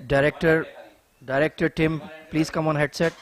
Director, Director Tim, please come on headset.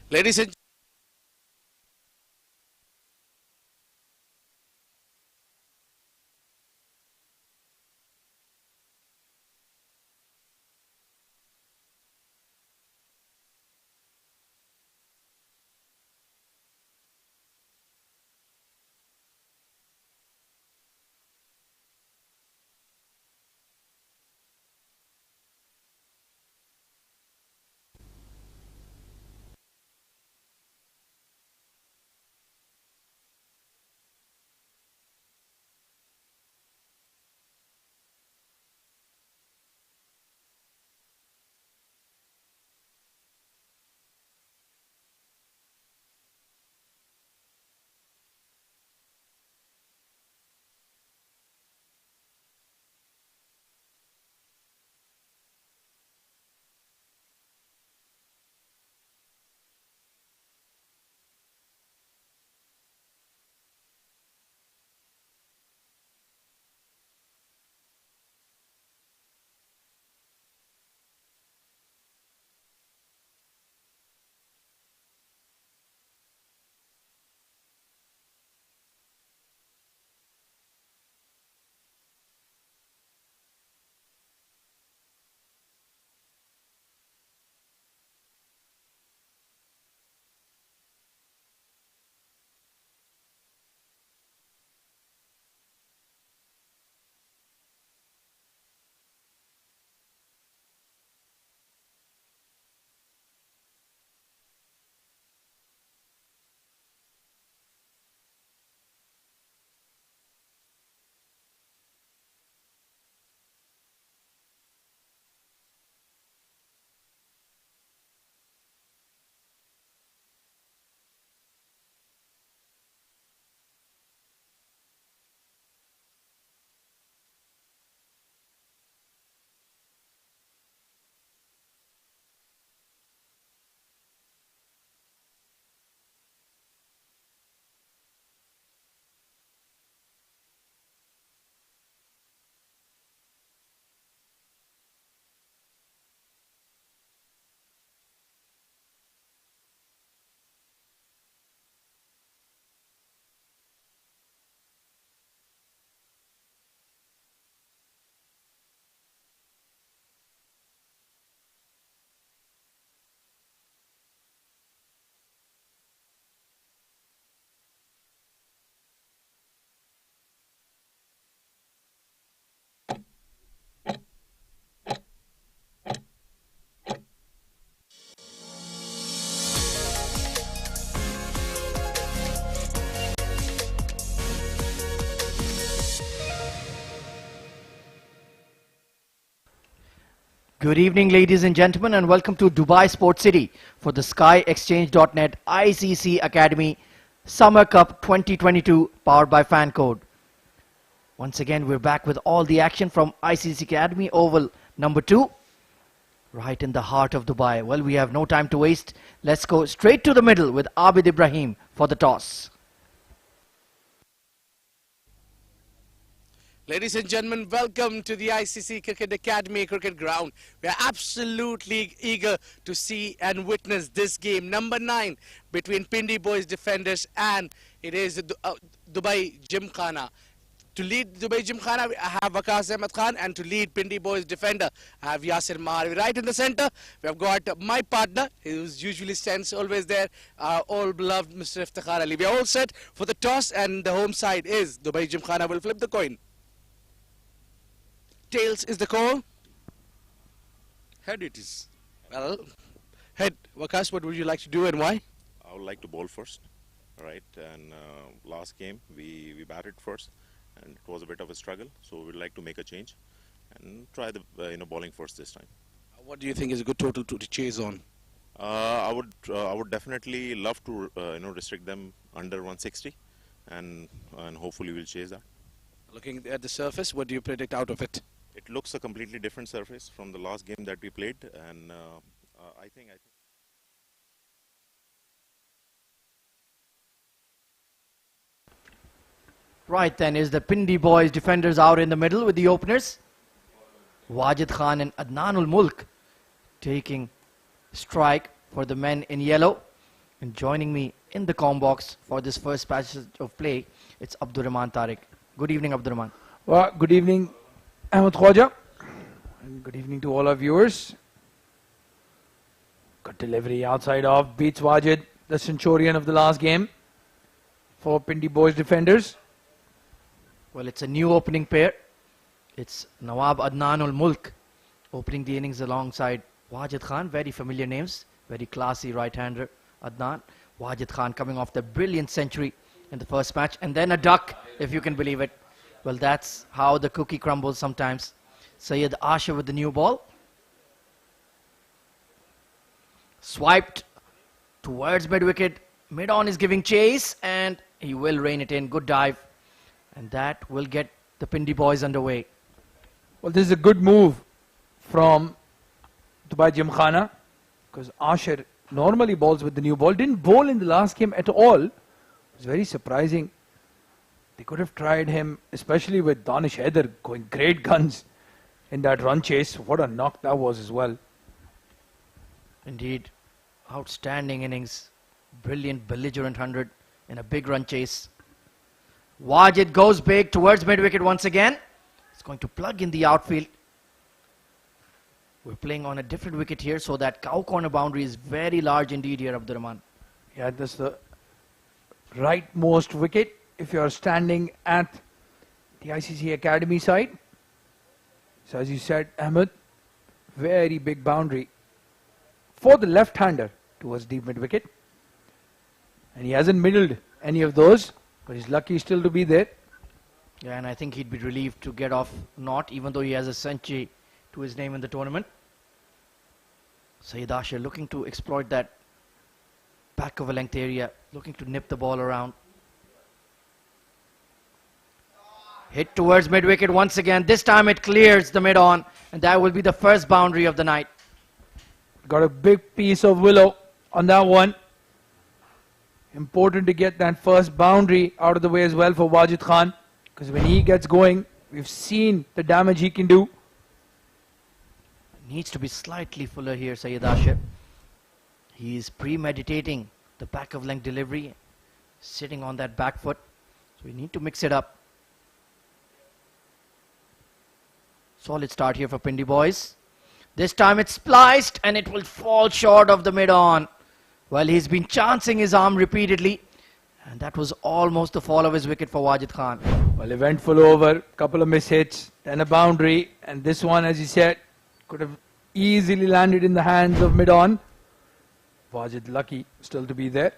Ladies and Good evening, ladies and gentlemen, and welcome to Dubai Sports City for the SkyExchange.net ICC Academy Summer Cup 2022 powered by FanCode. Once again, we're back with all the action from ICC Academy Oval number 2, right in the heart of Dubai. Well, we have no time to waste. Let's go straight to the middle with Abid Ibrahim for the toss. Ladies and gentlemen, welcome to the ICC Cricket Academy Cricket Ground. We are absolutely eager to see and witness this game, number 9, between Pindi boys defenders, and it is Dubai Gymkhana. To lead Dubai Gymkhana, I have Waqas Ahmed Khan, and to lead Pindi boys defender, I have Yasir Mahavi. Right in the center, we have got my partner, who usually stands always there, our all beloved Mr. Iftikhar Ali. We are all set for the toss, and the home side is Dubai Gymkhana. Will flip the coin. Tails is the call. Head it is. Well, head. Waqas, what would you like to do and why? I would like to bowl first, right? And last game we batted first, and it was a bit of a struggle. So we'd like to make a change and try the bowling first this time. What do you think is a good total to chase on? I would definitely love to restrict them under 160, and hopefully we'll chase that. Looking at the surface, what do you predict out of it? It looks a completely different surface from the last game that we played, and I think. Right then, is the Pindi boys defenders out in the middle with the openers. Wajid Khan and Adnanul Mulk taking strike for the men in yellow. And joining me in the comm box for this first passage of play, it's Abdurrahman Tariq. Good evening, Abdurrahman. Well, good evening, Ahmed Khwaja. And good evening to all our viewers. Good delivery outside off. Beats Wajid, the centurion of the last game for Pindi boys defenders. Well, it's a new opening pair. It's Nawab Adnanul Mulk opening the innings alongside Wajid Khan. Very familiar names. Very classy right-hander, Adnan. Wajid Khan coming off the brilliant century in the first match. And then a duck, if you can believe it. Well, that's how the cookie crumbles sometimes. Syed Asha with the new ball. Swiped towards mid-wicket. Mid-on is giving chase, and he will rein it in. Good dive. And that will get the Pindi boys underway. Well, this is a good move from Dubai Gymkhana, because Asher normally bowls with the new ball. Didn't bowl in the last game at all. It was very surprising. They could have tried him, especially with Danish Haider going great guns in that run chase. What a knock that was as well. Indeed. Outstanding innings. Brilliant, belligerent 100 in a big run chase. Wajid goes big towards mid-wicket once again. It's going to plug in the outfield. We're playing on a different wicket here, so that cow corner boundary is very large indeed here, Abdurrahman. Yeah, that's the rightmost wicket if you're standing at the ICC Academy side. So as you said, Ahmed, very big boundary for the left-hander towards deep mid-wicket. And he hasn't middled any of those, but he's lucky still to be there. Yeah, and I think he'd be relieved to get off not, even though he has a century to his name in the tournament. Syed Asher looking to exploit that back of a length area, looking to nip the ball around. Hit towards mid-wicket once again. This time it clears the mid-on, and that will be the first boundary of the night. Got a big piece of willow on that one. Important to get that first boundary out of the way as well for Wajid Khan, because when he gets going, we've seen the damage he can do. Needs to be slightly fuller here, Syed Asher. He is premeditating the back of length delivery, sitting on that back foot. So we need to mix it up. Solid start here for Pindi boys. This time it's spliced and it will fall short of the mid-on. Well, he's been chancing his arm repeatedly, and that was almost the fall of his wicket for Wajid Khan. Well, eventful over, couple of miss hits, then a boundary, and this one, as you said, could have easily landed in the hands of mid-on. Wajid lucky still to be there.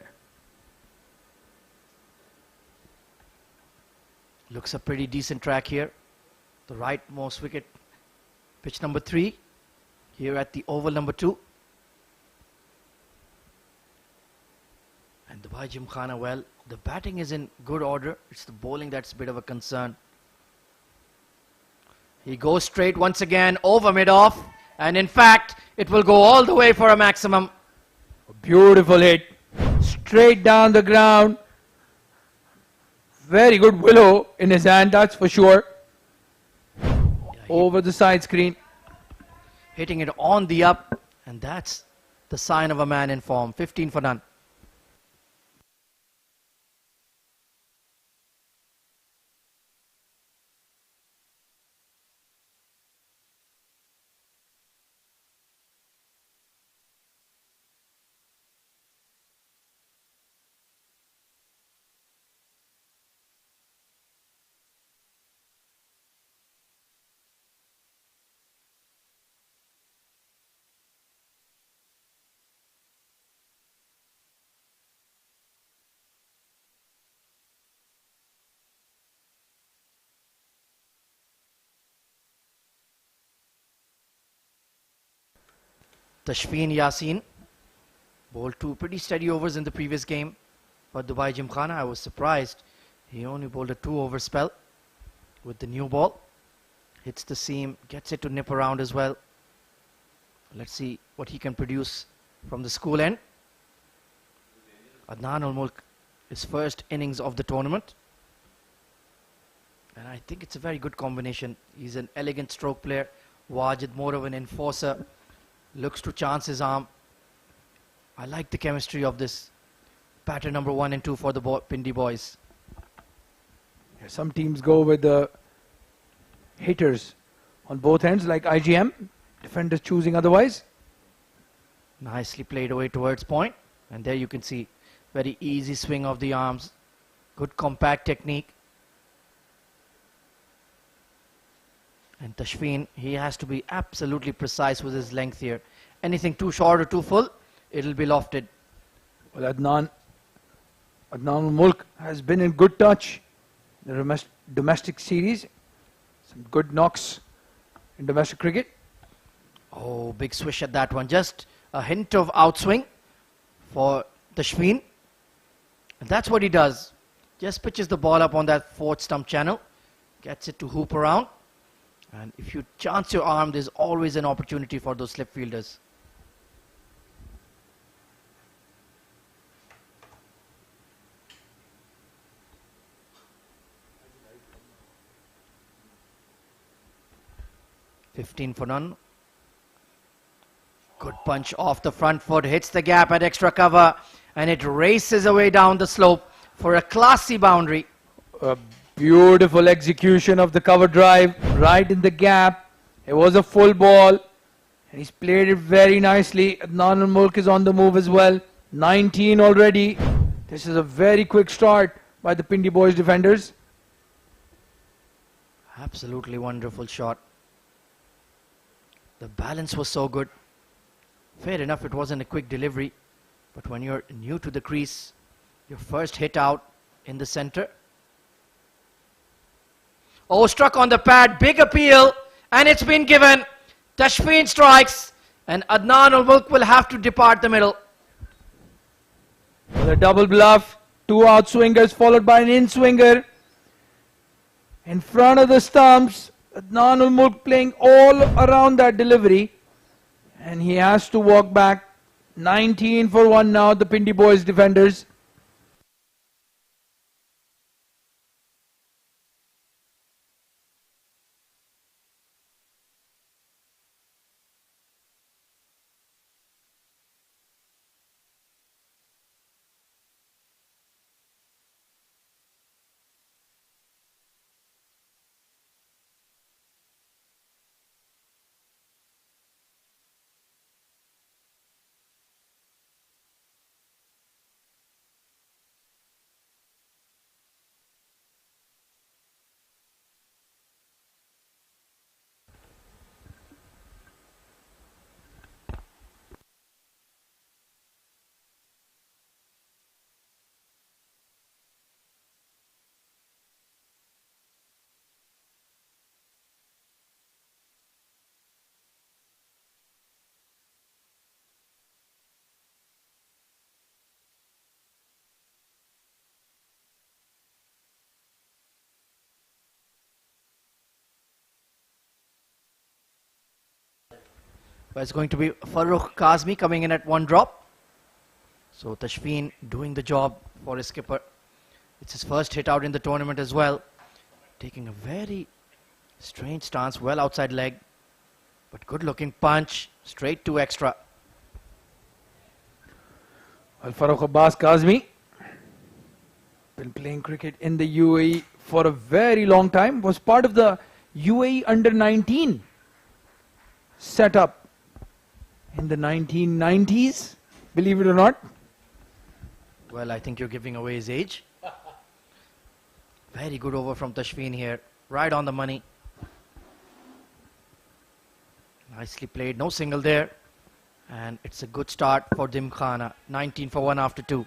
Looks a pretty decent track here. The rightmost wicket, pitch number 3. here at the oval number 2. And Dubai Gymkhana, well, the batting is in good order. It's the bowling that's a bit of a concern. He goes straight once again over mid-off. And in fact, it will go all the way for a maximum. A beautiful hit. Straight down the ground. Very good willow in his hand, that's for sure. Over the side screen. Hitting it on the up. And that's the sign of a man in form. 15 for none. Tashfeen Yassin bowled 2 pretty steady overs in the previous game. But Dubai Gymkhana, I was surprised. He only bowled a 2-over spell with the new ball. Hits the seam, gets it to nip around as well. Let's see what he can produce from the school end. Adnan Ul-Mulk, his first innings of the tournament. And I think it's a very good combination. He's an elegant stroke player. Wajid more of an enforcer. Looks to chance his arm. I like the chemistry of this pattern number 1 and 2 for the Pindi boys. Yeah, some teams go with the hitters on both ends like IGM. Defenders choosing otherwise. Nicely played away towards point. And there you can see very easy swing of the arms. Good compact technique. And Tashfeen, he has to be absolutely precise with his length here. Anything too short or too full, it'll be lofted. Well, Adnan Mulk has been in good touch in the domestic series. Some good knocks in domestic cricket. Oh, big swish at that one. Just a hint of outswing for Tashfeen. And that's what he does. Just pitches the ball up on that 4th stump channel. Gets it to hoop around. And if you chance your arm, there's always an opportunity for those slip fielders. $15 for none. Good punch off the front foot, hits the gap at extra cover, and it races away down the slope for a classy boundary. A beautiful execution of the cover drive right in the gap. It was a full ball and he's played it very nicely. Adnan Ul-Mulk is on the move as well. 19 already. This is a very quick start by the Pindi boys defenders. Absolutely wonderful shot. The balance was so good. Fair enough, it wasn't a quick delivery, but when you're new to the crease, your first hit out in the center. Oh, struck on the pad, big appeal, and it's been given. Tashfeen strikes, and Adnan Ul-Mulk will have to depart the middle. The double bluff, 2 out swingers followed by an in swinger. In front of the stumps, Adnan Ul-Mulk playing all around that delivery. And he has to walk back. 19 for 1 now, the Pindi boys defenders. But it's going to be Farooq Kazmi coming in at one drop. So Tashfeen doing the job for his skipper. It's his first hit out in the tournament as well. Taking a very strange stance, well outside leg. But good looking punch, straight to extra. Well, Farooq Abbas Kazmi, been playing cricket in the UAE for a very long time. Was part of the UAE under-19 setup in the 1990s, believe it or not. Well, I think you're giving away his age. Very good over from Tashfeen here. Right on the money. Nicely played. No single there. And it's a good start for Gymkhana. 19 for 1 after 2.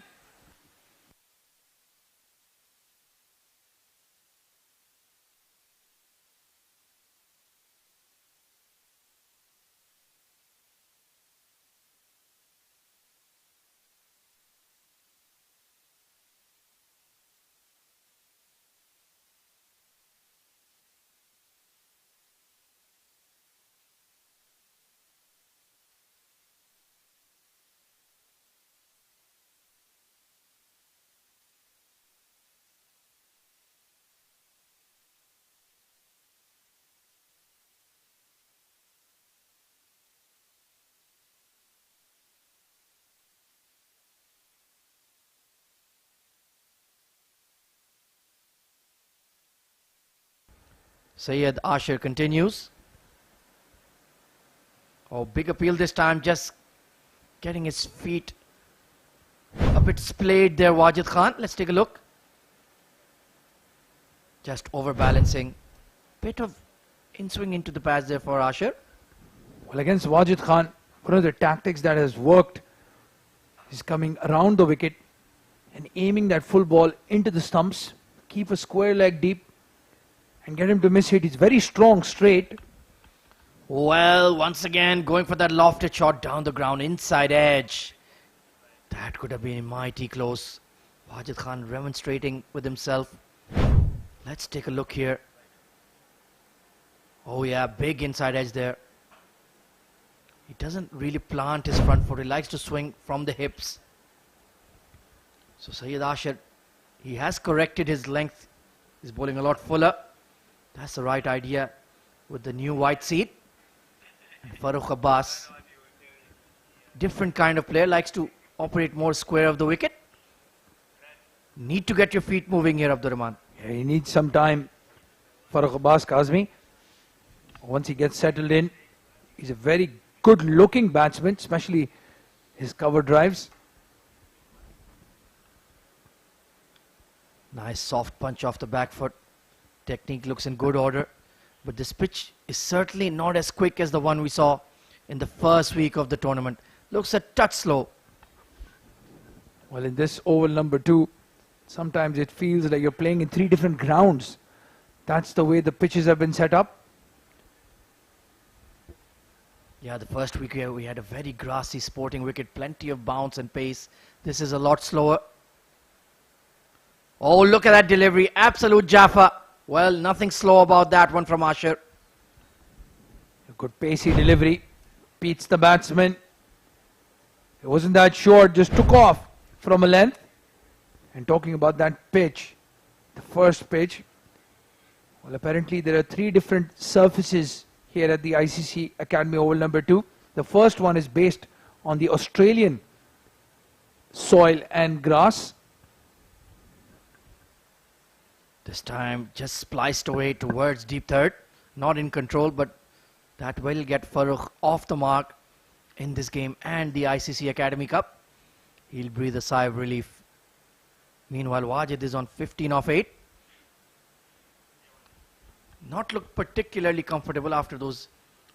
Syed Asher continues. Oh, big appeal this time, just getting his feet a bit splayed there, Wajid Khan. Let's take a look. Just overbalancing. Bit of in-swing into the pads there for Asher. Well, against Wajid Khan, one of the tactics that has worked is coming around the wicket and aiming that full ball into the stumps. Keep a square leg deep and get him to miss hit. He's very strong straight. Well, once again, going for that lofted shot down the ground, inside edge. That could have been mighty close. Wajid Khan remonstrating with himself. Let's take a look here. Oh yeah, big inside edge there. He doesn't really plant his front foot. He likes to swing from the hips. So Syed Asher, he has corrected his length. He's bowling a lot fuller. That's the right idea with the new white seat. And Farooq Abbas, different kind of player, likes to operate more square of the wicket. Need to get your feet moving here, Abdurrahman. Yeah, he needs some time. Farooq Abbas Kazmi, once he gets settled in, he's a very good looking batsman, especially his cover drives. Nice soft punch off the back foot. Technique looks in good order. But this pitch is certainly not as quick as the one we saw in the first week of the tournament. Looks a touch slow. Well, in this oval number 2, sometimes it feels like you're playing in 3 different grounds. That's the way the pitches have been set up. Yeah, the first week here we had a very grassy sporting wicket. Plenty of bounce and pace. This is a lot slower. Oh, look at that delivery. Absolute Jaffa. Well, nothing slow about that one from Asher. A good pacey delivery. Beats the batsman. It wasn't that short, just took off from a length. And talking about that pitch, the first pitch, well, apparently there are 3 different surfaces here at the ICC Academy Oval number 2. The first one is based on the Australian soil and grass. This time just spliced away towards deep third. Not in control, but that will get Farooq off the mark in this game and the ICC Academy Cup. He'll breathe a sigh of relief. Meanwhile, Wajid is on 15 off 8. Not look particularly comfortable after those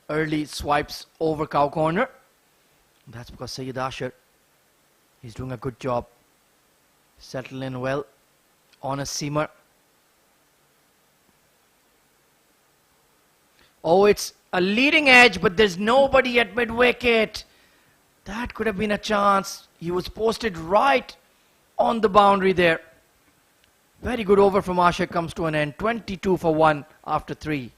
early swipes over cow corner. That's because Syed Asher, he's doing a good job. Settle in well on a seamer. Oh, it's a leading edge, but there's nobody at mid-wicket. That could have been a chance. He was posted right on the boundary there. Very good over from Asher comes to an end. 22 for 1 after 3.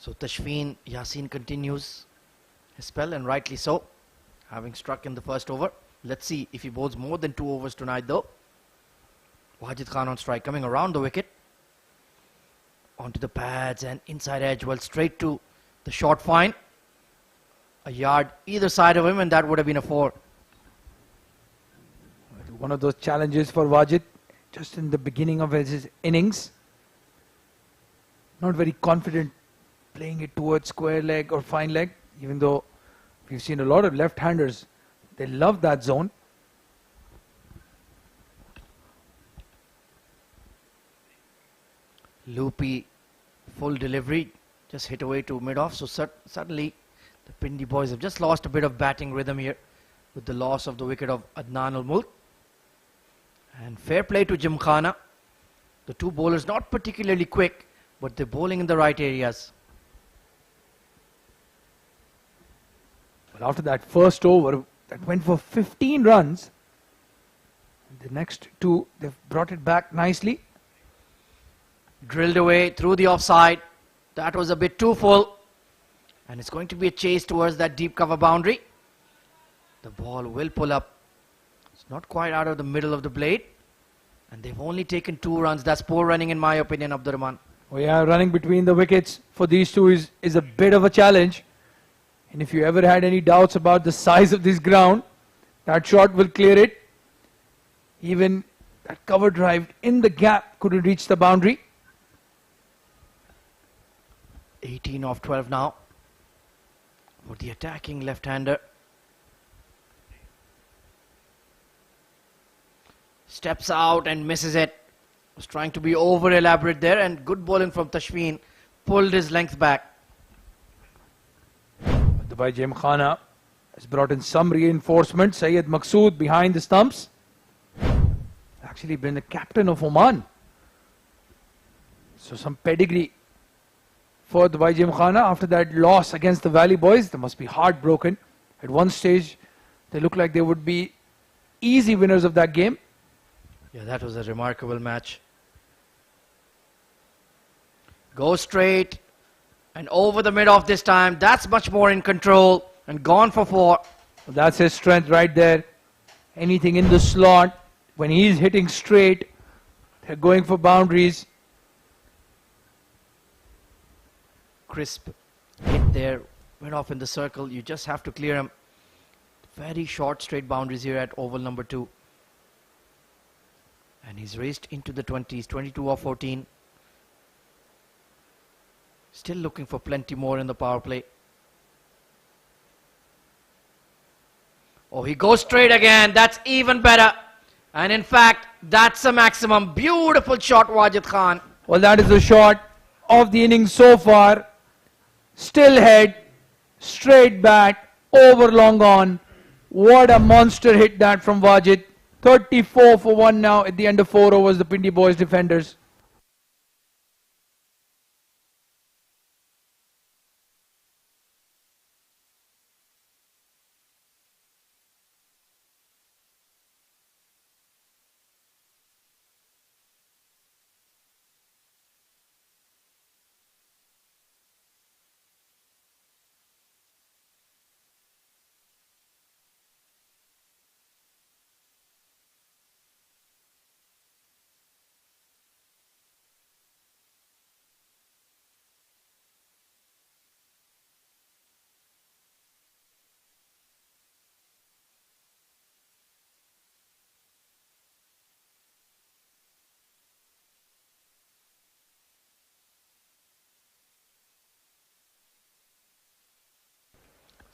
So Tashfeen Yassin continues his spell, and rightly so, having struck in the first over. Let's see if he bowls more than 2 overs tonight though. Wajid Khan on strike, coming around the wicket. Onto the pads and inside edge, well, straight to the short fine. A yard either side of him, and that would have been a 4. One of those challenges for Wajid, just in the beginning of his innings. Not very confident playing it towards square leg or fine leg, even though we've seen a lot of left-handers. They love that zone. Loopy, full delivery, just hit away to mid-off. So suddenly the Pindi boys have just lost a bit of batting rhythm here with the loss of the wicket of Adnan Al-Mulk. And fair play to Gymkhana. The 2 bowlers not particularly quick, but they're bowling in the right areas. Well, after that first over that went for 15 runs, the next 2 they've brought it back nicely. Drilled away through the offside. That was a bit too full. And it's going to be a chase towards that deep cover boundary. The ball will pull up. It's not quite out of the middle of the blade. And they've only taken 2 runs. That's poor running in my opinion, Abdurrahman. Oh yeah, running between the wickets for these 2 is a bit of a challenge. And if you ever had any doubts about the size of this ground, that shot will clear it. Even that cover drive in the gap couldn't reach the boundary. 18 off 12 now for the attacking left-hander. Steps out and misses it. Was trying to be over elaborate there, and good bowling from Tashfeen pulled his length back. Dubai Gymkhana has brought in some reinforcement. Syed Maqsood behind the stumps. Actually been the captain of Oman. So some pedigree for Dubai Gymkhana after that loss against the Valley Boys. They must be heartbroken. At one stage, they looked like they would be easy winners of that game. Yeah, that was a remarkable match. Go straight and over the mid-off this time. That's much more in control and gone for 4. That's his strength right there. Anything in the slot, when he's hitting straight, they're going for boundaries. Crisp hit there, went off in the circle. You just have to clear him. Very short straight boundaries here at oval number 2. And he's raced into the 20s, 22 or 14. Still looking for plenty more in the power play. Oh, he goes straight again. That's even better. And in fact, that's a maximum. Beautiful shot, Wajid Khan. Well, that is the shot of the innings so far. Still head, straight bat, over long on. What a monster hit that from Wajid. 34 for 1 now at the end of 4 overs, the Pindi boys defenders.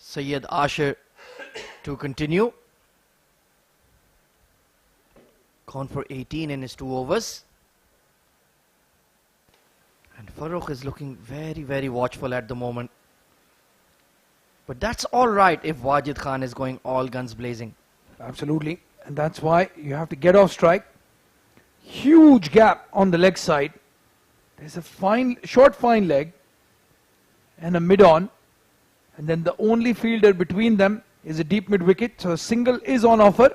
Syed Asher to continue. Gone for 18 in his 2 overs. And Farooq is looking very, very watchful at the moment. But that's all right if Wajid Khan is going all guns blazing. Absolutely. And that's why you have to get off strike. Huge gap on the leg side. There's a short fine leg and a mid-on. And then the only fielder between them is a deep mid-wicket. So a single is on offer.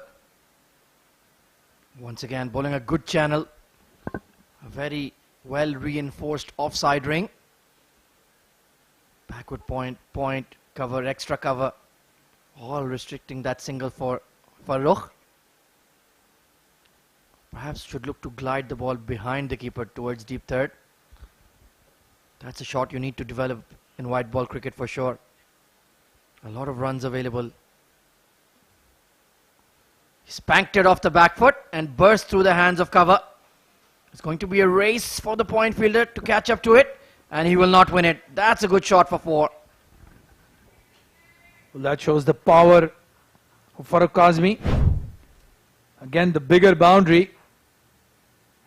Once again, bowling a good channel. A very well reinforced offside ring. Backward point, point, cover, extra cover. All restricting that single for Farooq. Perhaps should look to glide the ball behind the keeper towards deep third. That's a shot you need to develop in white ball cricket for sure. A lot of runs available. He spanked it off the back foot and burst through the hands of cover. It's going to be a race for the point fielder to catch up to it, and he will not win it. That's a good shot for 4. Well, that shows the power of Farooq Kazmi. Again, the bigger boundary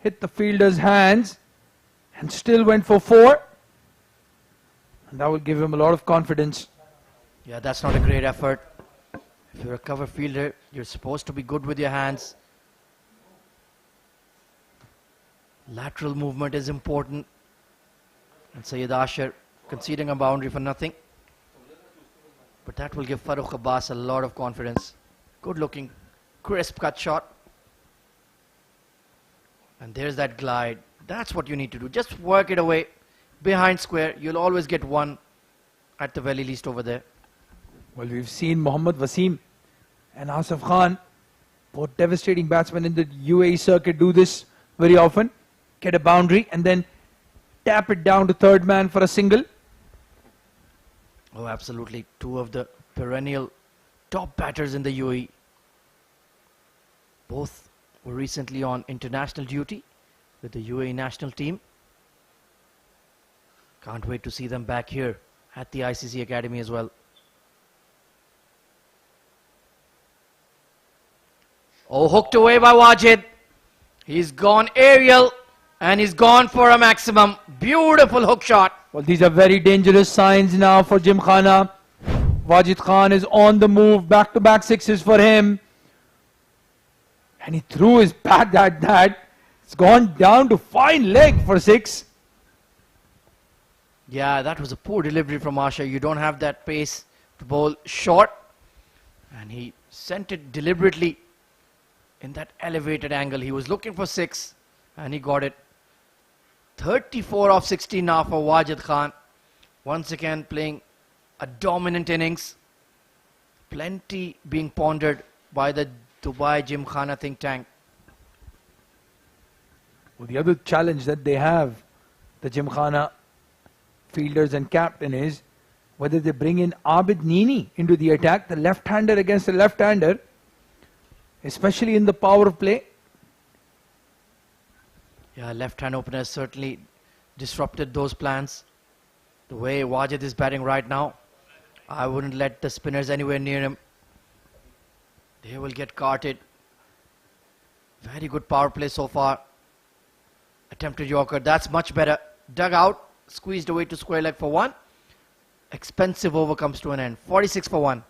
hit the fielder's hands and still went for 4. And that will give him a lot of confidence. Yeah, that's not a great effort. If you're a cover fielder, you're supposed to be good with your hands. Lateral movement is important. And Syed Asher conceding a boundary for nothing. But that will give Farooq Abbas a lot of confidence. Good looking, crisp cut shot. And there's that glide. That's what you need to do. Just work it away behind square. You'll always get 1 at the very least over there. Well, we've seen Mohammad Wasim and Asif Khan, both devastating batsmen in the UAE circuit, do this very often. Get a boundary and then tap it down to third man for a single. Oh, absolutely. 2 of the perennial top batters in the UAE. Both were recently on international duty with the UAE national team. Can't wait to see them back here at the ICC Academy as well. Oh, hooked away by Wajid. He's gone aerial and he's gone for a maximum. Beautiful hook shot. Well, these are very dangerous signs now for Gymkhana. Wajid Khan is on the move, back-to-back sixes for him. And he threw his bat at that. It's gone down to fine leg for 6. Yeah, that was a poor delivery from Asha. You don't have that pace to bowl short. And he sent it deliberately in that elevated angle. He was looking for 6 and he got it. 34 off 16 now for Wajid Khan. Once again playing a dominant innings. Plenty being pondered by the Dubai Gymkhana think tank. Well, the other challenge that they have, the Gymkhana fielders and captain, is whether they bring in Abid Nini into the attack, the left-hander against the left-hander, especially in the power play. Yeah, left-hand opener certainly disrupted those plans. The way Wajid is batting right now, I wouldn't let the spinners anywhere near him. They will get carted. Very good power play so far. Attempted Yorker, that's much better. Dug out, squeezed away to square leg for 1. Expensive over comes to an end. 46 for 1.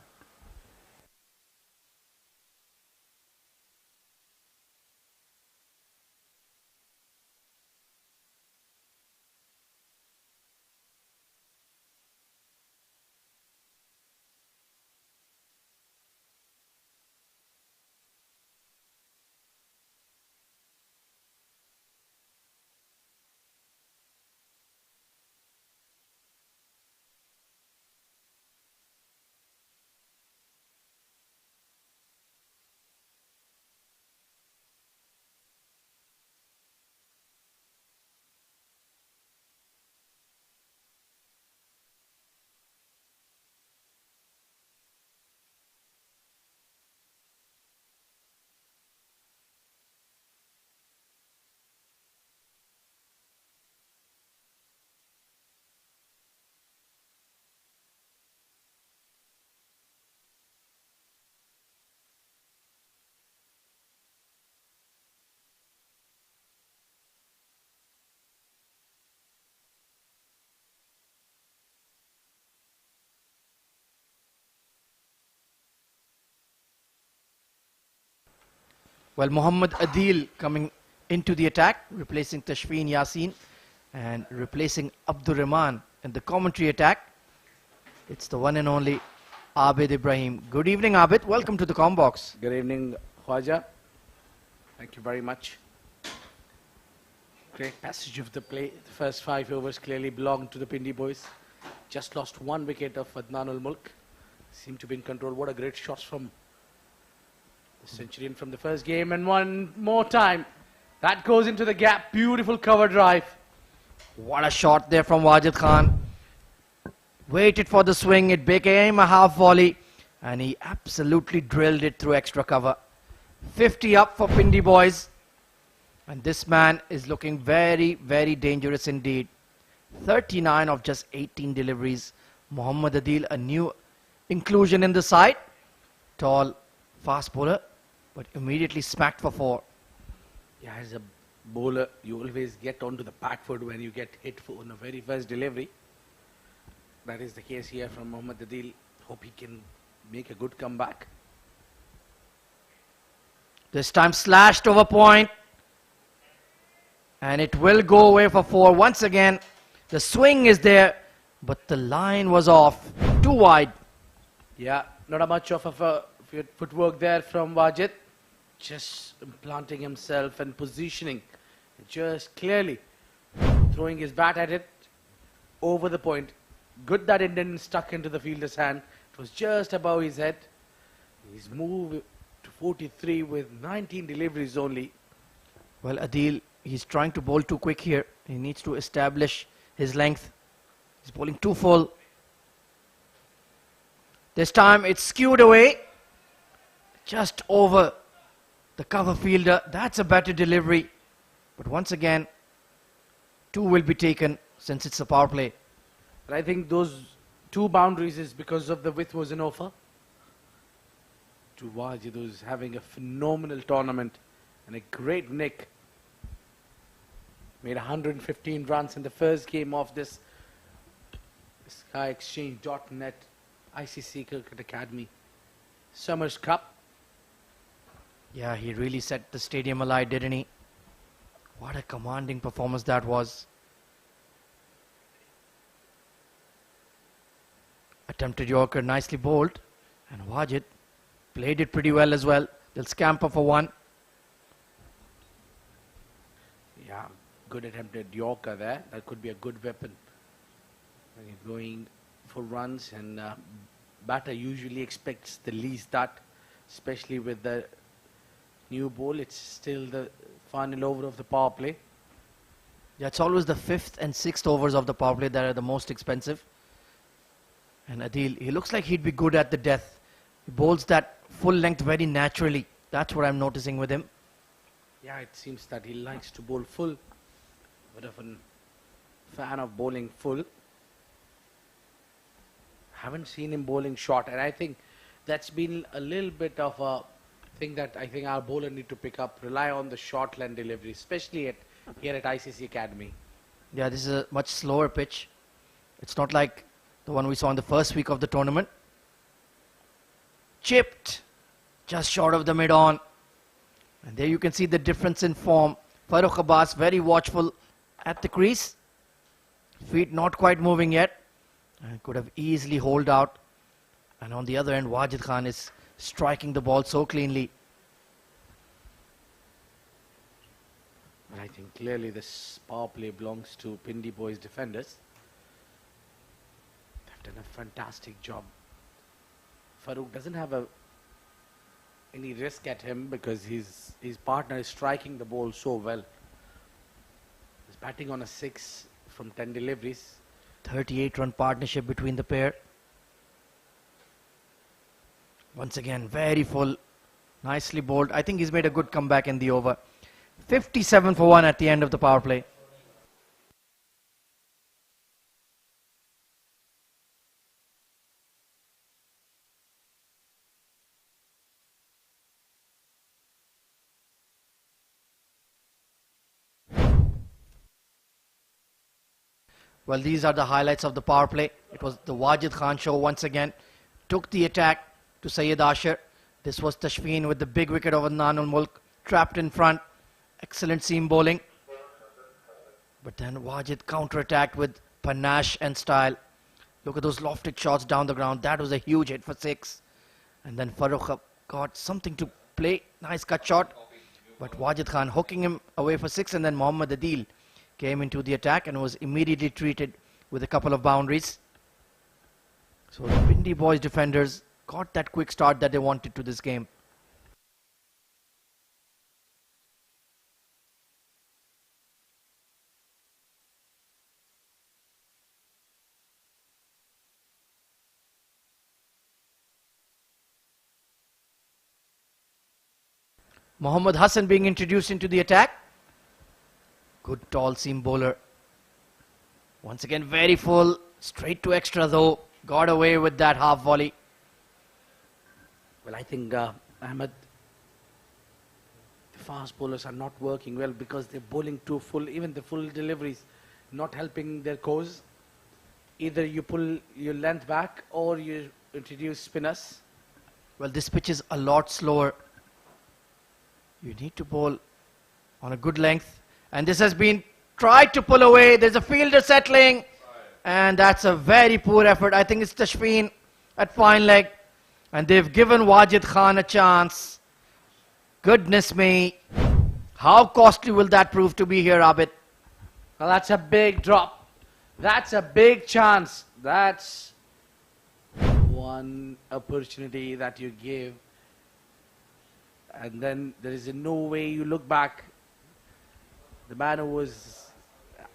Well, Muhammad Adil coming into the attack, replacing Tashfeen Yassin and replacing Abdur Rahman in the commentary attack. It's the one and only Abid Ibrahim. Good evening, Abid. Welcome to the Combox. Good evening, Khwaja. Thank you very much. Great passage of the play. The first 5 overs clearly belonged to the Pindi boys. Just lost one wicket of Adnan ul Mulk. Seemed to be in control. What a great shots from the centurion from the first game. And one more time. That goes into the gap. Beautiful cover drive. What a shot there from Wajid Khan. Waited for the swing. It became a half volley. And he absolutely drilled it through extra cover. 50 up for Pindi boys. And this man is looking very, very dangerous indeed. 39 of just 18 deliveries. Mohammad Adil, a new inclusion in the side. Tall, fast bowler, but immediately smacked for 4. Yeah, as a bowler, you always get onto the back foot when you get hit on the very first delivery. That is the case here from Mohammad Adil. Hope he can make a good comeback. This time slashed over point. And it will go away for 4 once again. The swing is there, but the line was off. Too wide. Yeah, not a much of a footwork there from Wajid. Just implanting himself and positioning. Just clearly throwing his bat at it over the point. Good that it didn't stuck into the fielder's hand. It was just above his head. He's moved to 43 with 19 deliveries only. Well, Adil, he's trying to bowl too quick here. He needs to establish his length. He's bowling too full. This time it's skewed away. Just over the cover fielder. That's a better delivery. But once again, 2 will be taken since it's a power play. And I think those 2 boundaries is because of the width was an offer. To Wajid, who's having a phenomenal tournament and a great nick. Made 115 runs in the first game of this SkyExchange.net ICC Cricket Academy Summers Cup. Yeah, he really set the stadium alight, didn't he? What a commanding performance that was. Attempted Yorker, nicely bowled. And Wajid played it pretty well as well. They'll scamper for 1. Yeah, good attempted Yorker there. That could be a good weapon when you're going for runs. And batter usually expects the least that, especially with the new ball. It's still the final over of the power play. Yeah, it's always the 5th and 6th overs of the power play that are the most expensive. And Adil, he looks like he'd be good at the death. He bowls that full length very naturally. That's what I'm noticing with him. Yeah, it seems that he likes to bowl full. Bit of a fan of bowling full. Haven't seen him bowling short, and I think that's been a little bit of a thing that I think our bowler need to pick up. Rely on the short length delivery, especially here at ICC Academy. Yeah, this is a much slower pitch. It's not like the one we saw in the first week of the tournament. Chipped just short of the mid-on. And there you can see the difference in form. Farooq Abbas very watchful at the crease. Feet not quite moving yet. And could have easily holed out. And on the other end, Wajid Khan is striking the ball so cleanly. But I think clearly this power play belongs to Pindi boys defenders. They've done a fantastic job. Farooq doesn't have any risk at him because his partner is striking the ball so well. He's batting on a 6 from 10 deliveries. 38-run partnership between the pair. Once again, very full. Nicely bowled. I think he's made a good comeback in the over. 57 for 1 at the end of the power play. Well, these are the highlights of the power play. It was the Wajid Khan show once again. Took the attack to Syed Asher. This was Tashfeen with the big wicket over Adnan ul Mulk. Trapped in front. Excellent seam bowling. But then Wajid counter-attacked with panache and style. Look at those lofted shots down the ground. That was a huge hit for 6. And then Farooq got something to play. Nice cut shot. But Wajid Khan hooking him away for 6. And then Mohammad Adil came into the attack and was immediately treated with a couple of boundaries. So the Pindi boys defenders got that quick start that they wanted to this game. Mohammad Hassan being introduced into the attack. Good tall seam bowler. Once again very full. Straight to extra though. Got away with that half volley. Well, I think Ahmed, the fast bowlers are not working well because they're bowling too full. Even the full deliveries not helping their cause. Either you pull your length back or you introduce spinners. Well, this pitch is a lot slower. You need to bowl on a good length. And this has been tried to pull away. There's a fielder settling. And that's a very poor effort. I think it's Tashfeen at fine leg. And they've given Wajid Khan a chance. Goodness me. How costly will that prove to be here, Abid? Well, that's a big drop. That's a big chance. That's one opportunity that you give. And then there is no way you look back. The man who was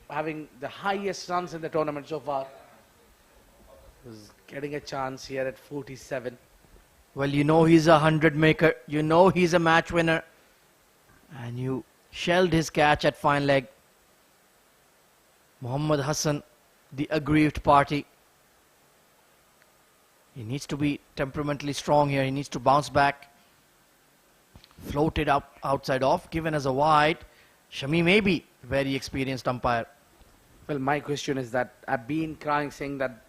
having the highest runs in the tournament so far was getting a chance here at 47. Well, you know he's a 100 maker. You know he's a match winner. And you shelled his catch at fine leg. Mohammad Hassan, the aggrieved party. He needs to be temperamentally strong here. He needs to bounce back. Floated up outside off, given as a wide. Shami may be very experienced umpire. Well, my question is that I've been crying saying that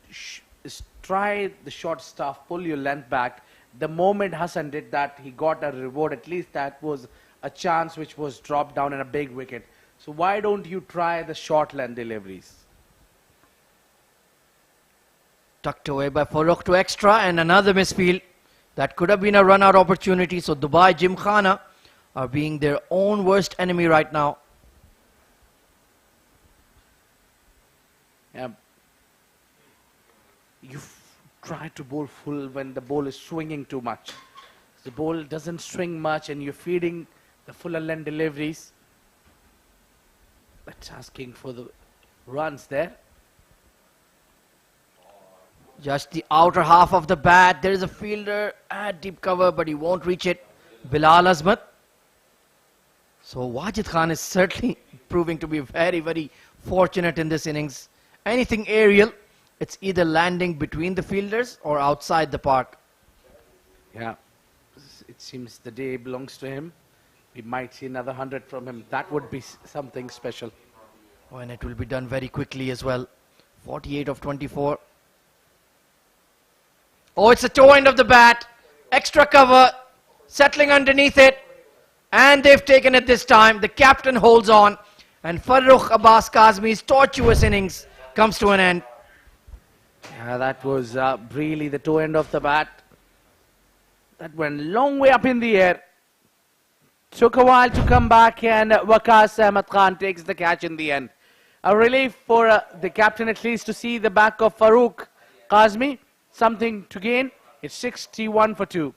try the short stuff, pull your length back. The moment Hassan did that, he got a reward. At least that was a chance which was dropped down in a big wicket. So why don't you try the short length deliveries? Tucked away by Farooq to extra and another misfield. That could have been a run-out opportunity. So Dubai Gymkhana are being their own worst enemy right now. Yeah. You try to bowl full when the ball is swinging too much. The ball doesn't swing much and you're feeding the fuller length deliveries. That's asking for the runs there. Just the outer half of the bat. There is a fielder at deep cover, but he won't reach it. Bilal Azmat. So Wajid Khan is certainly proving to be very, very fortunate in this innings. Anything aerial, it's either landing between the fielders or outside the park. Yeah, it seems the day belongs to him. We might see another 100 from him. That would be something special. Oh, and it will be done very quickly as well. 48 of 24. Oh, it's a toe end of the bat. Extra cover. Settling underneath it. And they've taken it this time. The captain holds on. And Farooq Abbas Kazmi's tortuous innings comes to an end. Yeah, that was really the toe end of the bat. That went long way up in the air. Took a while to come back, and Waqas Ahmed Khan takes the catch in the end. A relief for the captain at least to see the back of Farooq Kazmi. Something to gain. It's 61 for 2.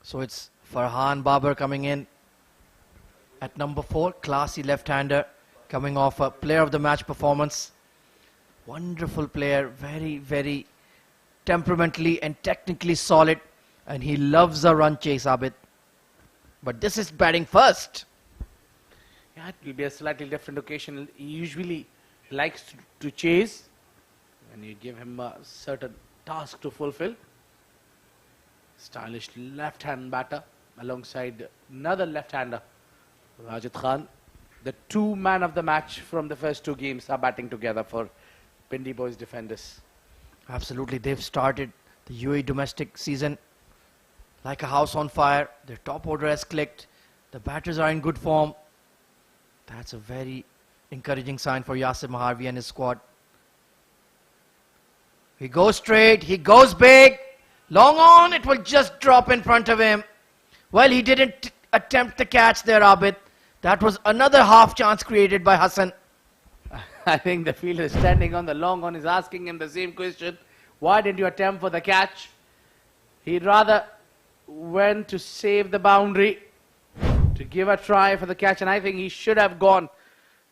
So it's Farhan Babar coming in at number 4. Classy left-hander coming off a player of the match performance. Wonderful player, very, very temperamentally and technically solid, and he loves a run chase, Abid. But this is batting first. Yeah, it will be a slightly different occasion. He usually likes to chase when you give him a certain task to fulfill. Stylish left-hand batter alongside another left-hander, Rajat Khan. The two man of the match from the first two games are batting together for Pindi Boys defenders. Absolutely, they've started the UAE domestic season like a house on fire. Their top order has clicked. The batters are in good form. That's a very encouraging sign for Yasir Maharvi and his squad. He goes straight, he goes big. Long on, it will just drop in front of him. Well, he didn't attempt the catch there, Abid. That was another half chance created by Hassan. I think the fielder standing on the long on is asking him the same question. Why didn't you attempt for the catch? He rather went to save the boundary, to give a try for the catch, and I think he should have gone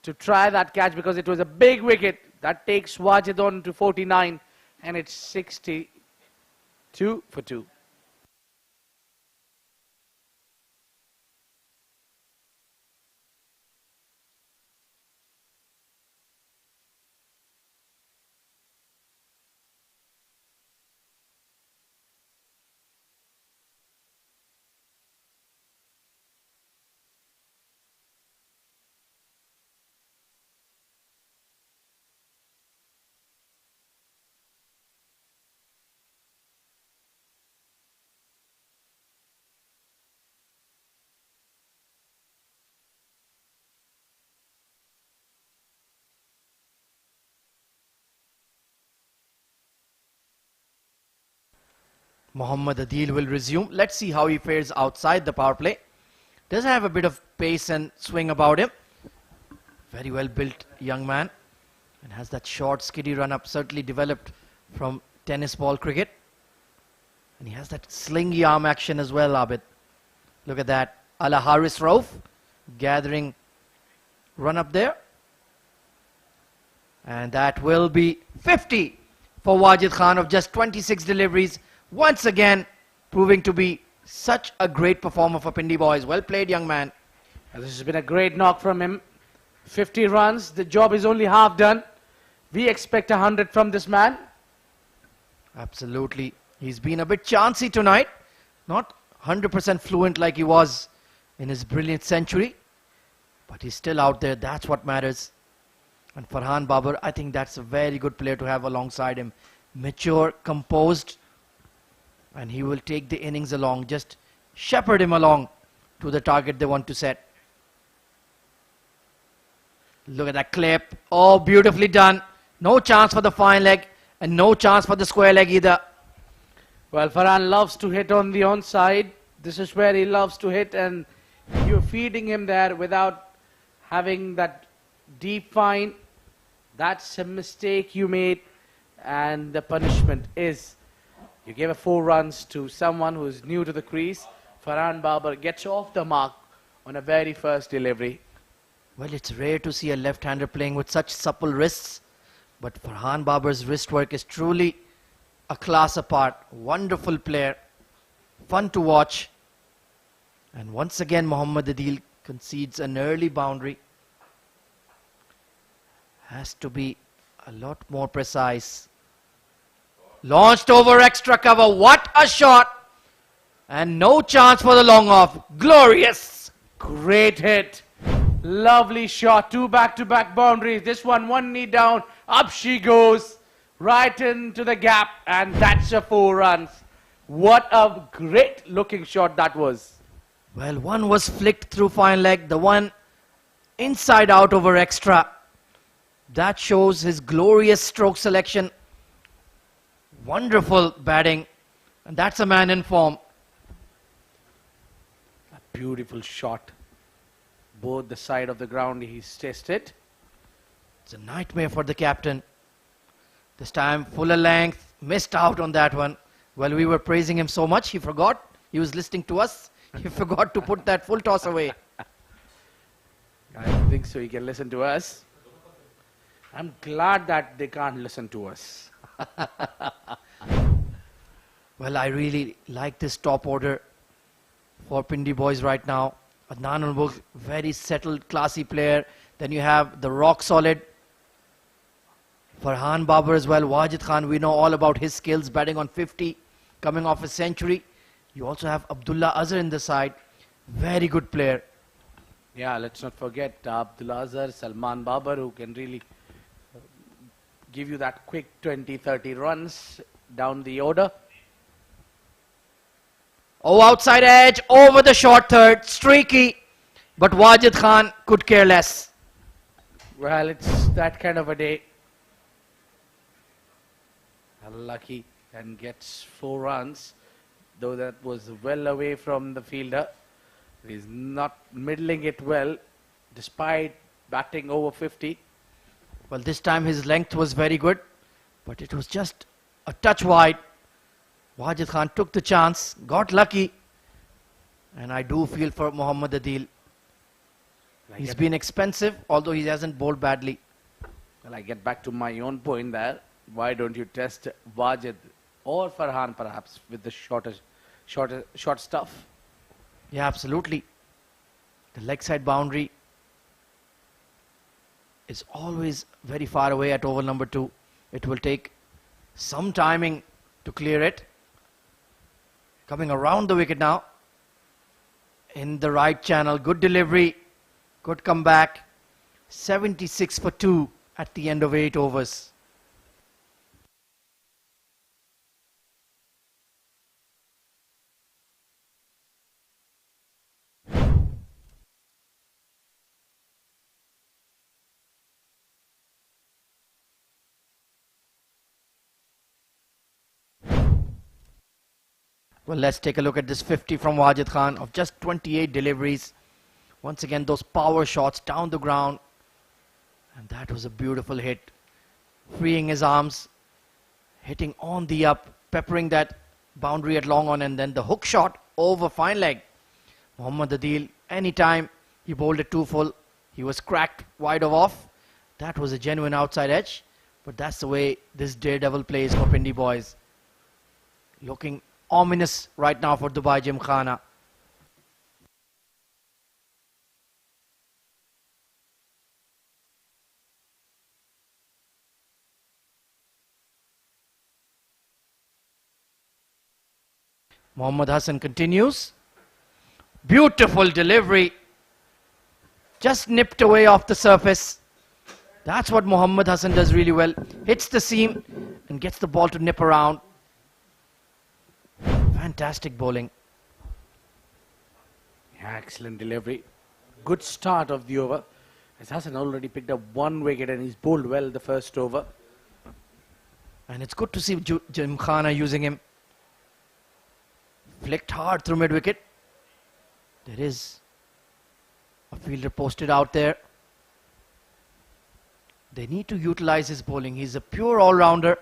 to try that catch because it was a big wicket. That takes Wajid on to 49, and it's 62 for 2. Mohammad Adil will resume. Let's see how he fares outside the power play. Does have a bit of pace and swing about him. Very well built young man. And has that short skiddy run up, certainly developed from tennis ball cricket. And he has that slingy arm action as well, Abid. Look at that. Ala Haris Rauf gathering run up there. And that will be 50 for Wajid Khan of just 26 deliveries. Once again, proving to be such a great performer for Pindi Boys. Well played, young man. This has been a great knock from him. 50 runs. The job is only half done. We expect 100 from this man. Absolutely. He's been a bit chancy tonight. Not 100% fluent like he was in his brilliant century. But he's still out there. That's what matters. And Farhan Babar, I think that's a very good player to have alongside him. Mature, composed. And he will take the innings along. Just shepherd him along to the target they want to set. Look at that clip. Oh, beautifully done. No chance for the fine leg. And no chance for the square leg either. Well, Farhan loves to hit on the onside. This is where he loves to hit, and you're feeding him there without having that deep fine. That's a mistake you made, and the punishment is you gave a 4 runs to someone who is new to the crease. Farhan Babar gets off the mark on a very first delivery. Well, it's rare to see a left-hander playing with such supple wrists. But Farhan Babar's wrist work is truly a class apart. Wonderful player. Fun to watch. And once again, Mohammad Adil concedes an early boundary. Has to be a lot more precise. Launched over extra cover. What a shot! And no chance for the long off. Glorious! Great hit. Lovely shot. 2 back-to-back boundaries. This one knee down. Up she goes. Right into the gap. And that's a 4 runs. What a great looking shot that was. Well, one was flicked through fine leg. The one inside out over extra. That shows his glorious stroke selection. Wonderful batting. And that's a man in form. A beautiful shot. Both the side of the ground he's tested. It's a nightmare for the captain. This time, fuller length. Missed out on that one. Well, we were praising him so much, he forgot. He was listening to us. He forgot to put that full toss away. I don't think so. He can listen to us. I'm glad that they can't listen to us. Well, I really like this top order for Pindi boys right now. Adnan Ulbuk, very settled, classy player. Then you have the rock solid Farhan Babar as well. Wajid Khan, we know all about his skills, batting on 50, coming off a century. You also have Abdullah Azhar in the side. Very good player. Yeah, let's not forget Abdullah Azhar, Salman Babar, who can really give you that quick 20-30 runs down the order. Oh, outside edge, over the short third, streaky. But Wajid Khan could care less. Well, it's that kind of a day. Unlucky and gets 4 runs, though that was well away from the fielder. He's not middling it well, despite batting over 50. Well, this time his length was very good, but it was just a touch wide. Wajid Khan took the chance, got lucky, and I do feel for Mohammad Adil. He's been expensive, although he hasn't bowled badly. Well, I get back to my own point there. Why don't you test Wajid or Farhan perhaps with the short stuff? Yeah, absolutely. The leg side boundary is always very far away at over number 2. It will take some timing to clear it. Coming around the wicket now. In the right channel. Good delivery. Good comeback. 76 for 2 at the end of 8 overs. Well, let's take a look at this 50 from Wajid Khan of just 28 deliveries. Once again, those power shots down the ground. And that was a beautiful hit. Freeing his arms, hitting on the up, peppering that boundary at long on, and then the hook shot over fine leg. Mohammad Adil, anytime he bowled it too full, he was cracked wide of off. That was a genuine outside edge. But that's the way this daredevil plays for Pindi boys. Looking ominous right now for Dubai Gymkhana. Mohammad Hassan continues. Beautiful delivery. Just nipped away off the surface. That's what Mohammad Hassan does really well. Hits the seam and gets the ball to nip around. Fantastic bowling. Yeah, excellent delivery. Good start of the over. As Hassan already picked up 1 wicket and he's bowled well the first over. And it's good to see Gymkhana using him. Flicked hard through mid-wicket. There is a fielder posted out there. They need to utilize his bowling. He's a pure all-rounder.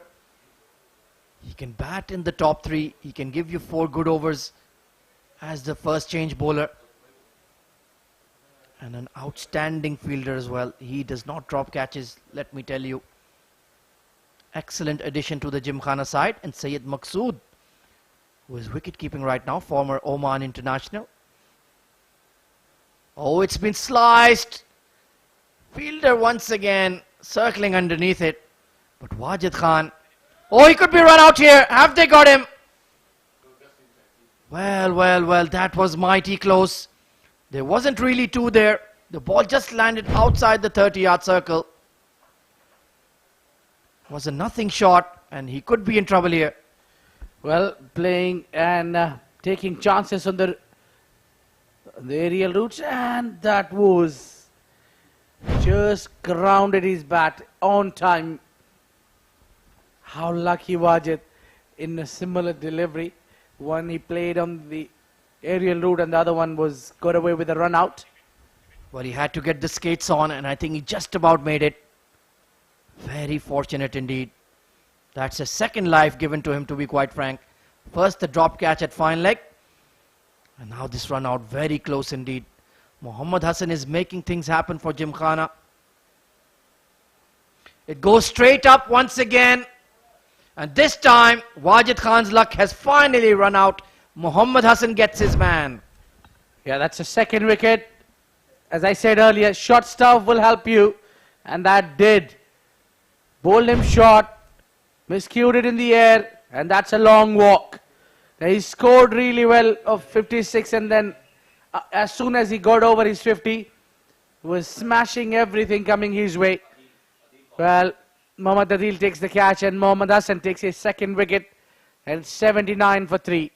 He can bat in the top 3. He can give you 4 good overs as the first change bowler. And an outstanding fielder as well. He does not drop catches, let me tell you. Excellent addition to the Gymkhana side. And Syed Maqsood, who is wicket-keeping right now, former Oman international. Oh, it's been sliced. Fielder once again circling underneath it. But Wajid Khan, oh, he could be run out here. Have they got him? Well, that was mighty close. There wasn't really 2 there. The ball just landed outside the 30-yard circle. It was a nothing shot, and he could be in trouble here. Well, playing and taking chances on the aerial routes, and that was just grounded his bat on time. How lucky Wajid in a similar delivery. One he played on the aerial route and the other one was got away with a run out. Well, he had to get the skates on, and I think he just about made it. Very fortunate indeed. That's a second life given to him, to be quite frank. First the drop catch at fine leg, and now this run out, very close indeed. Mohammad Hassan is making things happen for Gymkhana. It goes straight up once again. And this time, Wajid Khan's luck has finally run out. Mohammad Hassan gets his man. Yeah, that's a second wicket. As I said earlier, short stuff will help you. And that did. Bowled him short. Miscued it in the air. And that's a long walk. Now he scored really well of 56, and then as soon as he got over his 50, was smashing everything coming his way. Well, Mohammad Adil takes the catch and Mohammad Hassan takes his second wicket, and 79 for 3.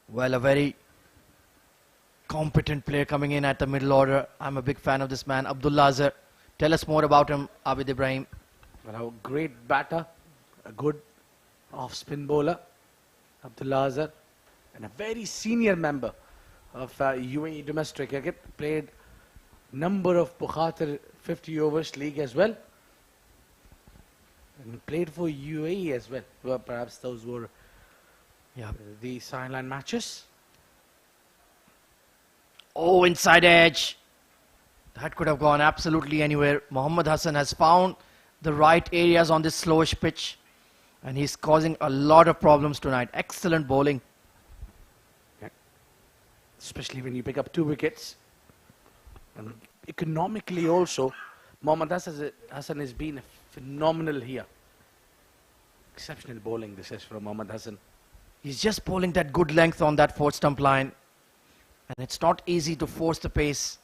Well, a very competent player coming in at the middle order. I'm a big fan of this man, Abdullah Azhar. Tell us more about him, Abid Ibrahim. Well, a great batter, a good off-spin bowler, Abdullah Azhar, and a very senior member of UAE domestic cricket. Played number of Bukhatir 50 overs league as well, and played for UAE as well. Well, perhaps those were the sideline matches. Oh, inside edge. That could have gone absolutely anywhere. Mohammad Hassan has found the right areas on this slowish pitch, and he's causing a lot of problems tonight. Excellent bowling. Yeah. Especially when you pick up 2 wickets. And economically also, Mohammad Hassan has been phenomenal here. Exceptional bowling this is from Mohammad Hassan. He's just bowling that good length on that 4th stump line, and it's not easy to force the pace.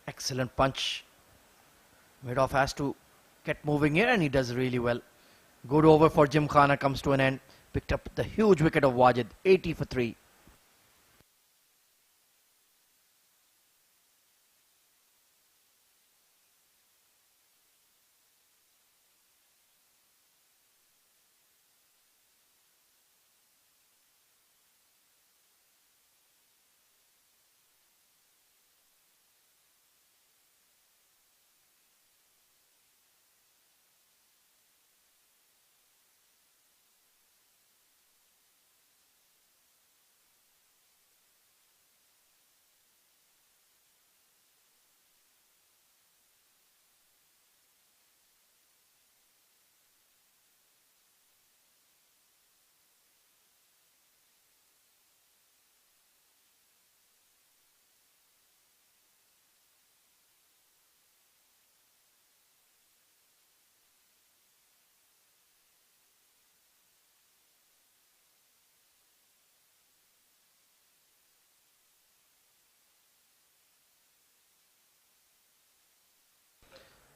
Excellent punch. Mid-off has to get moving here, and he does really well. Good over for Gymkhana comes to an end. Picked up the huge wicket of Wajid, 80 for 3.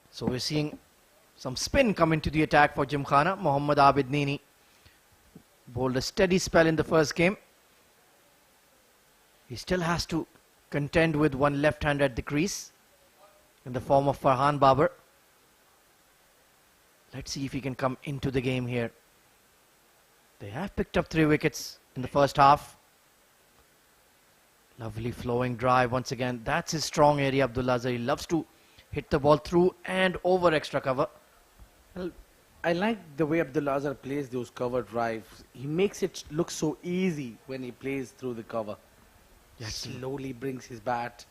So we're seeing some spin come into the attack for Gymkhana. Mohammad Abid Nini bowled a steady spell in the first game. He still has to contend with one left-hander at the crease in the form of Farhan Babar. Let's see if he can come into the game here. They have picked up 3 wickets in the first half. Lovely flowing drive once again. That's his strong area, Abdullah Azhar. He loves to hit the ball through and over extra cover. Well, I like the way Abdullah Azhar plays those cover drives. He makes it look so easy when he plays through the cover. Yes. Slowly brings his bat.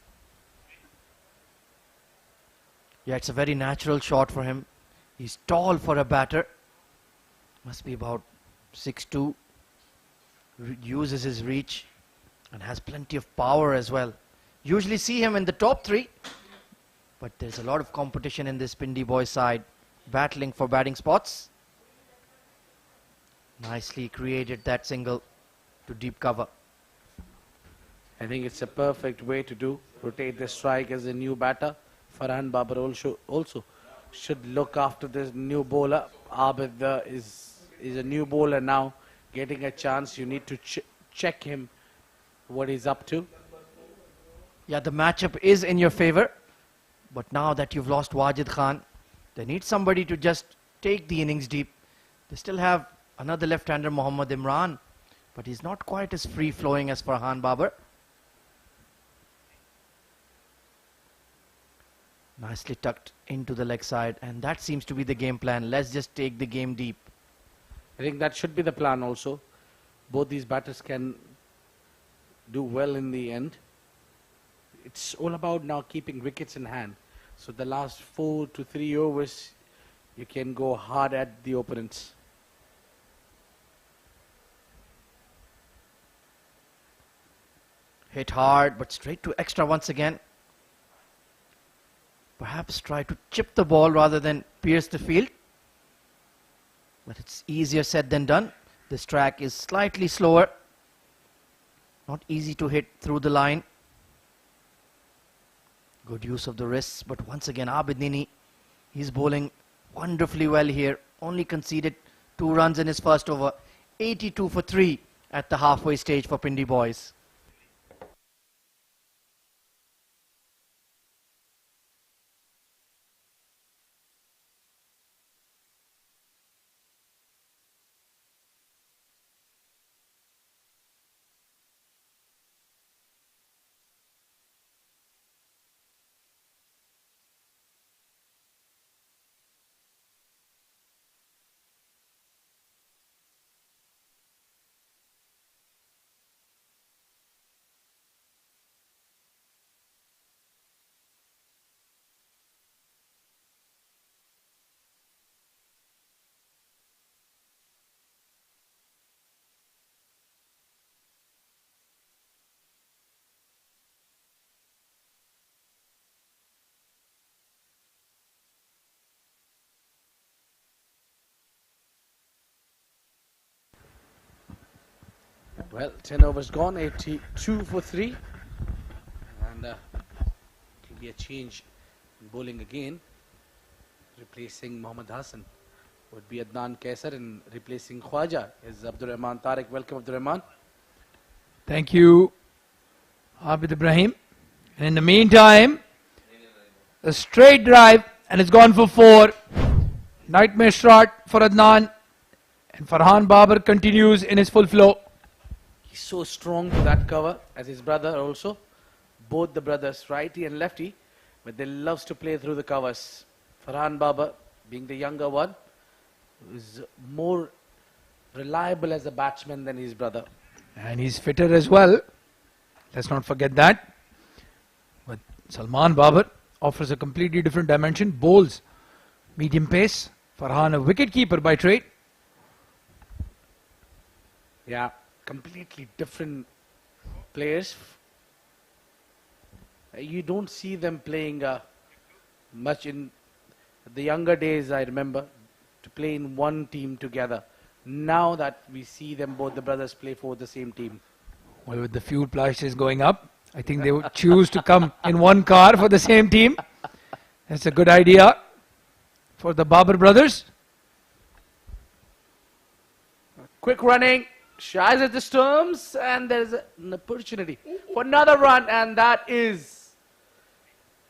Yeah, it's a very natural shot for him. He's tall for a batter. Must be about 6'2". Uses his reach and has plenty of power as well. Usually see him in the top 3. But there's a lot of competition in this Pindi boys side, battling for batting spots. Nicely created that single to deep cover. I think it's a perfect way to do. Rotate the strike as a new batter. Farhan Babar also should look after this new bowler. Abid is a new bowler now, getting a chance. You need to check him, what he's up to. Yeah, the matchup is in your favor. But now that you've lost Wajid Khan, they need somebody to just take the innings deep. They still have another left-hander, Mohammad Imran, but he's not quite as free-flowing as Farhan Babar. Nicely tucked into the leg side, and that seems to be the game plan. Let's just take the game deep. I think that should be the plan also. Both these batters can do well in the end. It's all about now keeping wickets in hand. So the last 4 to 3 overs, you can go hard at the opponents. Hit hard, but straight to extra once again. Perhaps try to chip the ball rather than pierce the field. But it's easier said than done. This track is slightly slower. Not easy to hit through the line. Good use of the wrists, but once again Abid Nini, he's bowling wonderfully well here. Only conceded 2 runs in his first over. 82 for 3 at the halfway stage for Pindi boys. Well, 10 overs gone, 82 for 3. And it will be a change in bowling again. Replacing Mohammad Hassan would be Adnan Kaisar, and replacing Khwaja is Abdur Rahman Tariq. Welcome, Abdur Rahman. Thank you, Abid Ibrahim. And in the meantime, a straight drive, and it's gone for 4. Nightmare start for Adnan, and Farhan Babar continues in his full flow. He's so strong to that cover, as his brother also. Both the brothers, righty and lefty, but they loves to play through the covers. Farhan Babar, being the younger one, is more reliable as a batsman than his brother. And he's fitter as well. Let's not forget that. But Salman Babar offers a completely different dimension. Bowls medium pace. Farhan, a wicket keeper by trade. Yeah, completely different players. You don't see them playing much in the younger days, I remember, to play in one team together. Now that we see them, both the brothers play for the same team. Well, with the fuel prices going up, I think they would choose to come in one car for the same team. That's a good idea for the Babar brothers. Quick running, shies at the stumps, and there's an opportunity for another run, and that is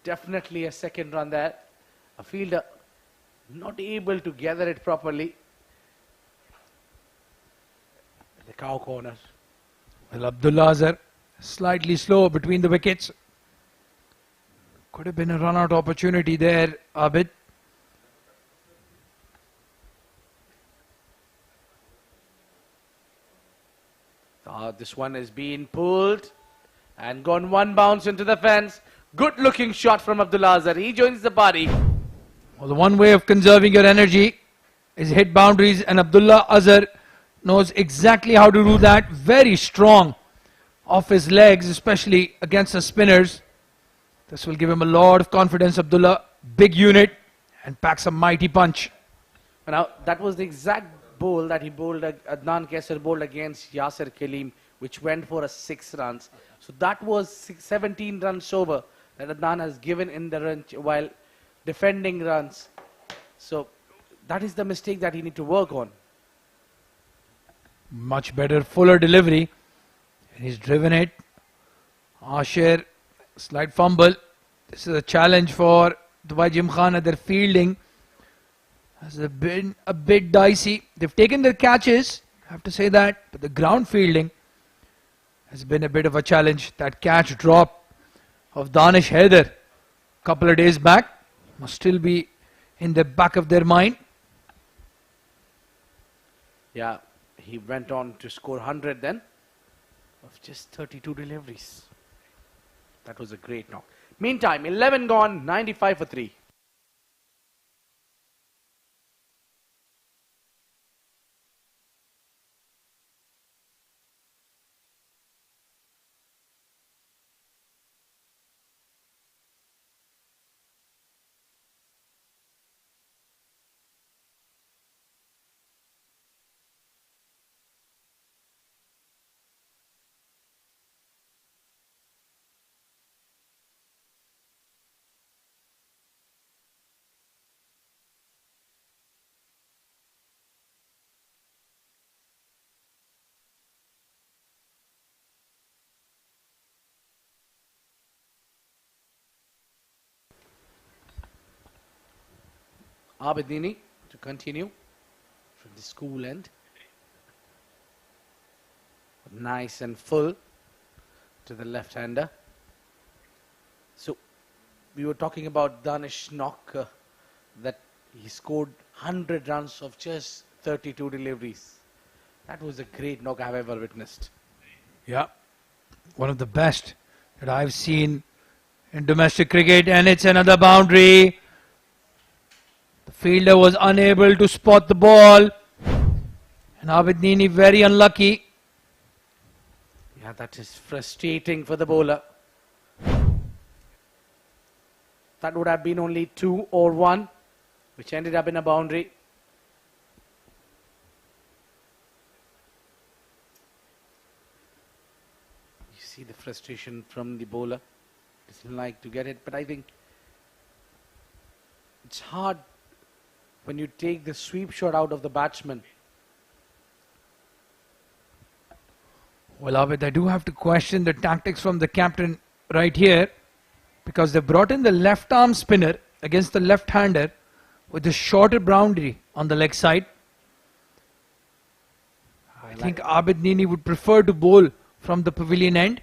definitely a second run there. A fielder not able to gather it properly. The cow corner. Well, Abdullah Azhar slightly slow between the wickets. Could have been a run-out opportunity there, Abid. This one is being pulled and gone one bounce into the fence. Good looking shot from Abdullah Azhar. He joins the party. Well, the one way of conserving your energy is hit boundaries, and Abdullah Azhar knows exactly how to do that. Very strong off his legs, especially against the spinners. This will give him a lot of confidence. Abdullah, big unit, and packs a mighty punch. Now, that was the exact bowl that he bowled, Adnan Kesar bowled against Yasir Khalim, which went for a 6 runs. So that was 17 runs over that Adnan has given in the run while defending runs. So that is the mistake that he need to work on. Much better, fuller delivery. And he's driven it. Asher, slight fumble. This is a challenge for Dubai Gymkhana. Their fielding has been a bit dicey. They've taken their catches, I have to say that, but the ground fielding has been a bit of a challenge. That catch drop of Danish Haider a couple of days back must still be in the back of their mind. Yeah, he went on to score 100 then of just 32 deliveries. That was a great knock. Meantime, 11 gone, 95 for 3. Abedini to continue from the school end. Nice and full to the left-hander. So we were talking about Danish knock that he scored 100 runs of just 32 deliveries. That was a great knock I've ever witnessed. Yeah, one of the best that I've seen in domestic cricket, and it's another boundary. The fielder was unable to spot the ball, and Abid Nini very unlucky. Yeah, that is frustrating for the bowler. That would have been only 2 or 1, which ended up in a boundary. You see the frustration from the bowler. Doesn't like to get it, but I think it's hard when you take the sweep shot out of the batsman. Well, Abid, I do have to question the tactics from the captain right here, because they brought in the left arm spinner against the left hander with a shorter boundary on the leg side. I think Abid Nini would prefer to bowl from the pavilion end.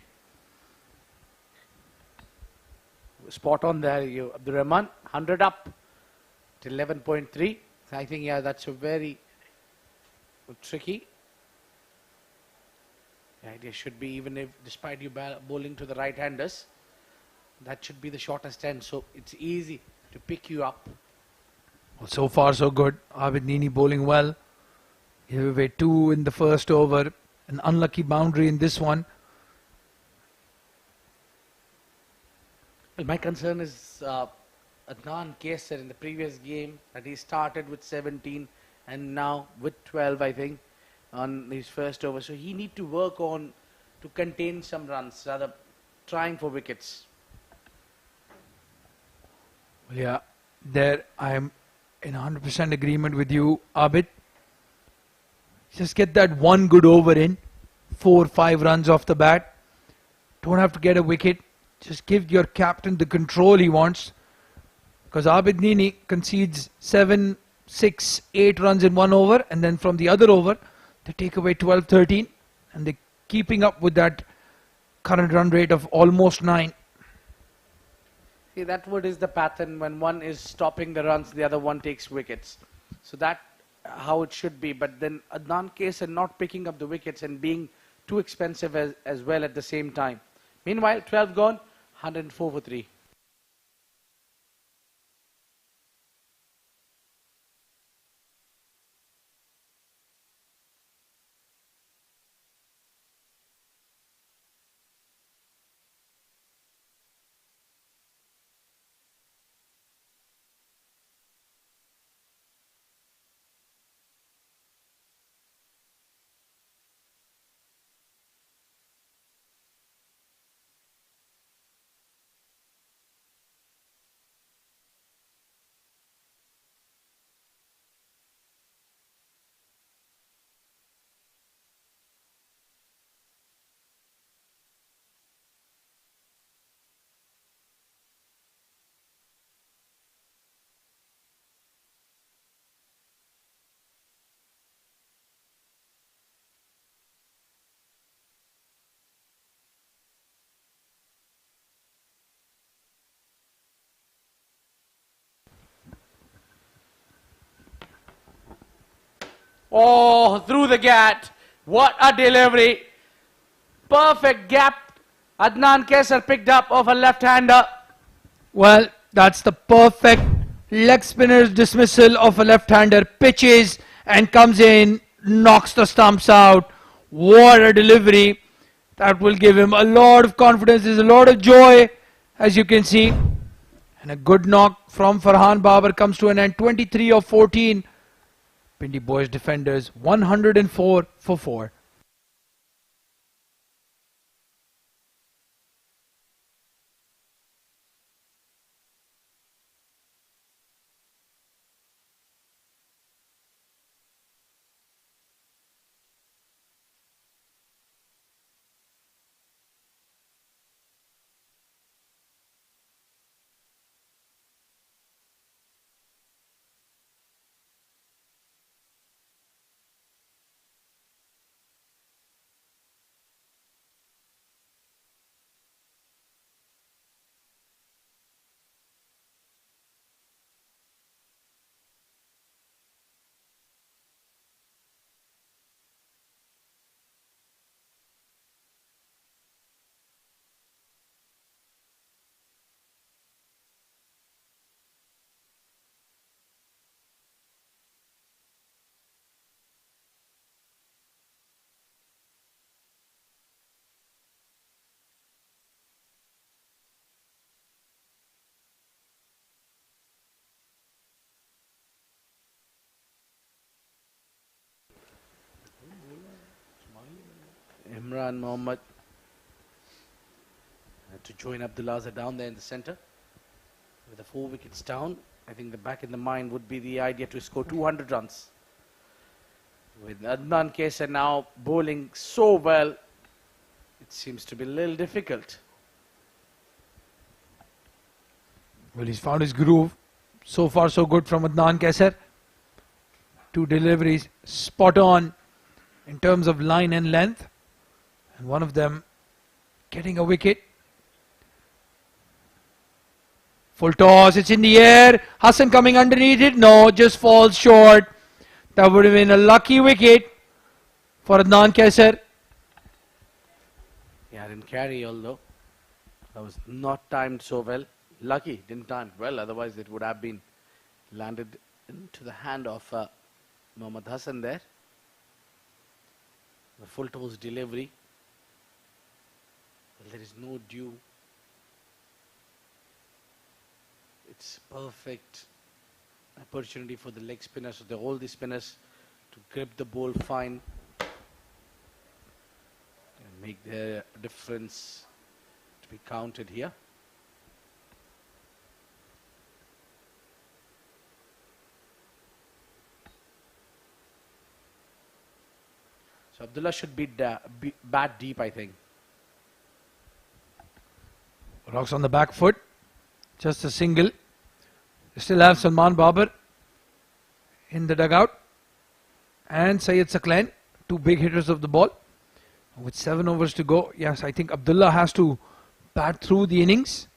Spot on there, Abdur Rahman. 100 up to 11.3. I think, yeah, that's a very tricky. The idea should be, even if, despite you bowling to the right-handers, that should be the shortest end, so it's easy to pick you up. Well, so far so good. Abid Nini bowling well. Gave away 2 in the first over. An unlucky boundary in this one. Well, my concern is Adnan Kesar in the previous game that he started with 17 and now with 12, I think, on his first over. So he need to work on to contain some runs rather trying for wickets. Well, yeah, there I am in 100% agreement with you, Abid. Just get that one good over in. 4-5 runs off the bat. Don't have to get a wicket. Just give your captain the control he wants. Because Abid Nini concedes 7, 6, 8 runs in one over. And then from the other over, they take away 12, 13. And they're keeping up with that current run rate of almost 9. See, that what is the pattern when one is stopping the runs, the other one takes wickets. So that how it should be. But then Adnan Kesar not picking up the wickets and being too expensive as well at the same time. Meanwhile, 12 gone, 104 for 3. Oh, through the gap. What a delivery. Perfect gap. Adnan Kesar picked up of a left-hander. Well, that's the perfect leg spinner's dismissal of a left-hander. Pitches and comes in, knocks the stumps out. What a delivery. That will give him a lot of confidence. There's a lot of joy, as you can see. And a good knock from Farhan Babar comes to an end. 23 of 14. Pindi boys defenders 104 for 4. Imran Mohammed to join Abdullah Azhar down there in the center. With the 4 wickets down, I think the back in the mind would be the idea to score 200 runs. With Adnan Kesar now bowling so well, it seems to be a little difficult. Well, he's found his groove. So far, so good from Adnan Kesar. 2 deliveries spot on in terms of line and length. And one of them getting a wicket. Full toss, it's in the air. Hassan coming underneath it. No, just falls short. That would have been a lucky wicket for Adnan Kesar. Yeah, didn't carry although. That was not timed so well. Lucky, didn't time well, otherwise it would have been landed into the hand of Mohammad Hassan there. The full toss delivery. Well, there is no due. It's perfect opportunity for the leg spinners, so all the spinners to grip the ball fine and make the difference to be counted here. So Abdullah should be bat deep, I think. Rocks on the back foot. Just a single. Still have Salman Babar in the dugout. And Syed Saklan, 2 big hitters of the ball. With 7 overs to go. Yes, I think Abdullah has to bat through the innings.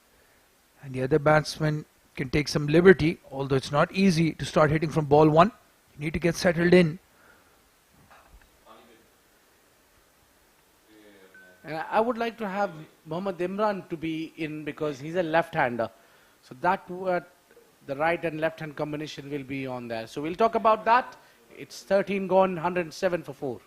And the other batsmen can take some liberty. Although it's not easy to start hitting from ball 1. You need to get settled in. And I would like to have Mohammad Imran to be in because he's a left-hander. So that the right and left-hand combination will be on there. So we'll talk about that. It's 13 gone, 107 for 4.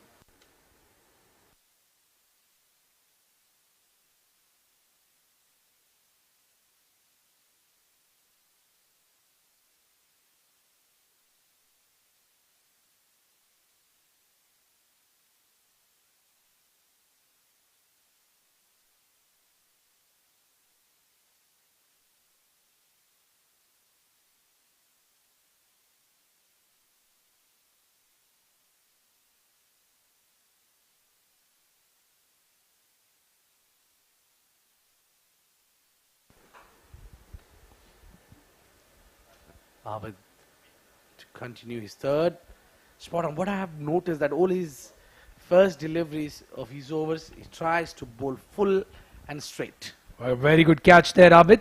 But to continue his third spot on. What I have noticed that all his first deliveries of his overs, he tries to bowl full and straight. A very good catch there, Abid.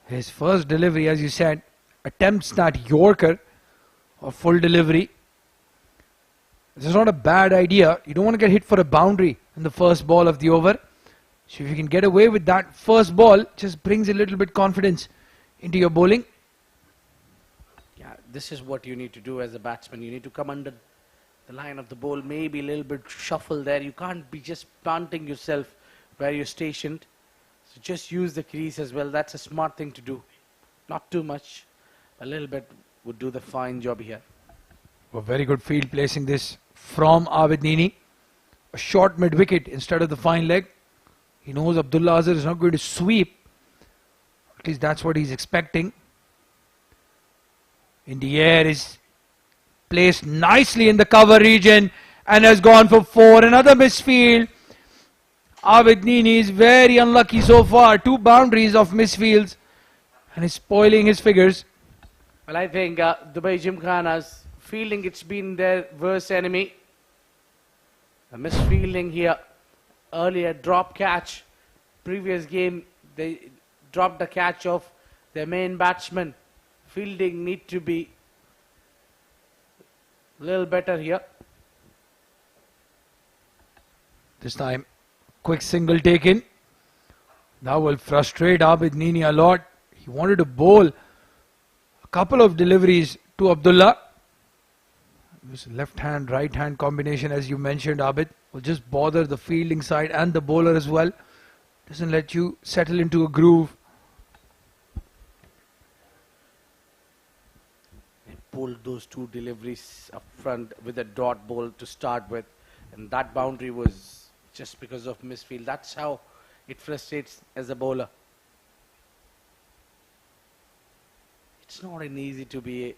His first delivery, as you said, attempts that Yorker a full delivery. This is not a bad idea. You don't want to get hit for a boundary in the first ball of the over. So if you can get away with that first ball, just brings a little bit confidence into your bowling. Yeah, this is what you need to do as a batsman. You need to come under the line of the ball, maybe a little bit shuffle there. You can't be just planting yourself where you're stationed. So just use the crease as well. That's a smart thing to do. Not too much. A little bit would do the fine job here. A very good field placing this from Abid Nini. A short mid-wicket instead of the fine leg. He knows Abdullah Azhar is not going to sweep. At least that's what he's expecting. In the air is placed nicely in the cover region and has gone for 4. Another misfield. Abid Nini is very unlucky so far. 2 boundaries of misfields and is spoiling his figures. Well, I think Dubai Gymkhana's fielding, it's been their worst enemy. A misfielding here. Earlier drop catch. Previous game they dropped the catch of their main batsman. Fielding need to be a little better here. This time quick single taken. That will frustrate Abid Nini a lot. He wanted to bowl a couple of deliveries to Abdullah. This left hand, right hand combination, as you mentioned, Abid, will just bother the fielding side and the bowler as well. Doesn't let you settle into a groove. They pulled those 2 deliveries up front with a dot ball to start with. And that boundary was just because of misfield. That's how it frustrates as a bowler. It's not an easy to be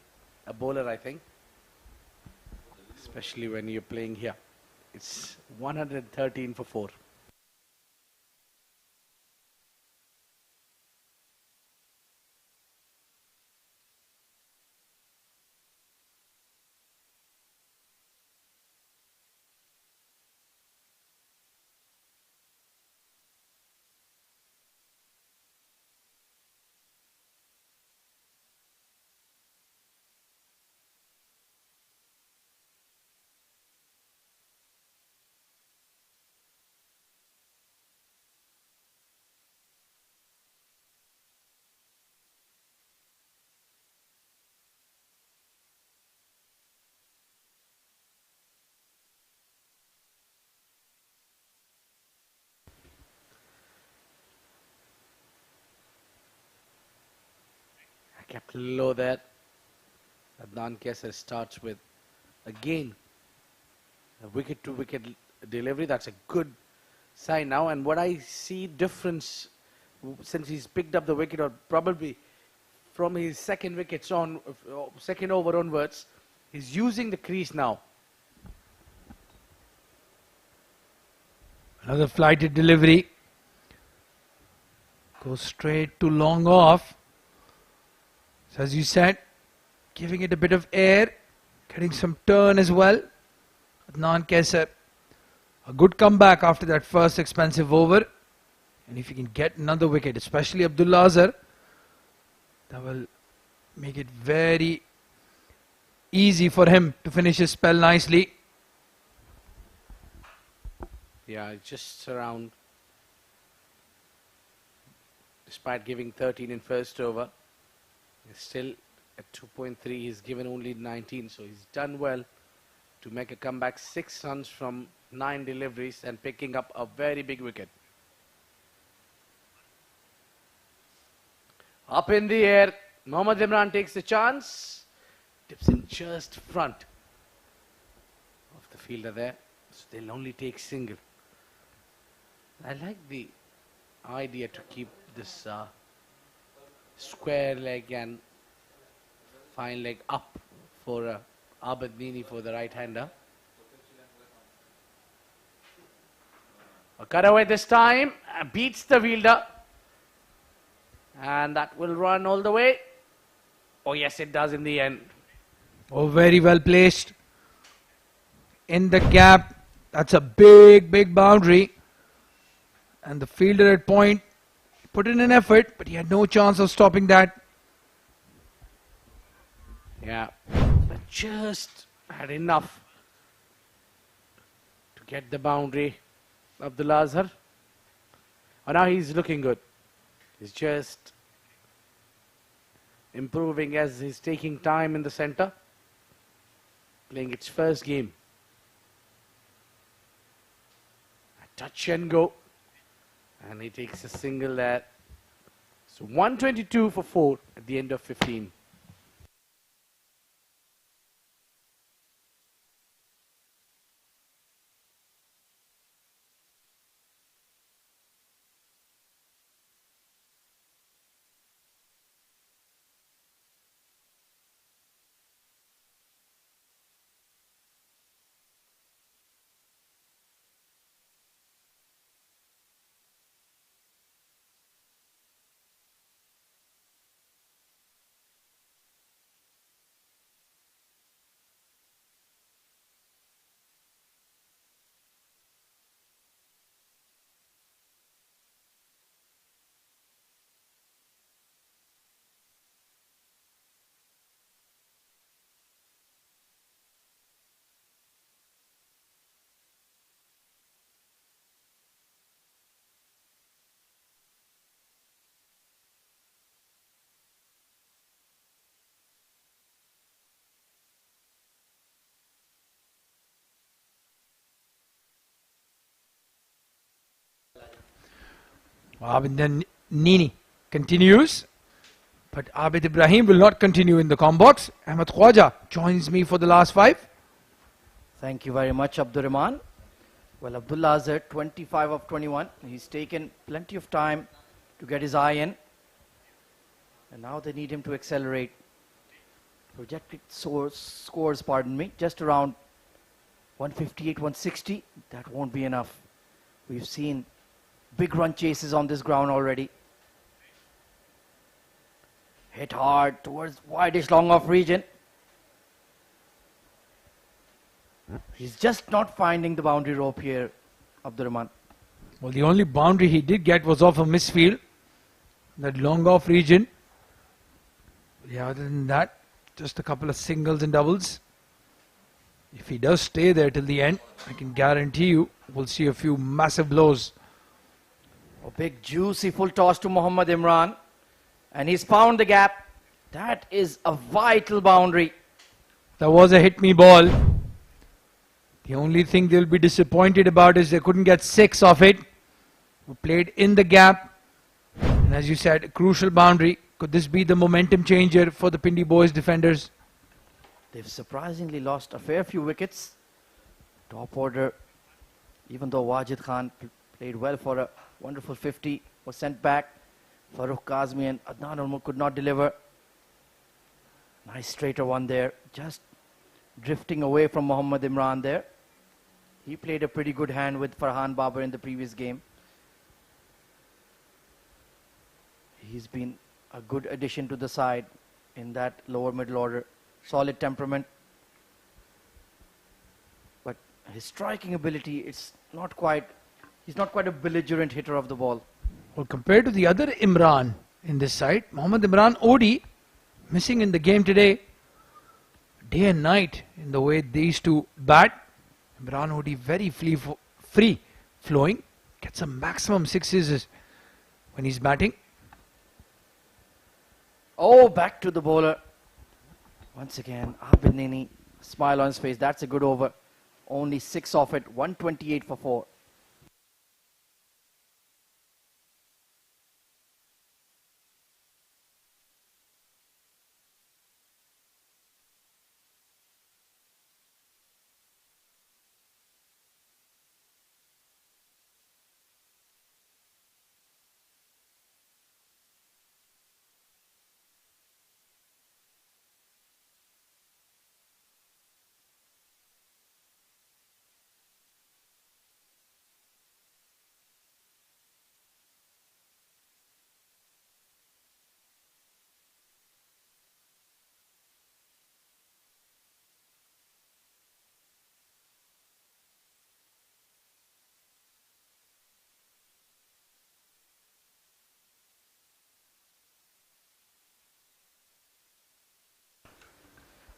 a bowler, I think. Especially when you're playing here. It's 113 for 4. Kept low there. Adnan Kesar starts with again a wicket to wicket delivery. That's a good sign now. And what I see difference since he's picked up the wicket, or probably from his second wickets on, second over onwards, he's using the crease now. Another flighted delivery. Goes straight to long off. So as you said, giving it a bit of air, getting some turn as well. Adnan Kesar, a good comeback after that first expensive over. And if you can get another wicket, especially Abdullah Azhar, that will make it very easy for him to finish his spell nicely. Yeah, just around, despite giving 13 in first over, he's still at 2.3. He's given only 19, so he's done well to make a comeback. 6 runs from 9 deliveries and picking up a very big wicket. Up in the air, Mohammad Imran takes the chance, tips in just front of the fielder there, so they'll only take single. I like the idea to keep this square leg and fine leg up for Abid Nini, for the right-hander. A cutaway this time, beats the fielder. And that will run all the way. Oh yes, it does in the end. Oh, very well placed. In the gap. That's a big, big boundary. And the fielder at point put in an effort, but he had no chance of stopping that. Yeah, but just had enough to get the boundary. Abdullah Azhar. Oh, now he's looking good. He's just improving as he's taking time in the center. Playing its first game. A touch and go. And he takes a single there. So 122 for 4 at the end of 15. Abid Nini continues, but Abid Ibrahim will not continue in the combox. Ahmed Khwaja joins me for the last 5. Thank you very much, Abdurrahman. Well, Abdullah Azhar, 25 of 21. He's taken plenty of time to get his eye in. And now they need him to accelerate. Projected scores, pardon me, just around 158, 160. That won't be enough. We've seen big run chases on this ground already. Hit hard towards wideish long off region. He's just not finding the boundary rope here, Abdurrahman. Well, the only boundary he did get was off a misfield. That long off region. Yeah, other than that, just a couple of singles and doubles. If he does stay there till the end, I can guarantee you we'll see a few massive blows. A big juicy full toss to Mohammad Imran. And he's found the gap. That is a vital boundary. That was a hit me ball. The only thing they'll be disappointed about is they couldn't get 6 off it. We played in the gap. And as you said, a crucial boundary. Could this be the momentum changer for the Pindi boys defenders? They've surprisingly lost a fair few wickets. Top order, even though Wajid Khan played well for a wonderful 50, was sent back. Farooq Kazmi and Adnan Ulmur could not deliver. Nice straighter one there. Just drifting away from Mohammad Imran there. He played a pretty good hand with Farhan Babar in the previous game. He's been a good addition to the side in that lower middle order. Solid temperament. But his striking ability, he's not quite a belligerent hitter of the ball. Well, compared to the other Imran in this side, Mohammad Imran OD missing in the game today. Day and night in the way these two bat. Imran OD very free flowing. Gets a maximum 6s when he's batting. Oh, back to the bowler. Once again, Abid Nini, smile on his face. That's a good over. Only 6 off it. 128 for 4.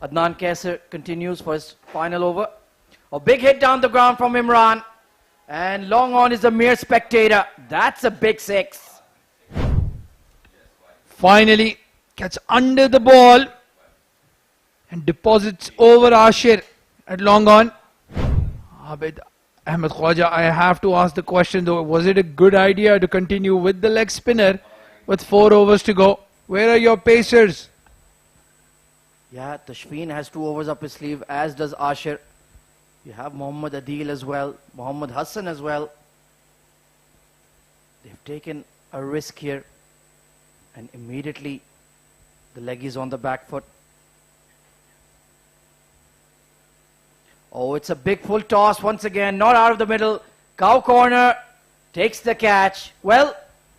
Adnan Kaisar continues for his final over. A big hit down the ground from Imran. And long on is a mere spectator. That's a big six. Finally gets under the ball and deposits over Ashir at long on. Abid Ahmed Khwaja, I have to ask the question though, was it a good idea to continue with the leg spinner with 4 overs to go? Where are your pacers? Yeah, Tashfeen has 2 overs up his sleeve, as does Ashir. You have Mohammad Adil as well, Mohammad Hassan as well. They've taken a risk here, and immediately the leg is on the back foot. Oh, it's a big full toss once again, not out of the middle. Cow corner takes the catch. Well,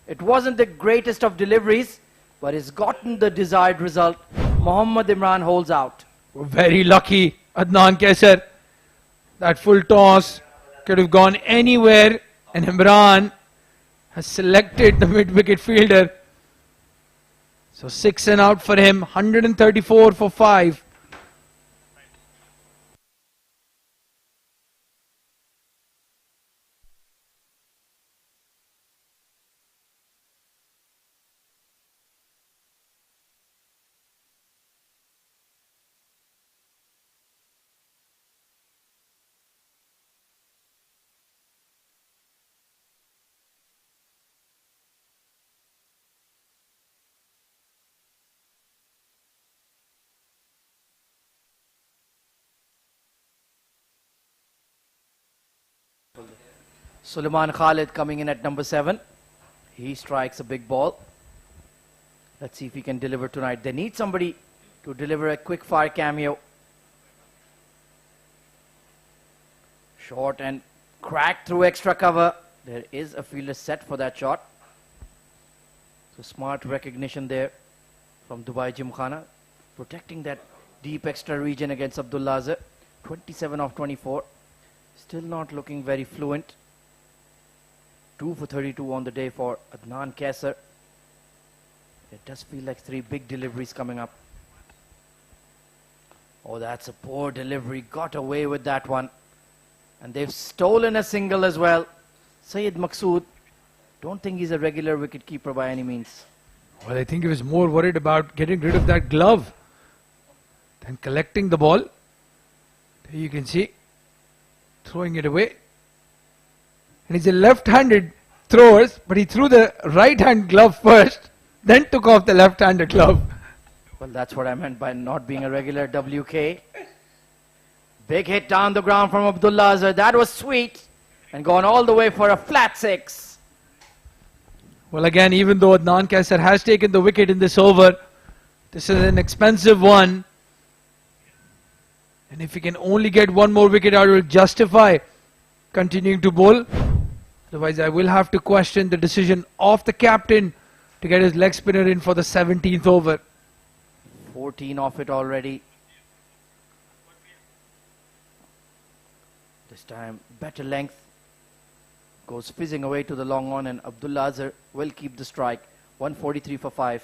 it wasn't the greatest of deliveries, but it's gotten the desired result. Mohammad Imran holds out. Very lucky, Adnan Kaisar. That full toss could have gone anywhere, and Imran has selected the mid-wicket fielder. So 6 and out for him, 134 for 5. Suleiman Khalid coming in at number 7. He strikes a big ball. Let's see if he can deliver tonight. They need somebody to deliver a quick fire cameo. Short and cracked through extra cover. There is a fielder set for that shot. So smart recognition there from Dubai Gymkhana. Protecting that deep extra region against Abdullah Azhar. 27 of 24. Still not looking very fluent. 2 for 32 on the day for Adnan Kaisar. It does feel like 3 big deliveries coming up. Oh, that's a poor delivery. Got away with that one. And they've stolen a single as well. Syed Maqsood, don't think he's a regular wicketkeeper by any means. Well, I think he was more worried about getting rid of that glove than collecting the ball. There you can see, throwing it away. And he's a left-handed thrower, but he threw the right-hand glove first, then took off the left-handed glove. Well, that's what I meant by not being a regular WK. Big hit down the ground from Abdullah Azhar. That was sweet. And gone all the way for a flat 6. Well, again, even though Adnan Kaisar has taken the wicket in this over, this is an expensive one. And if he can only get one more wicket out, it will justify continuing to bowl. Otherwise, I will have to question the decision of the captain to get his leg spinner in for the 17th over. 14 off it already. This time, better length. Goes fizzing away to the long on, and Abdullah Azhar will keep the strike. 143 for 5.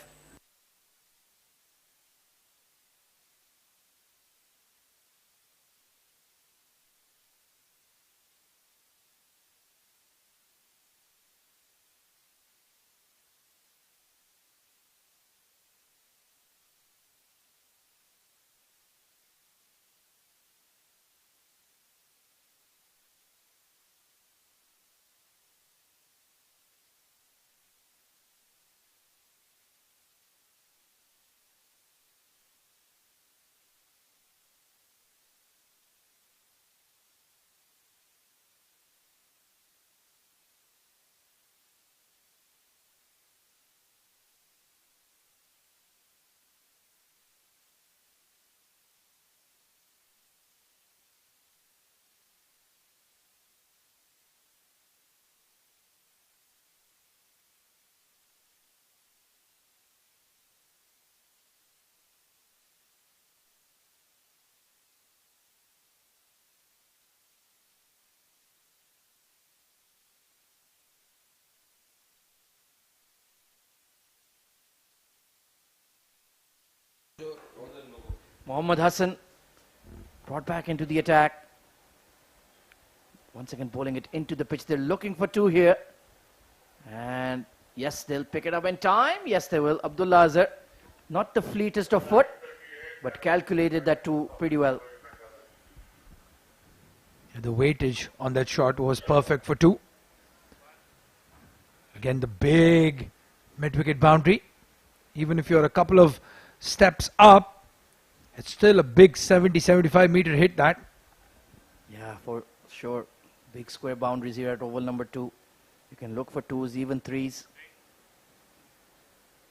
Mohammad Hassan brought back into the attack. Once again bowling it into the pitch. They're looking for two here. And yes, they'll pick it up in time. Yes, they will. Abdullah Azhar, not the fleetest of foot, but calculated that two pretty well. The weightage on that shot was perfect for two. Again, the big mid-wicket boundary. Even if you're a couple of steps up, it's still a big 70-75 meter hit that. Yeah, for sure. Big square boundaries here at oval number 2. You can look for twos, even threes.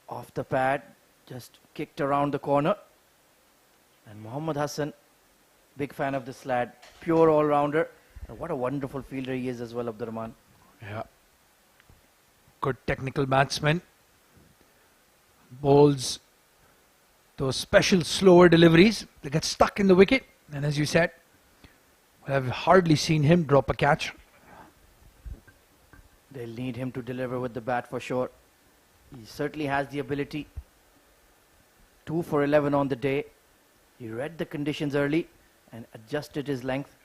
Off the pad, just kicked around the corner. And Mohammad Hassan, big fan of this lad, pure all-rounder. And what a wonderful fielder he is as well, Abdurrahman. Yeah. Good technical batsman. Bowls those special slower deliveries. They get stuck in the wicket. And as you said, I've hardly seen him drop a catch. They'll need him to deliver with the bat for sure. He certainly has the ability. 2 for 11 on the day. He read the conditions early and adjusted his length.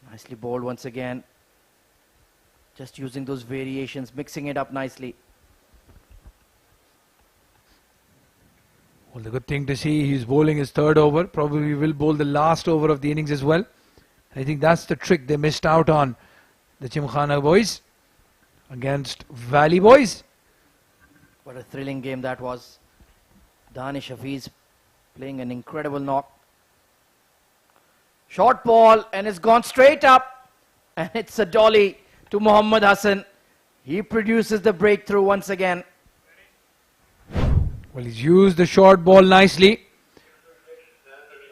Nicely bowled once again. Just using those variations, mixing it up nicely. Well, the good thing to see, he's bowling his third over. Probably will bowl the last over of the innings as well. I think that's the trick they missed out on, the Gymkhana boys against Valley boys. What a thrilling game that was. Danish Hafiz playing an incredible knock. Short ball and it's gone straight up. And it's a dolly to Mohammad Hassan. He produces the breakthrough once again. Well, he's used the short ball nicely.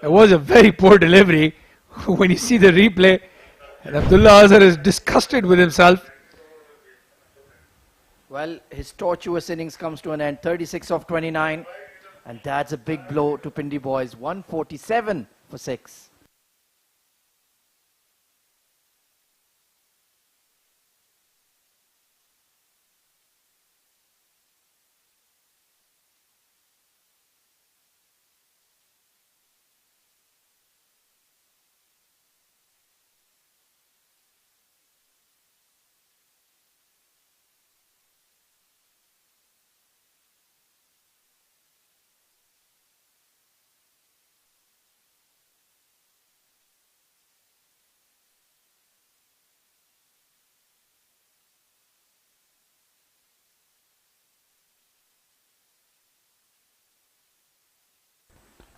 It was a very poor delivery. When you see the replay, and Abdullah Azhar is disgusted with himself. Well, his tortuous innings comes to an end. 36 of 29. And that's a big blow to Pindi boys. 147 for 6.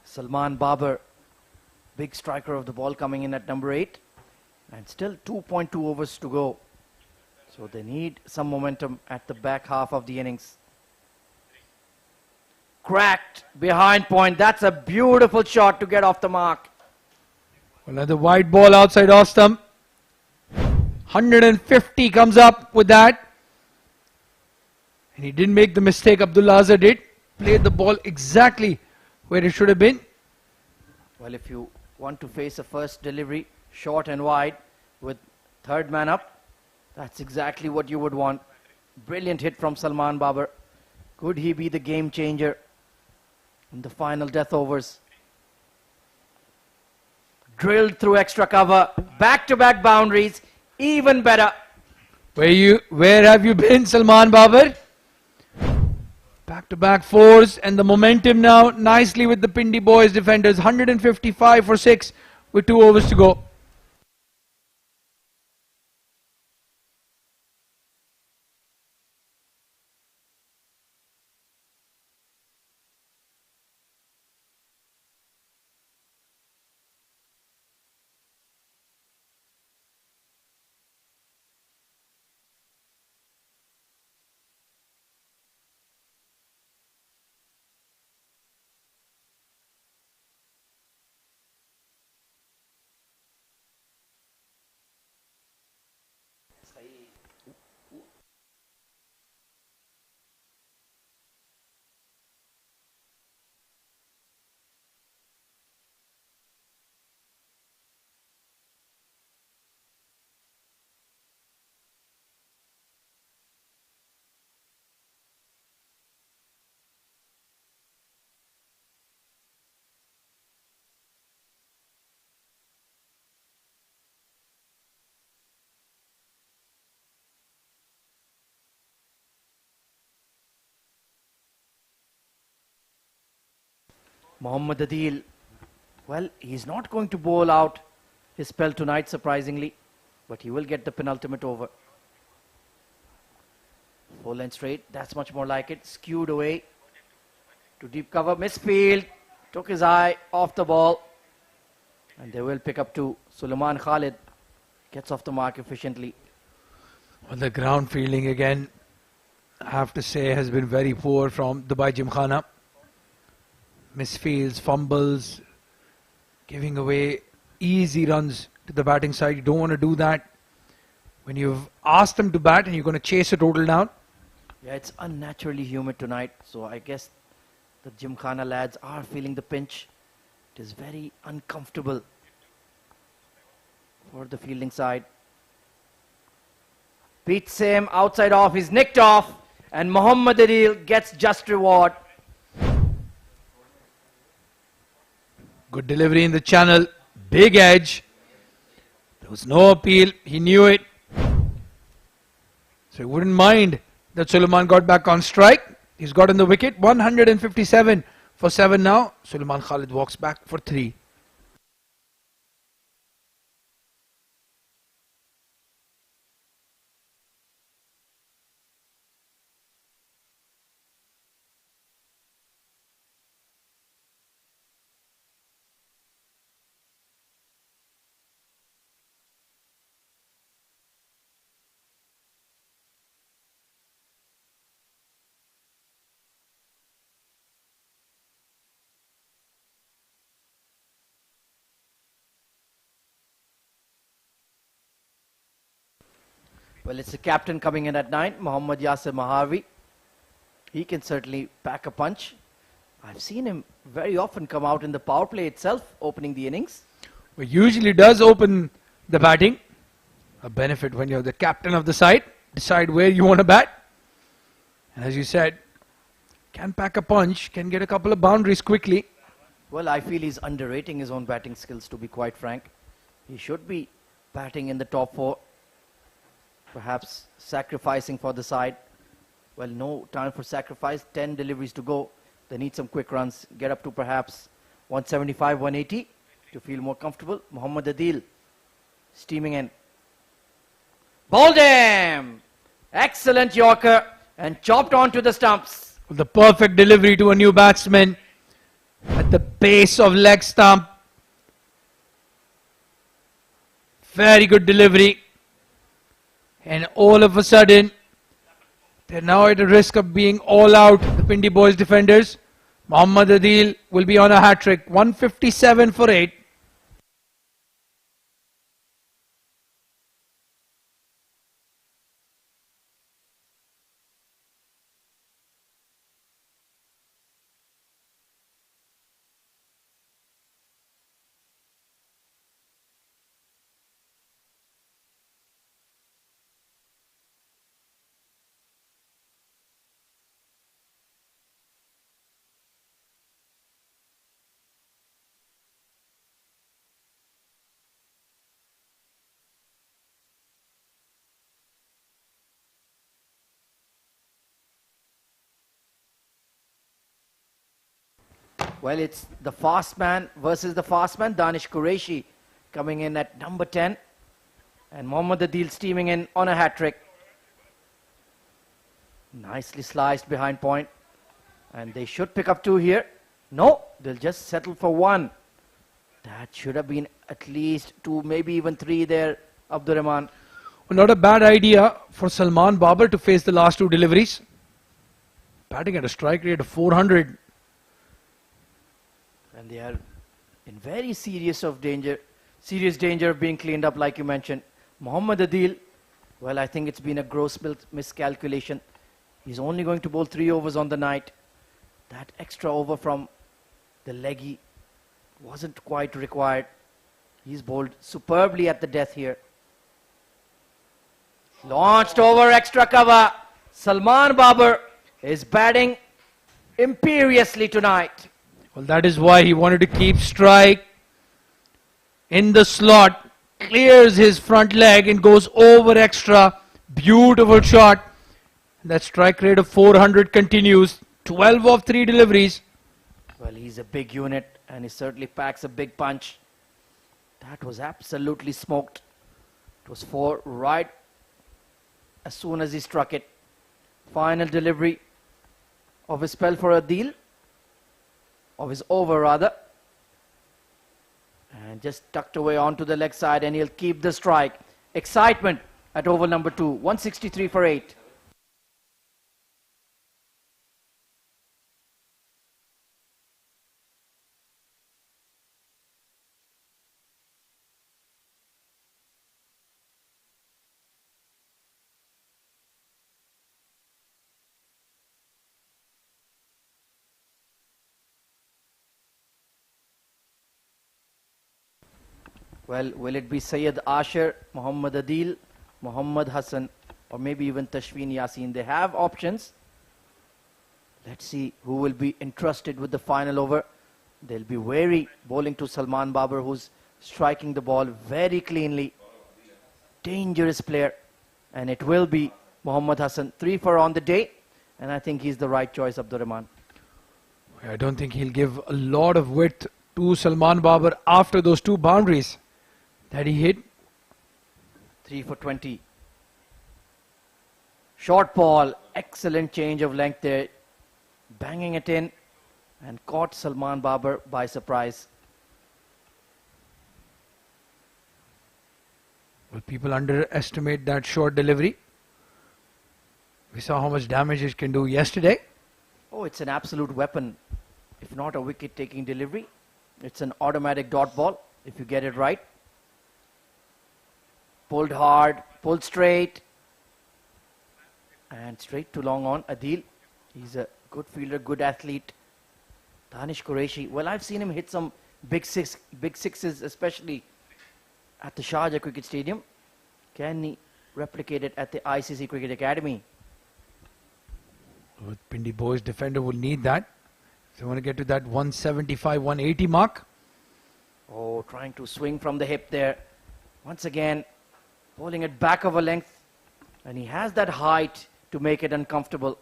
Salman Babar, big striker of the ball, coming in at number 8. And still 2.2 overs to go. So they need some momentum at the back half of the innings. Cracked behind point. That's a beautiful shot to get off the mark. Another wide ball outside off stump. 150 comes up with that. And he didn't make the mistake Abdullah Azhar did. Played the ball exactly where it should have been. Well, if you want to face a first delivery, short and wide, with third man up, that's exactly what you would want. Brilliant hit from Salman Babar. Could he be the game changer in the final death overs? Drilled through extra cover, back-to-back boundaries, even better. Where have you been, Salman Babar? Back-to-back fours, and the momentum now nicely with the Pindi boys defenders. 155 for 6 with 2 overs to go. Mohammad Adil, well, he's not going to bowl out his spell tonight, surprisingly, but he will get the penultimate over. Full and straight, that's much more like it. Skewed away to deep cover, misfield, took his eye off the ball, and they will pick up two. Sulaiman Khalid gets off the mark efficiently. Well, the ground fielding again, I have to say, has been very poor from Dubai Gymkhana. Misfields, fumbles, giving away easy runs to the batting side. You don't want to do that when you've asked them to bat and you're going to chase a total down. Yeah, it's unnaturally humid tonight, so I guess the Gymkhana lads are feeling the pinch. It is very uncomfortable for the fielding side. Beats him outside off, he's nicked off, and Mohammad Adil gets just reward. Good delivery in the channel, big edge. There was no appeal, he knew it. So he wouldn't mind that Sulaiman got back on strike. He's gotten the wicket, 157 for 7 now. Sulaiman Khalid walks back for 3. Well, it's the captain coming in at 9, Mohammad Yasir Maharvi. He can certainly pack a punch. I've seen him very often come out in the power play itself, opening the innings. Well, usually does open the batting. A benefit when you're the captain of the side. Decide where you want to bat. And as you said, can pack a punch, can get a couple of boundaries quickly. Well, I feel he's underrating his own batting skills, to be quite frank. He should be batting in the top 4. Perhaps sacrificing for the side. Well, no time for sacrifice. 10 deliveries to go. They need some quick runs. Get up to perhaps 175, 180 to feel more comfortable. Mohammad Adil steaming in. Bowled him! Excellent Yorker and chopped onto the stumps. The perfect delivery to a new batsman at the base of leg stump. Very good delivery. And all of a sudden, they're now at a risk of being all out, the Pindi boys defenders. Mohammad Adil will be on a hat-trick, 157 for 8. Well, it's the fast man versus the fast man. Danish Qureshi coming in at number 10. And Mohammad Adil steaming in on a hat-trick. Nicely sliced behind point. And they should pick up 2 here. No, they'll just settle for 1. That should have been at least 2, maybe even 3 there, Abdurrahman. Well, not a bad idea for Salman Babar to face the last 2 deliveries. Batting at a strike rate of 400. And they are in very serious danger of being cleaned up, like you mentioned. Mohammad Adil, well, I think it's been a gross miscalculation. He's only going to bowl 3 overs on the night. That extra over from the leggy wasn't quite required. He's bowled superbly at the death here. Launched over extra cover. Salman Babar is batting imperiously tonight. Well, that is why he wanted to keep strike in the slot. Clears his front leg and goes over extra. Beautiful shot. That strike rate of 400 continues. 12 of 3 deliveries. Well, he's a big unit and he certainly packs a big punch. That was absolutely smoked. It was 4 right as soon as he struck it. Final delivery of his spell for Adil. Of his over rather. And just tucked away onto the leg side and he'll keep the strike. Excitement at over number 2. 163 for 8. Well, will it be Syed Asher, Muhammad Adil, Muhammad Hassan, or maybe even Tashween Yassin? They have options. Let's see who will be entrusted with the final over. They'll be wary bowling to Salman Babar, who's striking the ball very cleanly. Dangerous player. And it will be Muhammad Hassan. 3 for on the day. And I think he's the right choice, Abdur Rahman. I don't think he'll give a lot of width to Salman Babar after those 2 boundaries that he hit. 3 for 20. Short ball. Excellent change of length there. Banging it in. And caught Salman Babar by surprise. Well, people underestimate that short delivery. We saw how much damage it can do yesterday. Oh, it's an absolute weapon. If not a wicket-taking delivery, it's an automatic dot ball if you get it right. Pulled hard, pulled straight. And straight to long on. Adil, he's a good fielder, good athlete. Danish Qureshi, well, I've seen him hit some big sixes, especially at the Sharjah Cricket Stadium. Can he replicate it at the ICC Cricket Academy? Well, Pindi boys defender will need that. If they want to get to that 175, 180 mark. Oh, trying to swing from the hip there. Once again, bowling it back of a length. And he has that height to make it uncomfortable.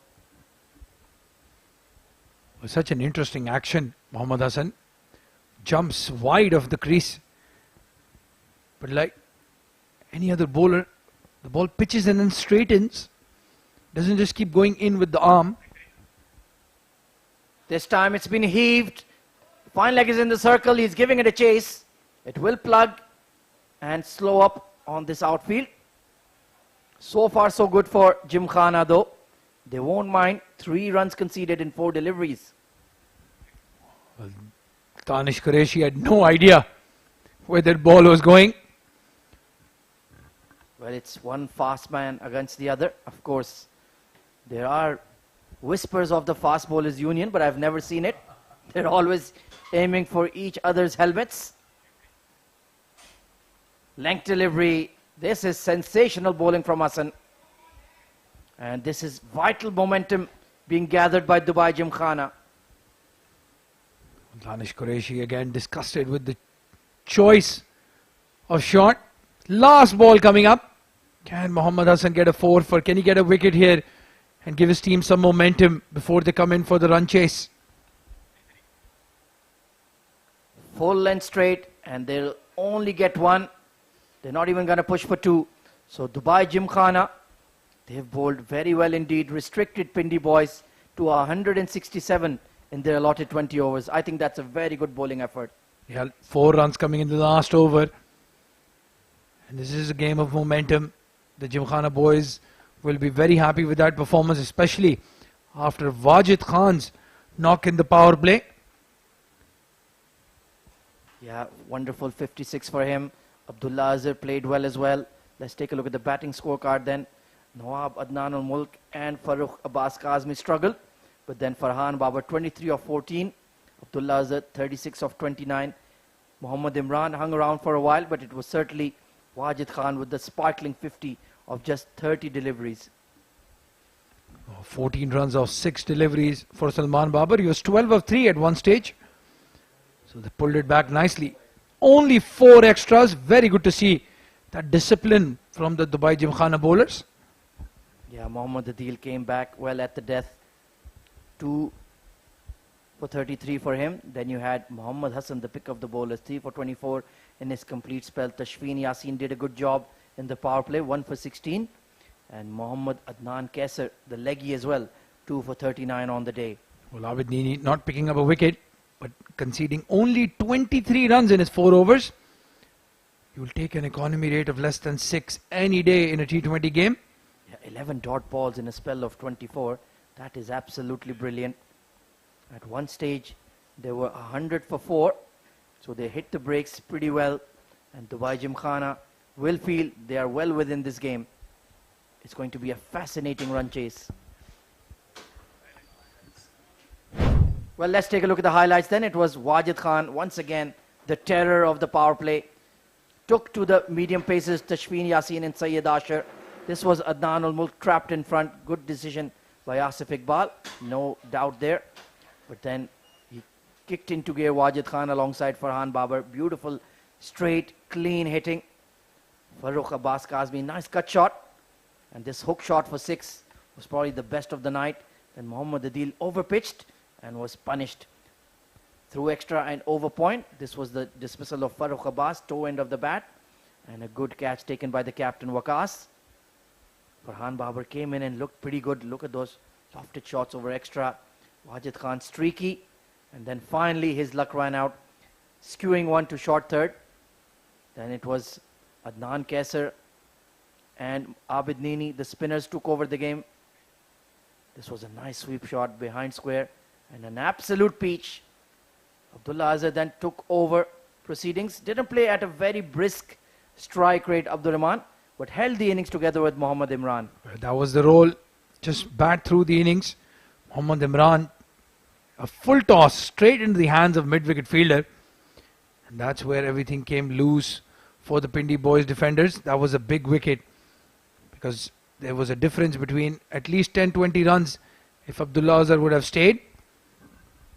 Such an interesting action, Muhammad Hassan. Jumps wide of the crease. But like any other bowler, the ball pitches and then straightens. Doesn't just keep going in with the arm. This time it's been heaved. Fine leg is in the circle. He's giving it a chase. It will plug and slow up on this outfield. So far so good for Gymkhana though. They won't mind 3 runs conceded in 4 deliveries. Well, Danish Qureshi had no idea where that ball was going. Well, it's one fast man against the other. Of course, there are whispers of the fast bowlers union, but I've never seen it. They're always aiming for each other's helmets. Length delivery. This is sensational bowling from Hassan. And this is vital momentum being gathered by Dubai Gymkhana. Danish Qureshi again disgusted with the choice of shot. Last ball coming up. Can Muhammad Hassan get a 4 for? Can he get a wicket here and give his team some momentum before they come in for the run chase? Full length straight, and they'll only get 1. They're not even going to push for 2. So Dubai Gymkhana, they've bowled very well indeed, restricted Pindi boys to 167 in their allotted 20 overs. I think that's a very good bowling effort. Yeah, 4 runs coming in the last over. And this is a game of momentum. The Gymkhana boys will be very happy with that performance, especially after Wajid Khan's knock in the power play. Yeah, wonderful 56 for him. Abdullah Azhar played well as well. Let's take a look at the batting scorecard then. Nawab Adnan al-Mulk and Farooq Abbas Kazmi struggled. But then Farhan Babar 23 of 14. Abdullah Azhar 36 of 29. Muhammad Imran hung around for a while, but it was certainly Wajid Khan with the sparkling 50 of just 30 deliveries. 14 runs of 6 deliveries for Salman Babar. He was 12 of 3 at one stage. So they pulled it back nicely. Only 4 extras. Very good to see that discipline from the Dubai Gymkhana bowlers. Yeah, Muhammad Adil came back well at the death. 2 for 33 for him. Then you had Muhammad Hassan, the pick of the bowlers, 3 for 24 in his complete spell. Tashfeen Yassin did a good job in the power play, 1 for 16. And Mohammad Adnan Kaisar, the leggy as well, 2 for 39 on the day. Well, Abid Nini not picking up a wicket, but conceding only 23 runs in his 4 overs. You will take an economy rate of less than 6 any day in a T20 game. Yeah, 11 dot balls in a spell of 24. That is absolutely brilliant. At one stage, they were 100 for 4. So they hit the brakes pretty well. And Dubai Gymkhana will feel they are well within this game. It's going to be a fascinating run chase. Well, let's take a look at the highlights then. It was Wajid Khan, once again, the terror of the power play. Took to the medium paces, Tashfeen Yassin and Syed Asher. This was Adnan ul-Mulk trapped in front. Good decision by Asif Iqbal. No doubt there. But then he kicked into gear Wajid Khan alongside Farhan Babar. Beautiful, straight, clean hitting. Farooq Abbas Kazmi, nice cut shot. And this hook shot for 6 was probably the best of the night. Then Mohammad Adil overpitched and was punished through extra and over point. This was the dismissal of Farooq Abbas, toe end of the bat. And a good catch taken by the captain Waqas. Farhan Babar came in and looked pretty good. Look at those lofted shots over extra. Wajid Khan streaky. And then finally his luck ran out, skewing one to short third. Then it was Adnan Kaisar and Abid Nini, the spinners, took over the game. This was a nice sweep shot behind square and an absolute peach. Abdullah Azhar then took over proceedings. Didn't play at a very brisk strike rate, Abdul Rahman, but held the innings together with Mohammad Imran. That was the role. Just bat through the innings. Mohammad Imran, a full toss straight into the hands of mid-wicket fielder. And that's where everything came loose for the Pindi boys defenders. That was a big wicket because there was a difference between at least 10-20 runs if Abdullah Azhar would have stayed.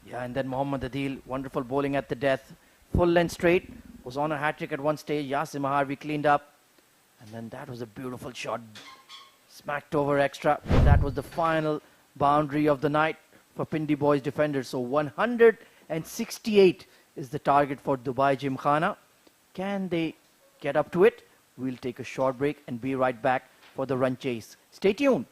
Yeah, and then Mohammad Adil, wonderful bowling at the death. Full length straight, was on a hat-trick at one stage. Yasim Harvey cleaned up. And then that was a beautiful shot. Smacked over extra. That was the final boundary of the night for Pindi boys defenders. So 168 is the target for Dubai Gymkhana. Can they get up to it? We'll take a short break and be right back for the run chase. Stay tuned.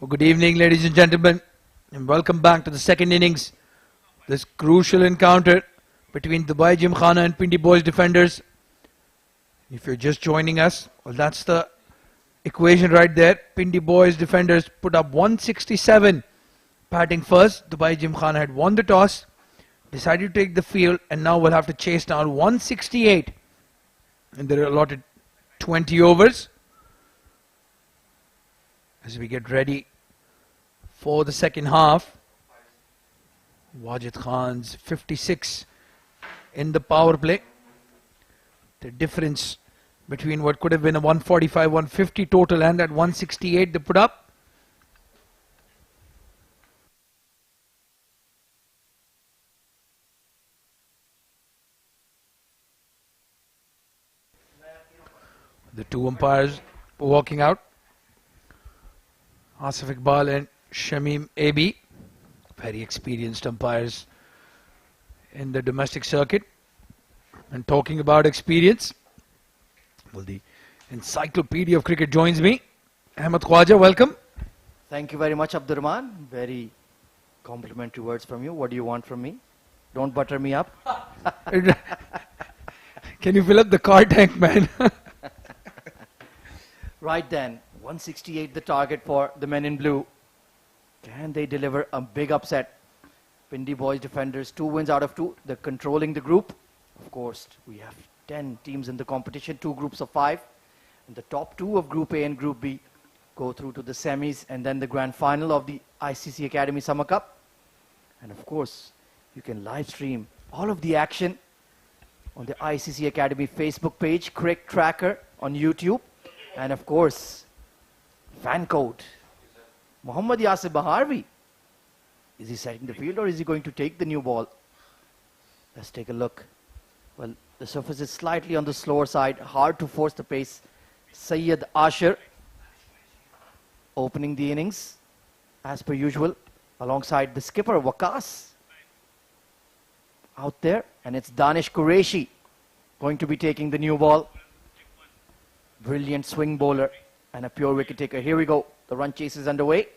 Well, good evening, ladies and gentlemen, and welcome back to the second innings. This crucial encounter between Dubai Gymkhana and Pindi Boys defenders. If you're just joining us, well, that's the equation right there. Pindi Boys defenders put up 167 batting first. Dubai Gymkhana had won the toss, decided to take the field, and now will have to chase down 168 in their allotted 20 overs. As we get ready for the second half, Wajid Khan's 56 in the power play. The difference between what could have been a 145, 150 total and that 168 they put up. The two umpires were walking out. Asif Iqbal and Shamim AB, very experienced umpires in the domestic circuit. And talking about experience, well, the encyclopedia of cricket joins me. Ahmed Khwaja, welcome. Thank you very much, Abdurrahman. Very complimentary words from you. What do you want from me? Don't butter me up. Can you fill up the car tank, man? Right then, 168 the target for the men in blue. Can they deliver a big upset? Pindi Boys defenders, 2 wins out of 2. They're controlling the group. Of course, we have 10 teams in the competition, 2 groups of 5. And the top 2 of Group A and Group B go through to the semis and then the grand final of the ICC Academy Summer Cup. And of course, you can live stream all of the action on the ICC Academy Facebook page, CricTracker on YouTube. And of course, fan code. Mohammad Yasir Baharvi. Is he setting the field or is he going to take the new ball? Let's take a look. Well, the surface is slightly on the slower side. Hard to force the pace. Sayyid Asher opening the innings as per usual alongside the skipper Waqas out there. And it's Danish Qureshi going to be taking the new ball. Brilliant swing bowler and a pure wicket taker. Here we go. The run chase is underway.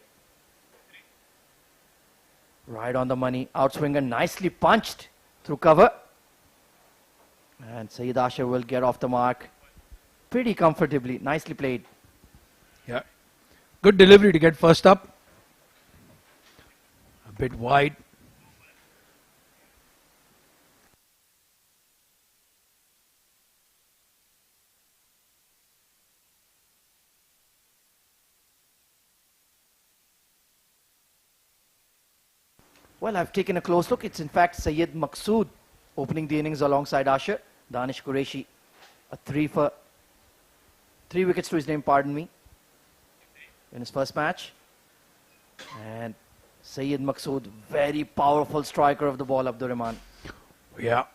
Right on the money. Outswinger nicely punched through cover. And Sayyid Asher will get off the mark pretty comfortably. Nicely played. Yeah. Good delivery to get first up. A bit wide. Well, I've taken a close look. It's in fact Sayyid Maqsood opening the innings alongside Asher. Danish Qureshi, a 3 wickets to his name, pardon me, in his first match. And Sayyid Maqsood, very powerful striker of the ball, Abdurrahman. Yeah.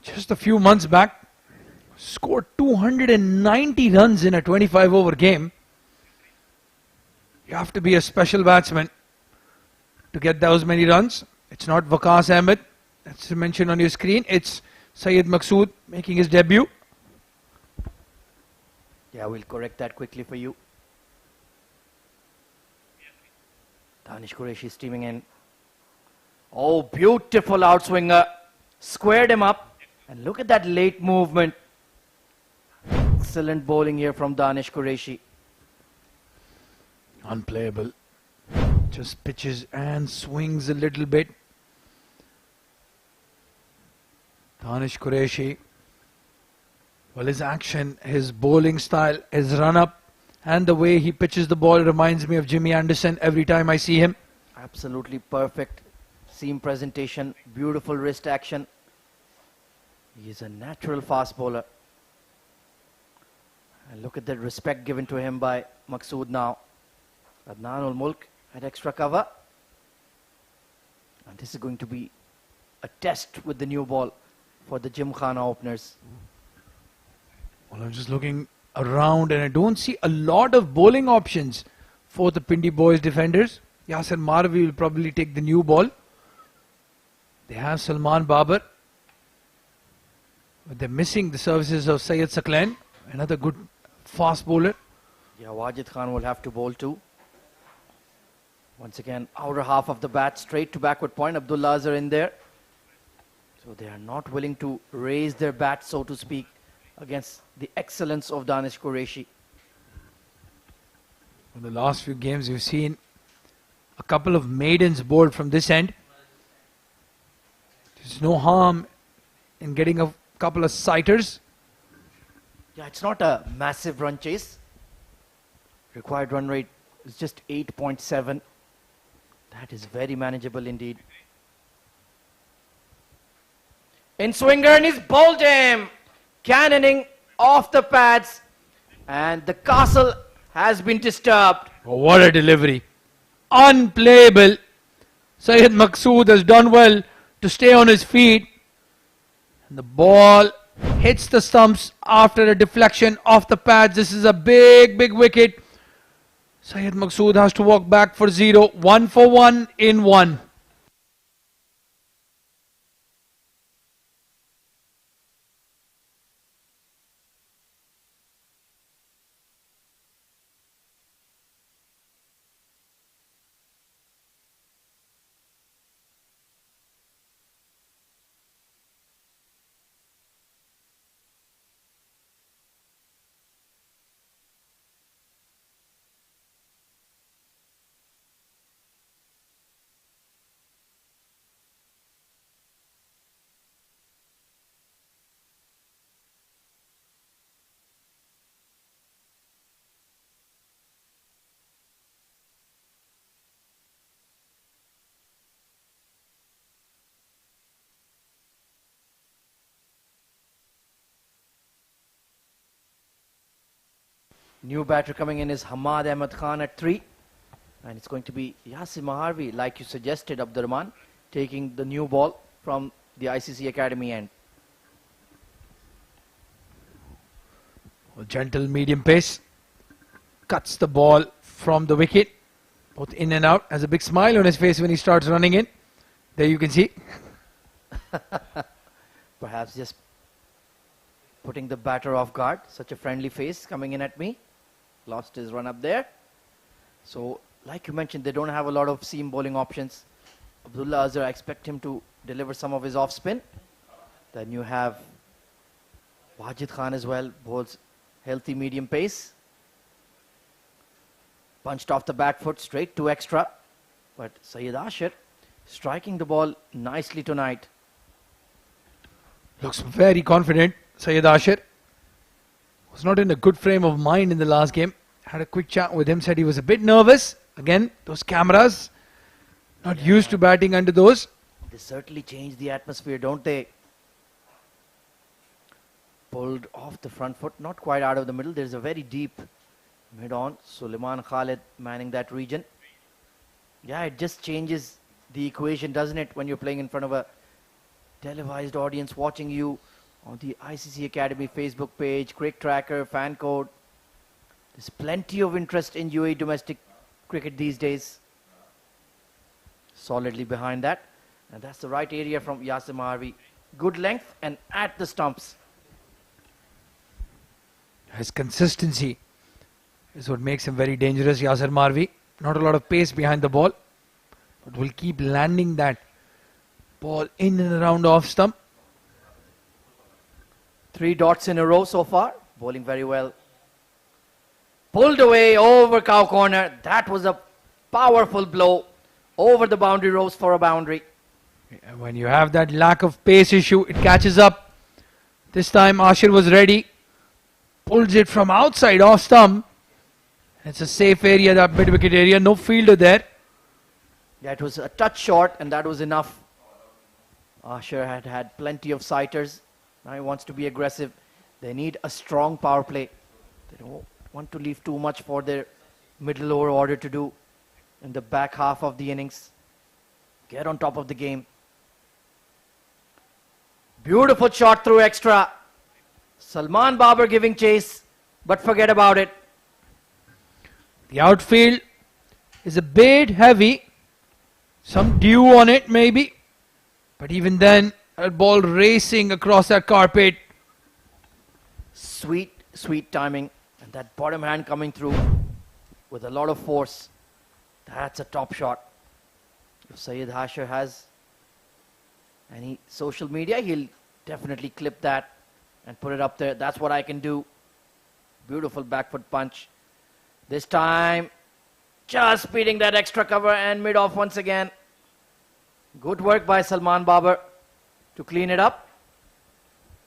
Just a few months back, scored 290 runs in a 25-over game. You have to be a special batsman to get those many runs. It's not Waqas Ahmed, that's mentioned on your screen. It's Sayyid Maqsood making his debut. Yeah, we'll correct that quickly for you. Danish Qureshi steaming in. Oh, beautiful outswinger. Squared him up. And look at that late movement. Excellent bowling here from Danish Qureshi. Unplayable. Just pitches and swings a little bit. Danish Qureshi. Well, his action, his bowling style, his run-up, and the way he pitches the ball reminds me of Jimmy Anderson every time I see him. Absolutely perfect seam presentation, beautiful wrist action. He is a natural fast bowler. And look at the respect given to him by Maqsood now. Adnan ul Mulk at extra cover. And this is going to be a test with the new ball for the Gymkhana openers. Well, I'm just looking around and I don't see a lot of bowling options for the Pindi Boys defenders. Yasir Marvi will probably take the new ball. They have Salman Babar. But they're missing the services of Syed Saklan, another good fast bowler. Yeah, Wajid Khan will have to bowl too. Once again, outer half of the bat, straight to backward point. Abdullahs are in there. So they are not willing to raise their bat, so to speak, against the excellence of Danish Qureshi. In the last few games, you've seen a couple of maidens bowled from this end. There's no harm in getting a couple of sighters. Yeah, it's not a massive run chase. Required run rate is just 8.7. That is very manageable indeed. In swinger and he's bowled him. Cannoning off the pads. And the castle has been disturbed. Oh, what a delivery. Unplayable. Syed Maqsood has done well to stay on his feet. And the ball hits the stumps after a deflection off the pads. This is a big, big wicket. Syed Maqsood has to walk back for 0. 1 for 1 in 1. New batter coming in is Hamad Ahmed Khan at 3. And it's going to be Yasim Maharvi, like you suggested, Abdurrahman, taking the new ball from the ICC Academy end. A gentle medium pace. Cuts the ball from the wicket. Both in and out. Has a big smile on his face when he starts running in. There you can see. Perhaps just putting the batter off guard. Such a friendly face coming in at me. Lost his run up there. So, like you mentioned, they don't have a lot of seam bowling options. Abdullah Azhar, I expect him to deliver some of his off spin. Then you have Wajid Khan as well, bowls healthy medium pace. Punched off the back foot, straight to extra. But Syed Ashir striking the ball nicely tonight. Looks very confident. Syed Ashir was not in a good frame of mind in the last game. Had a quick chat with him, said he was a bit nervous. Again, those cameras, not used to batting under those. They certainly change the atmosphere, don't they? Pulled off the front foot, not quite out of the middle. There's a very deep mid-on. Suleiman Khalid manning that region. Yeah, it just changes the equation, doesn't it, when you're playing in front of a televised audience watching you on the ICC Academy Facebook page, CricTracker, fan code. There's plenty of interest in UAE domestic cricket these days. Solidly behind that. And that's the right area from Yasim Maharvi. Good length and at the stumps. His consistency is what makes him very dangerous, Yasir Marvi. Not a lot of pace behind the ball, but will keep landing that ball in and around off stump. 3 dots in a row so far. Bowling very well. Pulled away over cow corner. That was a powerful blow over the boundary rows for a boundary. When you have that lack of pace issue, it catches up. This time Ashir was ready. Pulls it from outside off stump. It's a safe area, that mid-wicket area. No fielder there. Yeah, it was a touch short and that was enough. Ashir had had plenty of sighters. Now he wants to be aggressive. They need a strong power play. They don't want to leave too much for their middle lower order to do in the back half of the innings. Get on top of the game. Beautiful shot through extra. Salman Babar giving chase, but forget about it. The outfield is a bit heavy. Some dew on it maybe. But even then, a ball racing across that carpet. Sweet, sweet timing. And that bottom hand coming through with a lot of force. That's a top shot. If Syed Hashir has any social media, he'll definitely clip that and put it up there. That's what I can do. Beautiful back foot punch. This time, just beating that extra cover and mid-off once again. Good work by Salman Babar to clean it up.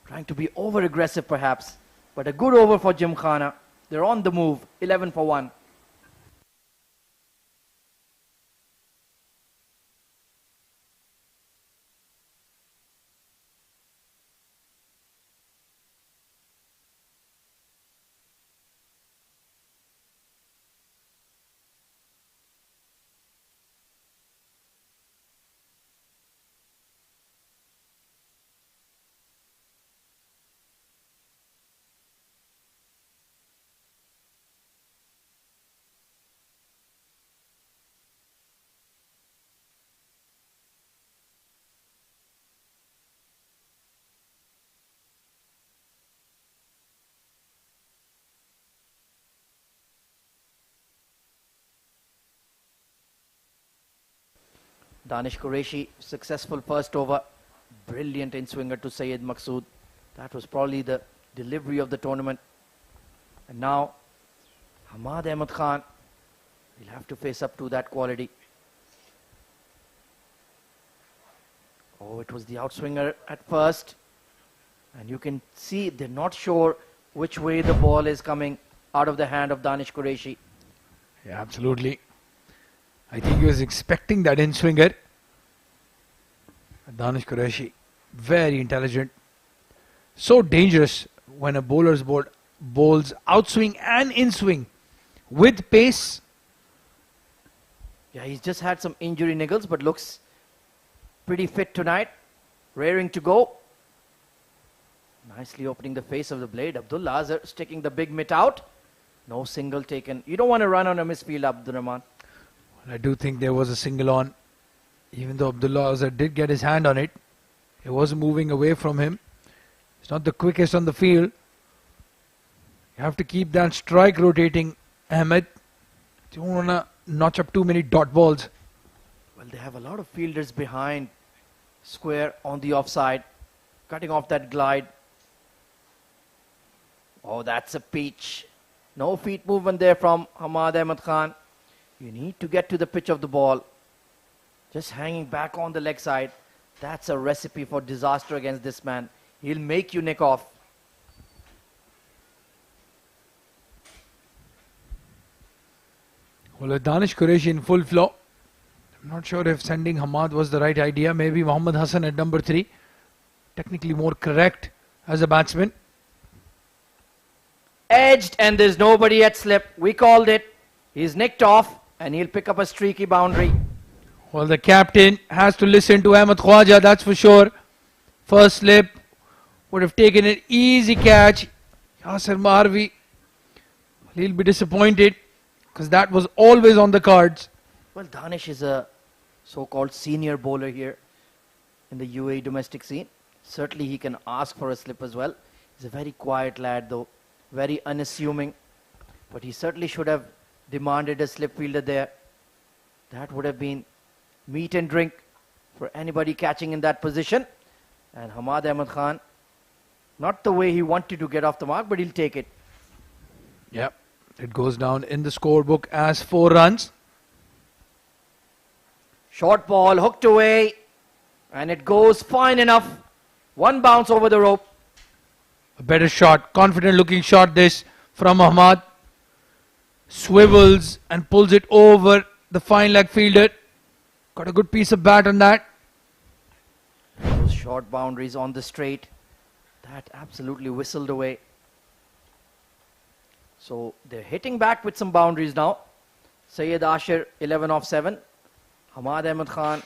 Trying to be over-aggressive perhaps, but a good over for Gymkhana. They're on the move, 11 for 1. Danish Qureshi, successful first over. Brilliant in-swinger to Syed Maqsood. That was probably the delivery of the tournament. And now, Hamad Ahmed Khan will have to face up to that quality. Oh, it was the outswinger at first. And you can see they're not sure which way the ball is coming out of the hand of Danish Qureshi. Yeah, absolutely. I think he was expecting that in-swinger. Danish Qureshi, very intelligent. So dangerous when a bowler's bowls outswing and in-swing with pace. Yeah, he's just had some injury niggles, but looks pretty fit tonight. Raring to go. Nicely opening the face of the blade. Abdullah Azhar sticking the big mitt out. No single taken. You don't want to run on a misfield, Abdul Rahman. Well, I do think there was a single on. Even though Abdullah Azhar did get his hand on it, it wasn't moving away from him. It's not the quickest on the field. You have to keep that strike rotating, Ahmed. You don't want to notch up too many dot balls. Well, they have a lot of fielders behind square on the offside, cutting off that glide. Oh, that's a peach. No feet movement there from Hamad Ahmed Khan. You need to get to the pitch of the ball. Just hanging back on the leg side. That's a recipe for disaster against this man. He'll make you nick off. Well, with Danish Qureshi in full flow, I'm not sure if sending Hamad was the right idea. Maybe Mohammad Hassan at number 3. Technically more correct as a batsman. Edged, and there's nobody at slip. We called it. He's nicked off and he'll pick up a streaky boundary. Well, the captain has to listen to Ahmed Khwaja, that's for sure. First slip would have taken an easy catch. Yasir Marvi, he'll be disappointed because that was always on the cards. Well, Danish is a so-called senior bowler here in the UAE domestic scene. Certainly he can ask for a slip as well. He's a very quiet lad though, very unassuming. But he certainly should have demanded a slip fielder there. That would have been meat and drink for anybody catching in that position. And Hamad Ahmed Khan, not the way he wanted to get off the mark, but he'll take it. Yep, it goes down in the scorebook as 4 runs. Short ball hooked away and it goes fine enough. One bounce over the rope. A better shot, confident looking shot this from Ahmad. Swivels and pulls it over the fine leg fielder. Got a good piece of bat on that. Those short boundaries on the straight. That absolutely whistled away. So they're hitting back with some boundaries now. Syed Ashir 11 off 7. Hamad Ahmed Khan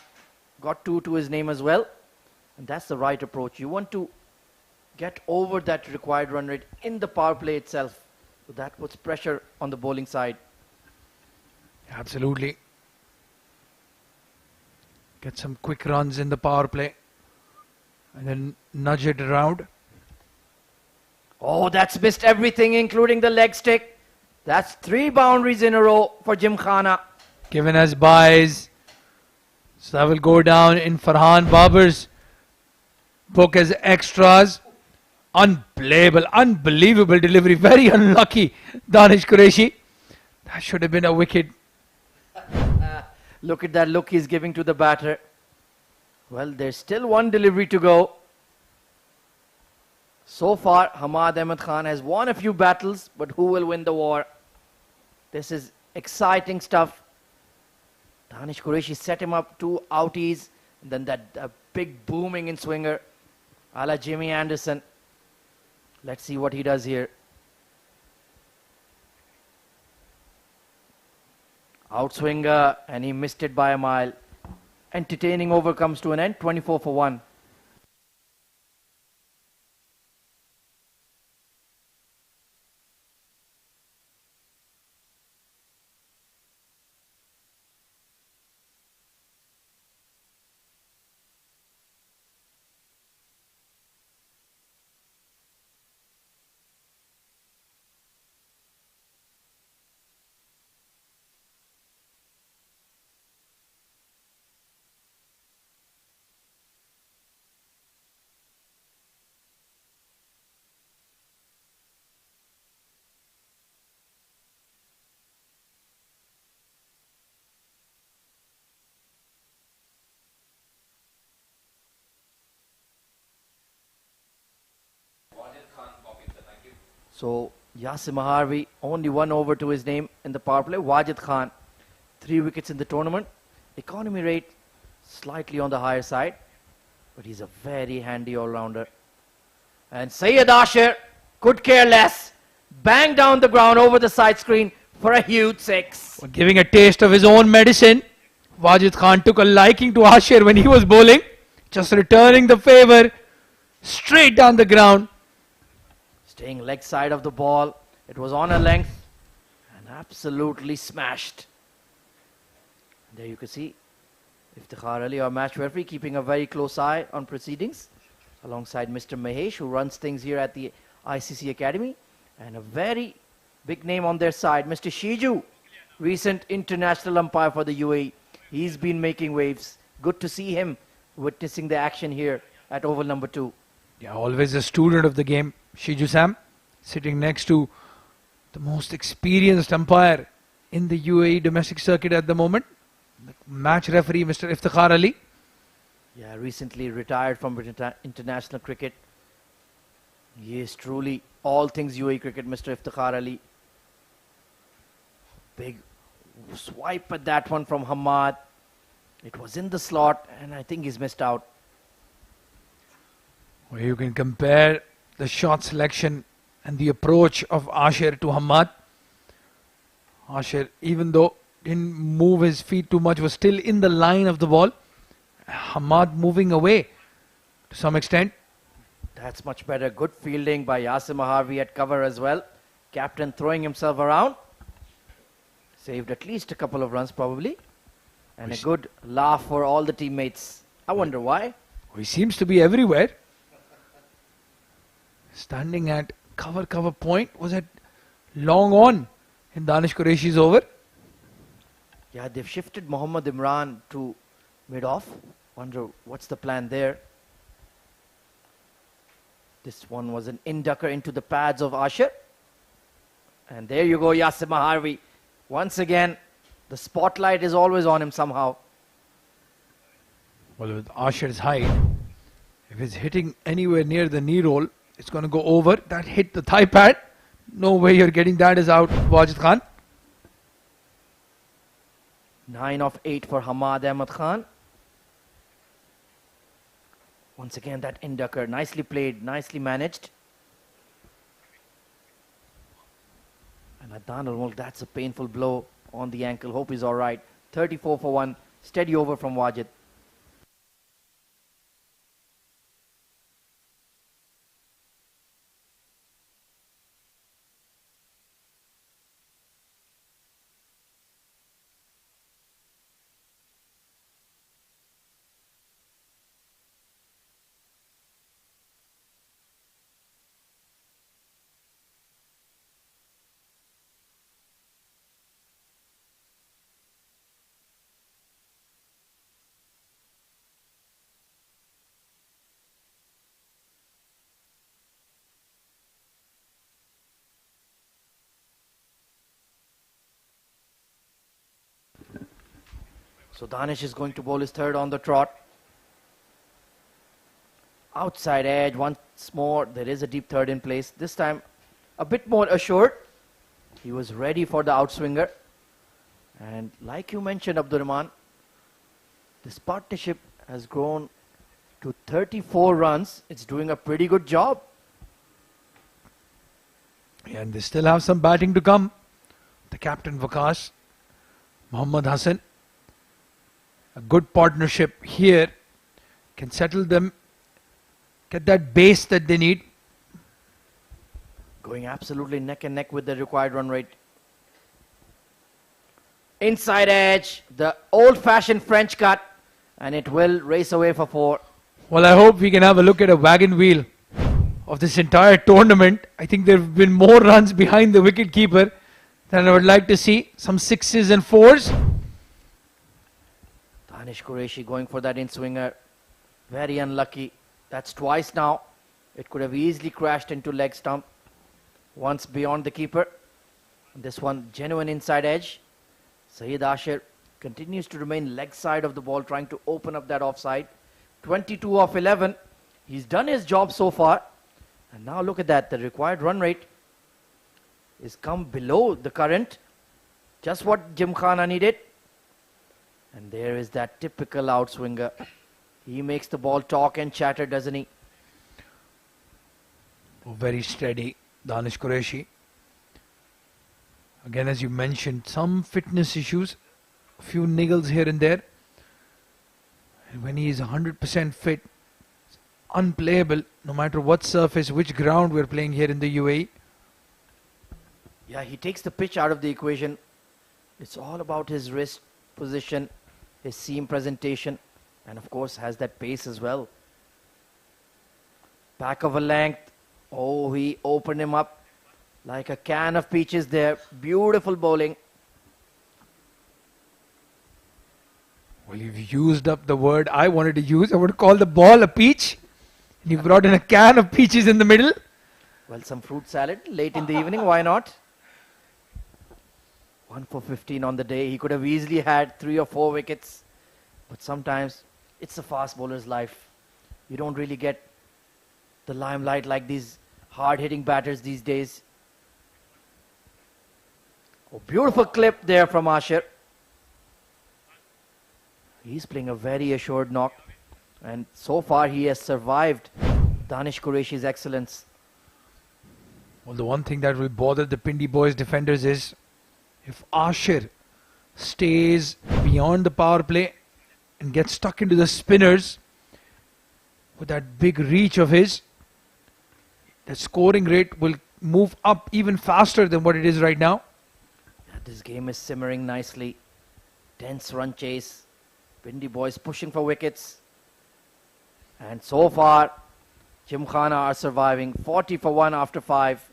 got 2 to his name as well. And that's the right approach. You want to get over that required run rate in the power play itself. So that puts pressure on the bowling side. Absolutely. Get some quick runs in the power play. And then nudge it around. Oh, that's missed everything, including the leg stick. That's 3 boundaries in a row for Gymkhana. given as buys. So that will go down in Farhan Babar's book as extras. Unplayable, unbelievable delivery. Very unlucky, Danish Qureshi. That should have been a wicket. Look at that look he's giving to the batter. Well, there's still one delivery to go. So far, Hamad Ahmed Khan has won a few battles, but who will win the war? This is exciting stuff. Danish Qureshi set him up 2 outies, and then that big booming in swinger, a la Jimmy Anderson. Let's see what he does here. Outswinger, and he missed it by a mile. Entertaining over comes to an end, 24 for 1. So Yasim Harvey, only 1 over to his name in the power play. Wajid Khan, 3 wickets in the tournament. Economy rate slightly on the higher side, but he's a very handy all-rounder. And Syed Asher could care less. Bang down the ground over the side screen for a huge 6. Giving a taste of his own medicine. Wajid Khan took a liking to Asher when he was bowling. Just returning the favour straight down the ground. Staying leg side of the ball. It was on a length and absolutely smashed. There you can see Iftikhar Ali, our match referee, keeping a very close eye on proceedings alongside Mr. Mahesh, who runs things here at the ICC Academy, and a very big name on their side, Mr. Shiju, recent international umpire for the UAE. He's been making waves. Good to see him witnessing the action here at Oval number 2. Yeah, always a student of the game. Shiju Sam, sitting next to the most experienced umpire in the UAE domestic circuit at the moment, the match referee Mr. Iftikhar Ali. Yeah, recently retired from international cricket. He is truly all things UAE cricket, Mr. Iftikhar Ali. Big swipe at that one from Hamad. It was in the slot, and I think he's missed out. Well, you can compare the shot selection and the approach of Asher to Hamad. Asher, even though didn't move his feet too much, was still in the line of the ball. Hamad moving away to some extent. That's much better. Good fielding by Yasim Harvey at cover as well. Captain throwing himself around. Saved at least a couple of runs probably. And a good laugh for all the teammates. I wonder why. He seems to be everywhere. Standing at cover point. Was it long on in Danish Qureshi's over? Yeah, they've shifted Mohammad Imran to mid-off. Wonder what's the plan there. This one was an inducker into the pads of Asher. And there you go, Yasim Harvey. Once again, the spotlight is always on him somehow. Well, with Asher's height, if it's hitting anywhere near the knee roll, it's going to go over. That hit the thigh pad. No way you're getting that is out, Wajid Khan. 9 of 8 for Hamad Ahmed Khan. Once again, that inducker, nicely played, nicely managed. And Adnan al-Mulk, that's a painful blow on the ankle. Hope he's all right. 34 for 1. Steady over from Wajid. So Danish is going to bowl his third on the trot. Outside edge once more. There is a deep third in place. This time a bit more assured. He was ready for the outswinger. And like you mentioned, Abdurrahman, this partnership has grown to 34 runs. It's doing a pretty good job. Yeah, and they still have some batting to come. The captain Vikas, Mohammad Hassan. A good partnership here can settle them, get that base that they need. Going absolutely neck and neck with the required run rate. Inside edge, the old-fashioned French cut, and it will race away for 4. Well, I hope we can have a look at a wagon wheel of this entire tournament. I think there have been more runs behind the wicketkeeper than I would like to see. Some 6s and 4s. Danish Qureshi going for that in-swinger. Very unlucky. That's twice now. It could have easily crashed into leg stump. Once beyond the keeper. This one, genuine inside edge. Saeed Ashir continues to remain leg side of the ball, trying to open up that offside. 22 of 11. He's done his job so far. And now look at that. The required run rate is come below the current. Just what Gymkhana needed. And there is that typical outswinger. He makes the ball talk and chatter, doesn't he? Oh, very steady, Danish Qureshi. Again, as you mentioned, some fitness issues. A few niggles here and there. And when he is 100% fit, it's unplayable, no matter what surface, which ground we're playing here in the UAE. Yeah, he takes the pitch out of the equation. It's all about his wrist position, his seam presentation, and of course has that pace as well. Back of a length. Oh, he opened him up like a can of peaches there. Beautiful bowling. Well, you've used up the word I wanted to use. I would call the ball a peach. And you brought in a can of peaches in the middle. Well, some fruit salad late in the evening. Why not? 1 for 15 on the day. He could have easily had 3 or 4 wickets. But sometimes it's a fast bowler's life. You don't really get the limelight like these hard-hitting batters these days. Oh, beautiful clip there from Ashir. He's playing a very assured knock. And so far he has survived Danish Qureshi's excellence. Well, the one thing that will bother the Pindi boys defenders is if Ashir stays beyond the power play and gets stuck into the spinners with that big reach of his, the scoring rate will move up even faster than what it is right now. Yeah, this game is simmering nicely. Tense run chase. Pindi boys pushing for wickets. And so far, Gymkhana are surviving. 40 for 1 after 5.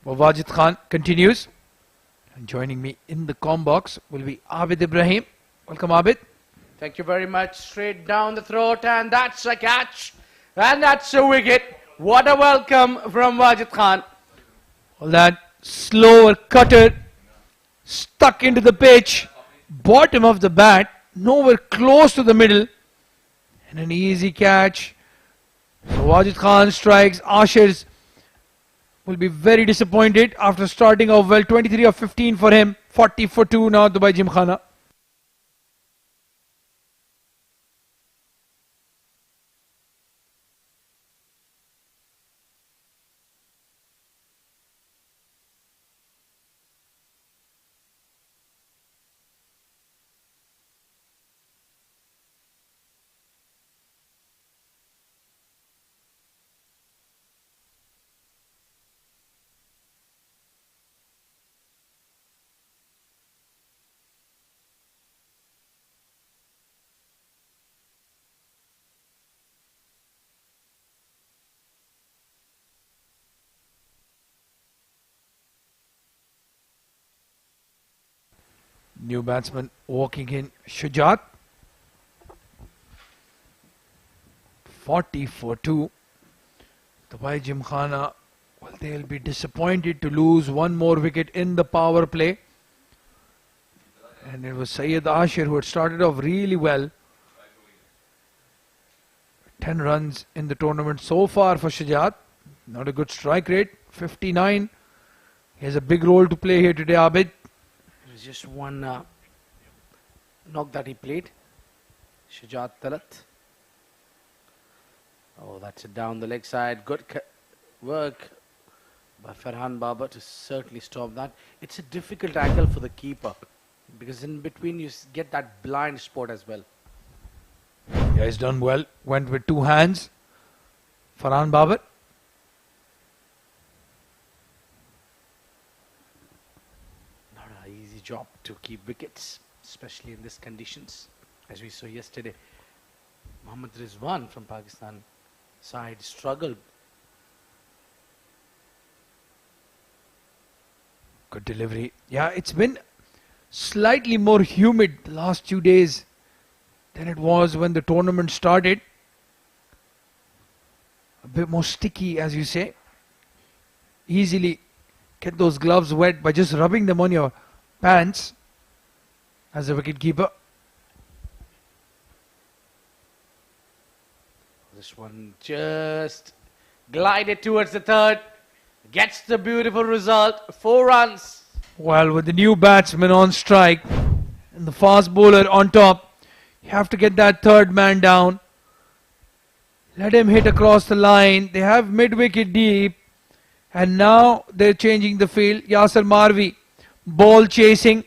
Well, Wajid Khan continues. And joining me in the comm box will be Abid Ibrahim. Welcome, Abid. Thank you very much. Straight down the throat, and that's a catch. And that's a wicket. What a welcome from Wajid Khan. Well, that slower cutter stuck into the pitch, bottom of the bat, nowhere close to the middle, and an easy catch. So Wajid Khan strikes. Ashir's will be very disappointed after starting off well. 23 of 15 for him. 40 for 2 now by Gymkhana. new batsman walking in, Shujat. 40 for 2. Dubai Gymkhana, well, they'll be disappointed to lose one more wicket in the power play. And it was Syed Ashir who had started off really well. 10 runs in the tournament so far for Shujat. Not a good strike rate, 59. He has a big role to play here today, Abid. It was just one knock that he played. Shujat Talat. Oh, that's it down the leg side. Good work by Farhan Baba to certainly stop that. It's a difficult angle for the keeper because in between you get that blind spot as well. Yeah, he's done well. Went with two hands. Farhan Baba. Not an easy job to keep wickets, especially in these conditions. As we saw yesterday, Mohammad Rizwan from Pakistan side struggled. Good delivery. Yeah, it's been slightly more humid the last 2 days than it was when the tournament started. A bit more sticky, as you say. Easily get those gloves wet by just rubbing them on your pants as a wicketkeeper. This one just glided towards the third. Gets the beautiful result. 4 runs. Well, with the new batsman on strike and the fast bowler on top, you have to get that third man down. Let him hit across the line. They have mid-wicket deep. And now they're changing the field. Yasir Marvi, ball chasing.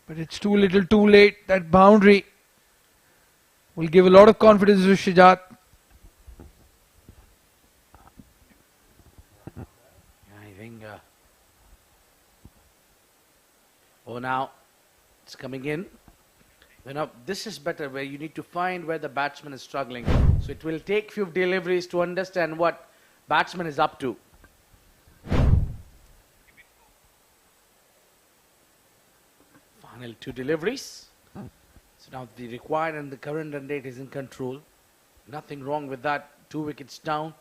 But it's too little too late. That boundary will give a lot of confidence to Shujat. I think. Oh, now it's coming in. You know, this is better where you need to find where the batsman is struggling. So it will take few deliveries to understand what batsman is up to. Final 2 deliveries. So now the required and the current run rate is in control. Nothing wrong with that. 2 wickets down.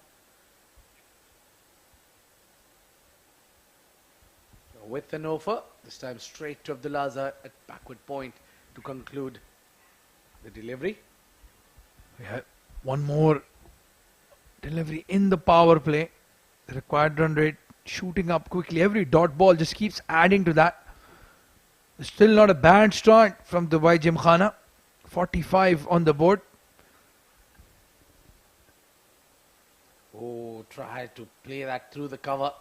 So with an over, this time straight to Abdullah Azhar at backward point to conclude the delivery. We have one more delivery in the power play. The required run rate shooting up quickly. Every dot ball just keeps adding to that. Still not a bad start from Dubai Gymkhana. 45 on the board. Oh, tried to play that through the cover.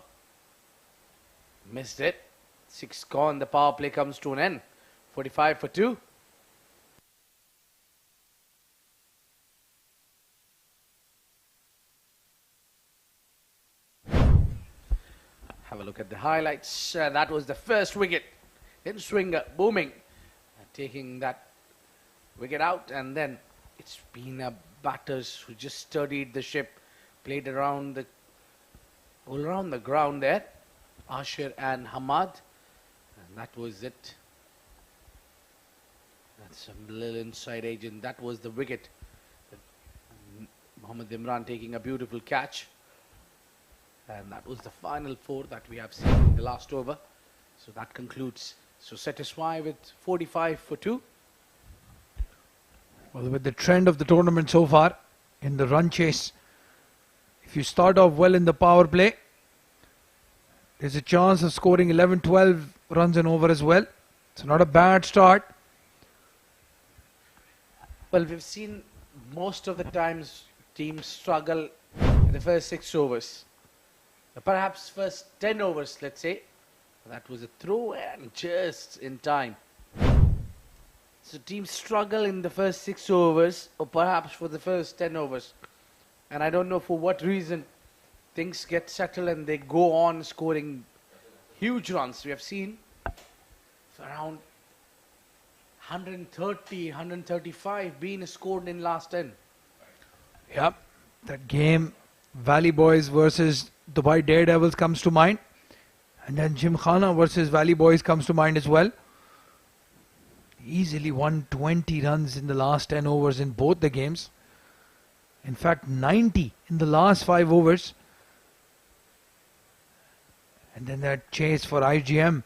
Missed it. 6 gone. The power play comes to an end. 45 for 2. Have a look at the highlights. That was the first wicket. Then swinger booming, taking that wicket out, and then it's been batters who just studied the ship, played around all around the ground there. Ashir and Hamad, and that was it. That's a little inside edge, and that was the wicket. Mohammad Imran taking a beautiful catch, and that was the final 4 that we have seen in the last over. So that concludes. So satisfied with 45 for 2. Well, with the trend of the tournament so far in the run chase, if you start off well in the power play, there's a chance of scoring 11-12 runs and over as well. It's not a bad start. Well, we've seen most of the times teams struggle in the first 6 overs. Perhaps first 10 overs, let's say. That was a throw and just in time. So teams struggle in the first 6 overs or perhaps for the first 10 overs. And I don't know for what reason things get settled and they go on scoring huge runs. We have seen around 130, 135 being scored in last 10. Yep, that game, Valley Boys versus Dubai Daredevils comes to mind. And then Gymkhana versus Valley Boys comes to mind as well. Easily won 20 runs in the last 10 overs in both the games. In fact, 90 in the last 5 overs. And then that chase for IGM,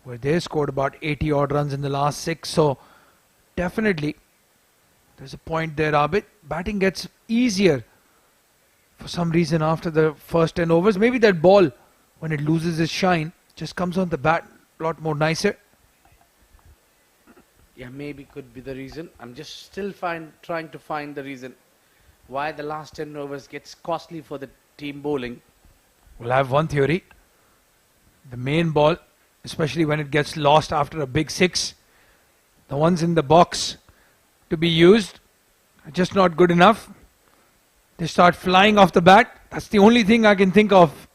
where they scored about 80 odd runs in the last 6. So definitely there's a point there, Abid. Batting gets easier for some reason after the first 10 overs. Maybe that ball, when it loses its shine, just comes on the bat a lot more nicer. Yeah, maybe could be the reason. I'm just still trying to find the reason why the last 10 overs gets costly for the team bowling. We'll have one theory. The main ball, especially when it gets lost after a big 6, the ones in the box to be used are just not good enough. They start flying off the bat. That's the only thing I can think of.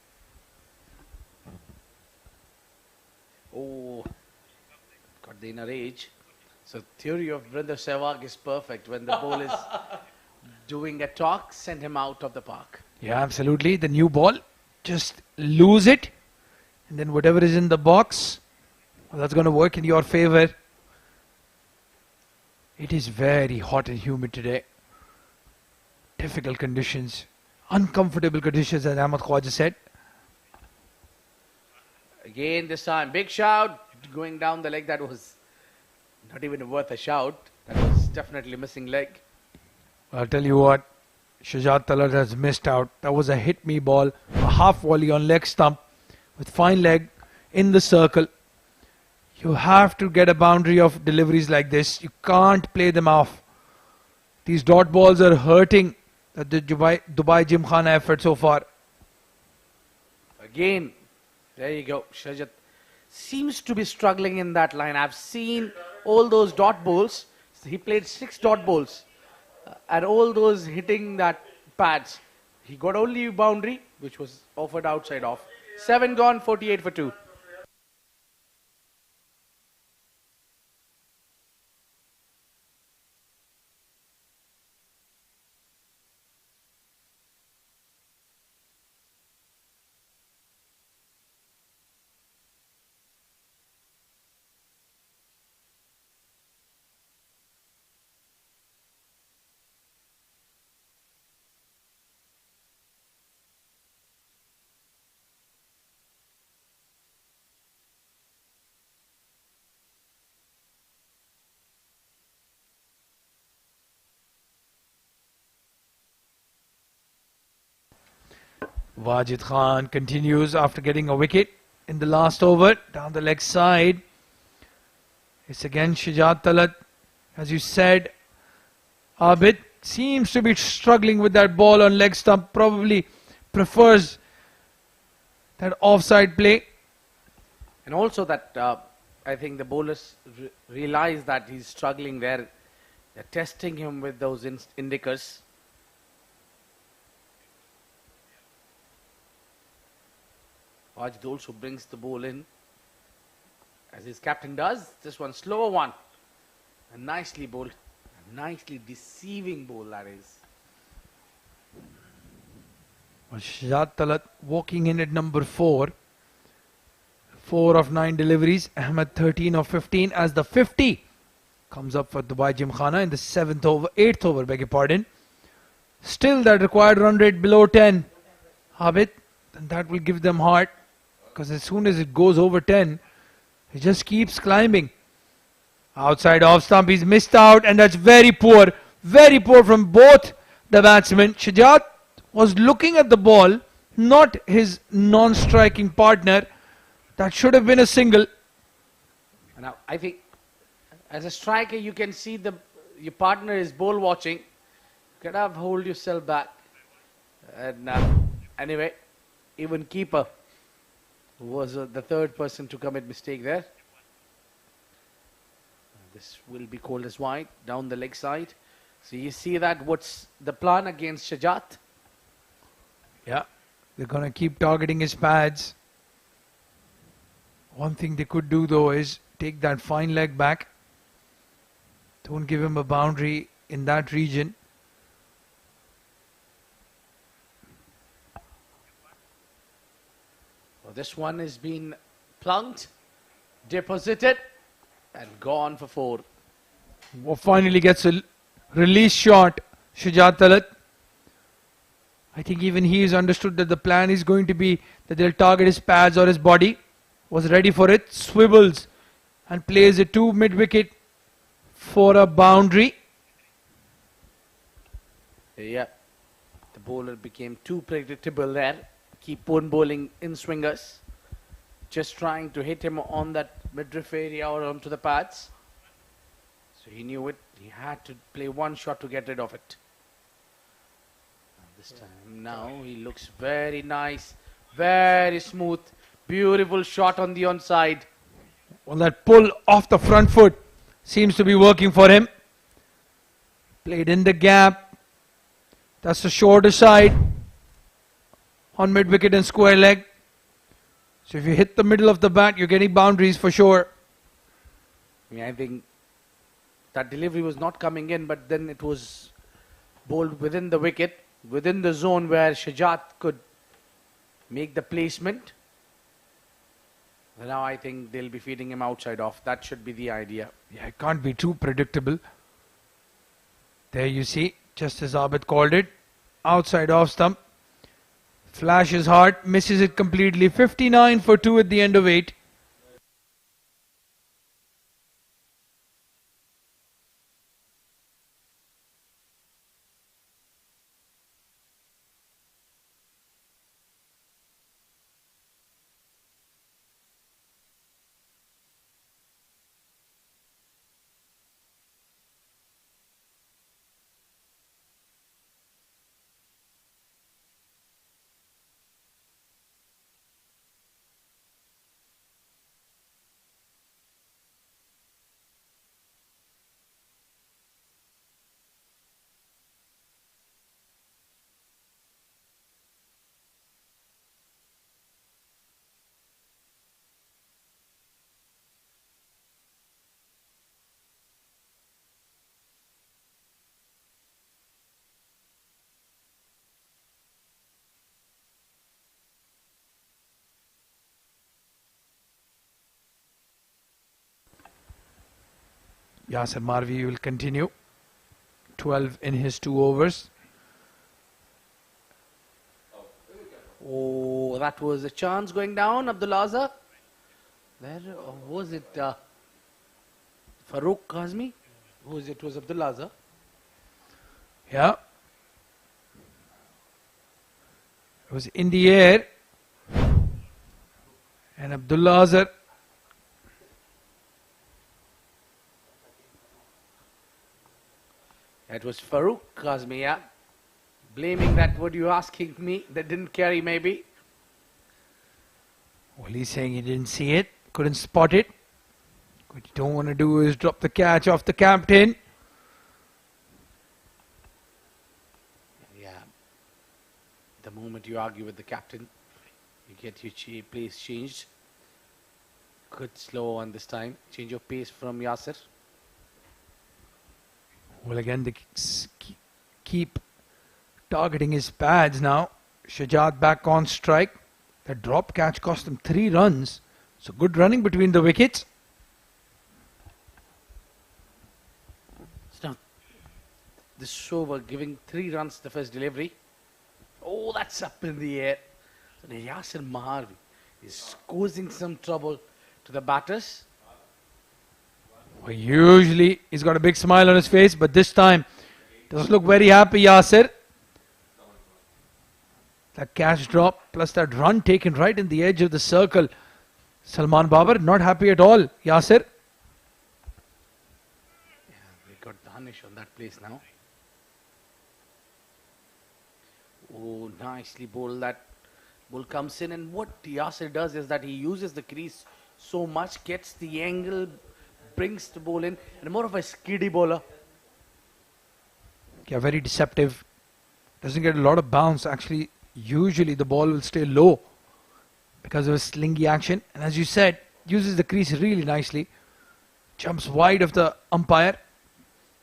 Oh, got the inner edge. So theory of Brinder Sehwag is perfect. When the ball is doing a talk, send him out of the park. Yeah, absolutely. The new ball, just lose it. And then whatever is in the box, well, that's going to work in your favor. It is very hot and humid today. Difficult conditions. Uncomfortable conditions, as Ahmad Khwaja said. Again this time, big shout. Going down the leg, that was not even worth a shout. That was definitely missing leg. I'll tell you what, Shajat Talat has missed out. That was a hit me ball, a half volley on leg stump with fine leg in the circle. You have to get a boundary of deliveries like this. You can't play them off. These dot balls are hurting the Dubai Gymkhana effort so far. Again, there you go. Shajat seems to be struggling in that line. I've seen all those dot balls. He played 6 dot balls. And all those hitting that pads. He got only boundary, which was offered outside off. 7 gone, 48 for 2. Wajid Khan continues after getting a wicket in the last over. Down the leg side. It's again Shajat Talat. As you said, Abid seems to be struggling with that ball on leg stump. Probably prefers that offside play. And also that I think the bowlers realize that he's struggling there. They're testing him with those indicators. Wajid also brings the ball in, as his captain does. This one, slower one. A nicely bowled, a nicely deceiving ball that is. Well, Shajat Talat walking in at number 4. 4 of 9 deliveries. Ahmed 13 of 15 as the 50 comes up for Dubai Gymkhana in the 8th over, beg your pardon. Still that required run rate below 10. Abid, and that will give them heart. Because as soon as it goes over 10, it just keeps climbing. Outside off stump, he's missed out, and that's very poor from both the batsmen. Shajat was looking at the ball, not his non-striking partner. That should have been a single. Now, I think as a striker, you can see your partner is ball watching. You can have hold yourself back. And anyway, even keeper was the third person to commit mistake there. This will be called as wide down the leg side. So you see that what's the plan against Shajat? Yeah, they're going to keep targeting his pads. One thing they could do though is take that fine leg back. Don't give him a boundary in that region. Well, this one has been plunked, deposited. and gone for 4. Well, finally gets a release shot, Shujat Talat. I think even he has understood that the plan is going to be that they'll target his pads or his body. Was ready for it, swivels and plays it to mid-wicket for a boundary. Yeah, the bowler became too predictable there. Keep on bowling in swingers. Just trying to hit him on that midriff area or onto the pads. So he knew it. He had to play one shot to get rid of it. This time now he looks very nice, very smooth, beautiful shot on the onside. Well, that pull off the front foot seems to be working for him. Played in the gap. That's the shorter side on mid-wicket and square leg. So if you hit the middle of the bat, you're getting boundaries for sure. I think that delivery was not coming in, but then it was bowled within the wicket, within the zone where Shujat could make the placement. And now I think they'll be feeding him outside off. That should be the idea. Yeah, it can't be too predictable. There you see, just as Abid called it, outside off stump. Flashes hard, misses it completely. 59 for 2 at the end of 8. Yasir Marvi will continue. 12 in his 2 overs. Oh, that was a chance going down, Abdul Azhar. Where was it? Farooq Kazmi? Who was it? It was Abdul Azhar. Yeah. It was in the air. And Abdullah Azhar. It was Farooq Kazmi, yeah. Blaming that, what you asking me, that didn't carry maybe. Well, he's saying he didn't see it, couldn't spot it. What you don't want to do is drop the catch off the captain. Yeah. The moment you argue with the captain, you get your pace changed. Good slow on this time. Change of pace from Yasir. Well, again, they keep targeting his pads now. Shujat back on strike. That drop catch cost him 3 runs. So good running between the wickets. So this show were giving 3 runs the first delivery. Oh, that's up in the air. So Yasir Maharvi is causing some trouble to the batters. Well, usually he's got a big smile on his face, but this time doesn't look very happy, Yasir. That catch drop plus that run taken right in the edge of the circle. Salman Babar not happy at all, Yasir. Yeah, they got Danish on that place now. Oh, nicely bowled. That ball comes in, and what Yasir does is that he uses the crease so much, gets the angle, brings the ball in, and more of a skiddy bowler. Yeah, very deceptive. Doesn't get a lot of bounce. Actually, usually the ball will stay low because of his slingy action. And as you said, uses the crease really nicely. Jumps wide of the umpire.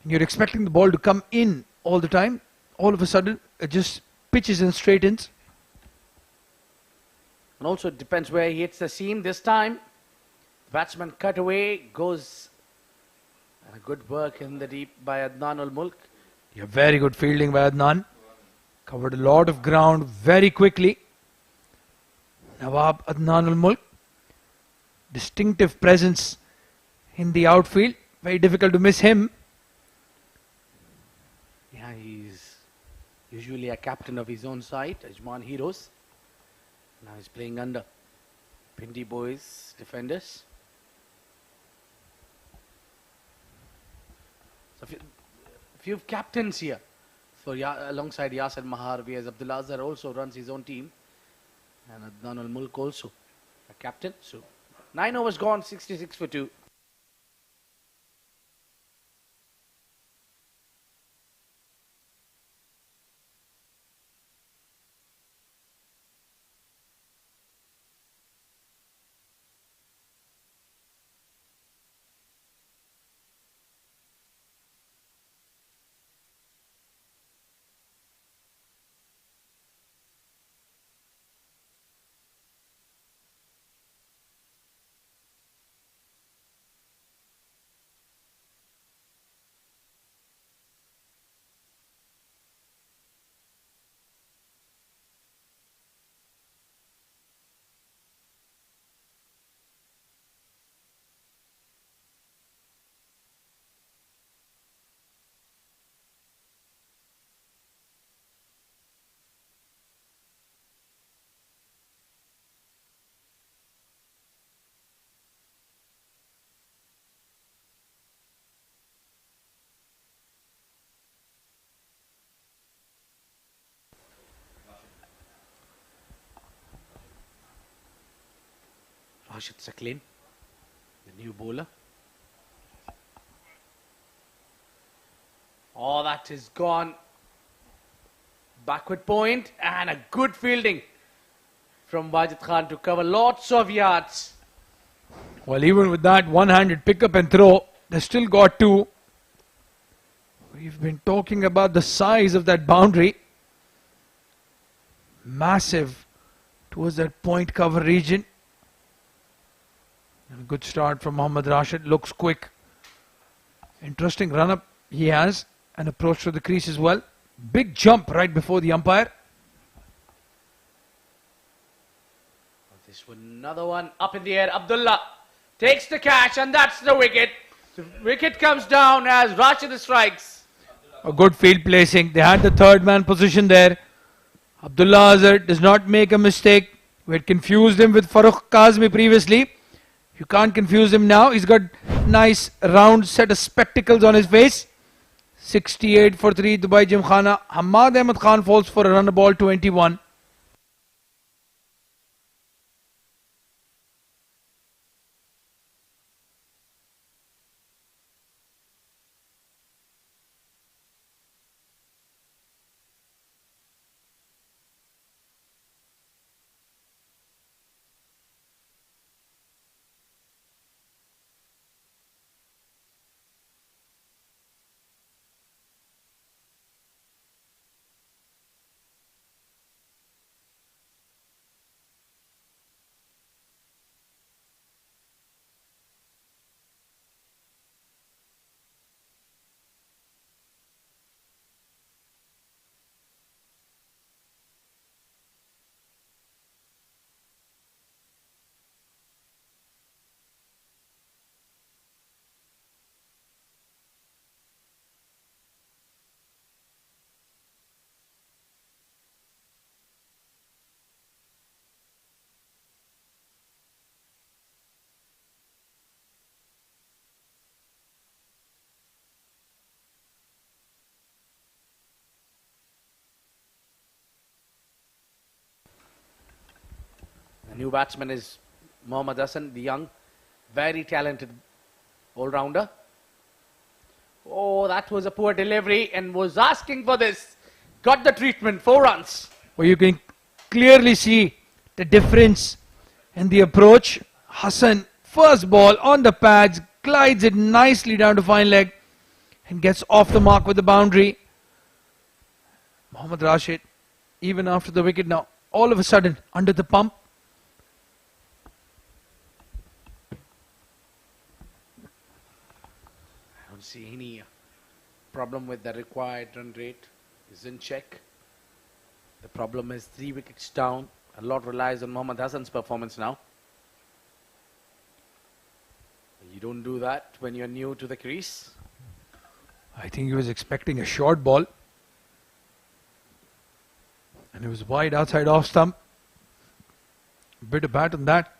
And you're expecting the ball to come in all the time. All of a sudden, it just pitches and straightens. And also it depends where he hits the seam. This time, the batsman cut away, goes And a good work in the deep by Adnan ul Mulk. Yeah, very good fielding by Adnan. Covered a lot of ground very quickly. Nawab Adnan ul Mulk. Distinctive presence in the outfield. Very difficult to miss him. Yeah, he's usually a captain of his own side, Ajman Heroes. Now he's playing under Pindi boys defenders. So few captains here for alongside Yasir Maharbi, as Abdullah Azhar also runs his own team, and Adnan ul Mulk also a captain. So 9 overs gone, 66 for 2. Rashid Saklin, the new bowler. Oh, that is gone. Backward point and a good fielding from Wajid Khan to cover lots of yards. Well, even with that one-handed pick-up and throw, they still got 2. We've been talking about the size of that boundary. Massive towards that point cover region. And a good start from Mohammad Rashid. Looks quick. Interesting run-up he has. An approach to the crease as well. Big jump right before the umpire. This one, another one up in the air. Abdullah takes the catch, and that's the wicket. The wicket comes down as Rashid strikes. A good field placing. They had the third man position there. Abdullah Azhar does not make a mistake. We had confused him with Farooq Kazmi previously. You can't confuse him now. He's got nice round set of spectacles on his face. 68 for 3 Dubai Gymkhana. Hamad Ahmed Khan falls for a run ball 21. The new batsman is Mohammad Hassan, the young, very talented all-rounder. Oh, that was a poor delivery and was asking for this. Got the treatment, 4 runs. Well, you can clearly see the difference in the approach. Hassan, first ball on the pads, glides it nicely down to fine leg and gets off the mark with the boundary. Mohammad Rashid, even after the wicket now, all of a sudden under the pump. see any problem with the required run rate. Is in check. The problem is 3 wickets down. A lot relies on Mohammad Hassan's performance now. You don't do that when you're new to the crease. I think he was expecting a short ball. And it was wide outside off stump. A bit of bat on that.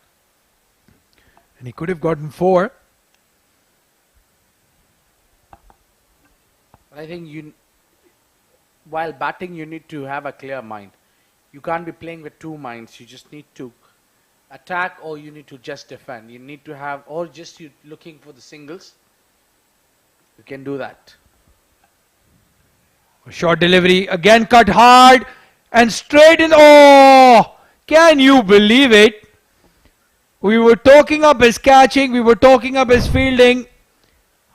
And he could have gotten 4. I think while batting, you need to have a clear mind. You can't be playing with two minds. You just need to attack or you need to just defend. You need to have, or just you looking for the singles. You can do that. A short delivery, again cut hard and straight in. Oh, can you believe it? We were talking up his catching, we were talking up his fielding.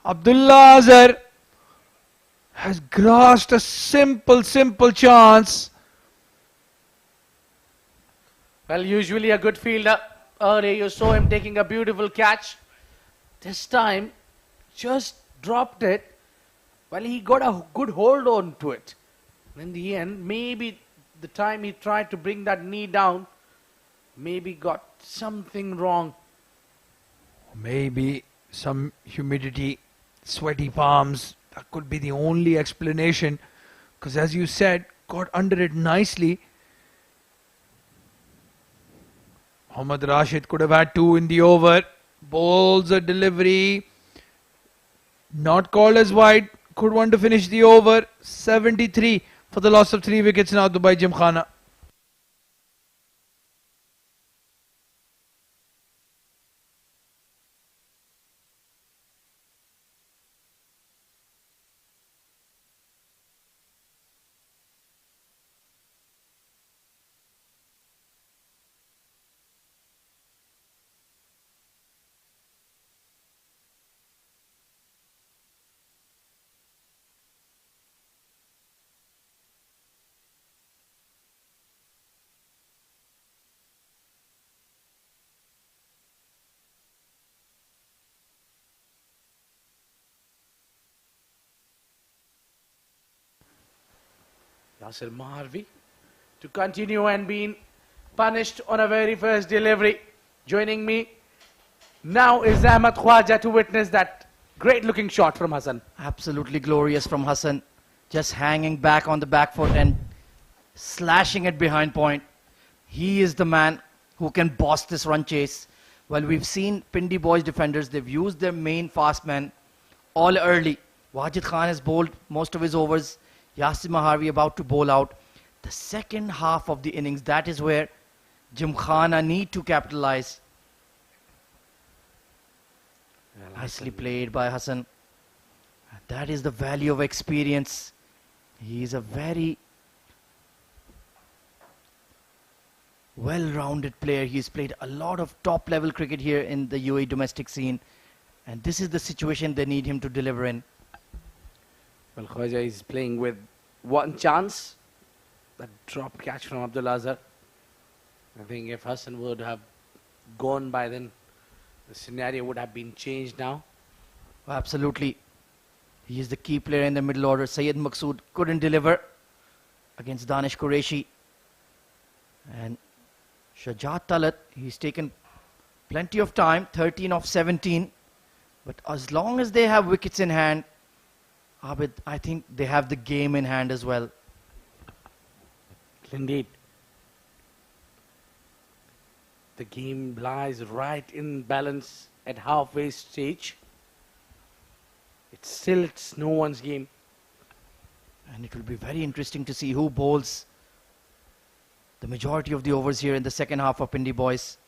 Abdullah Azhar has grasped a simple chance. Well, usually a good fielder. Earlier you saw him taking a beautiful catch. This time, just dropped it. Well, he got a good hold on to it. In the end, maybe the time he tried to bring that knee down, maybe got something wrong. Maybe some humidity, sweaty palms. That could be the only explanation. Because as you said, got under it nicely. Mohammad Rashid could have had 2 in the over. Bowls a delivery. Not called as wide. Could want to finish the over. 73 for the loss of 3 wickets now by Gymkhana. Yasir Maharvi to continue and being punished on a very first delivery. Joining me now is Ahmed Khwaja to witness that great looking shot from Hassan. Absolutely glorious from Hassan. Just hanging back on the back foot and slashing it behind point. He is the man who can boss this run chase. Well, we've seen Pindi boys defenders, they've used their main fast man all early. Wajid Khan has bowled most of his overs. Yasir Maharvi about to bowl out. The second half of the innings, that is where Gymkhana need to capitalize. Well, Nicely played by Hassan. That is the value of experience. He is a very well-rounded player. He's played a lot of top-level cricket here in the UAE domestic scene. And this is the situation they need him to deliver in. Well, Khwaja is playing with one chance. That drop catch from Abdullah Azhar. I think if Hassan would have gone by then, the scenario would have been changed now. Absolutely. He is the key player in the middle order. Syed Maqsood couldn't deliver against Danish Qureshi. And Shajat Talat, he's taken plenty of time, 13 of 17. But as long as they have wickets in hand, Abid, I think they have the game in hand as well. Indeed. The game lies right in balance at halfway stage. It's no one's game. And it will be very interesting to see who bowls the majority of the overs here in the second half of Pindi boys.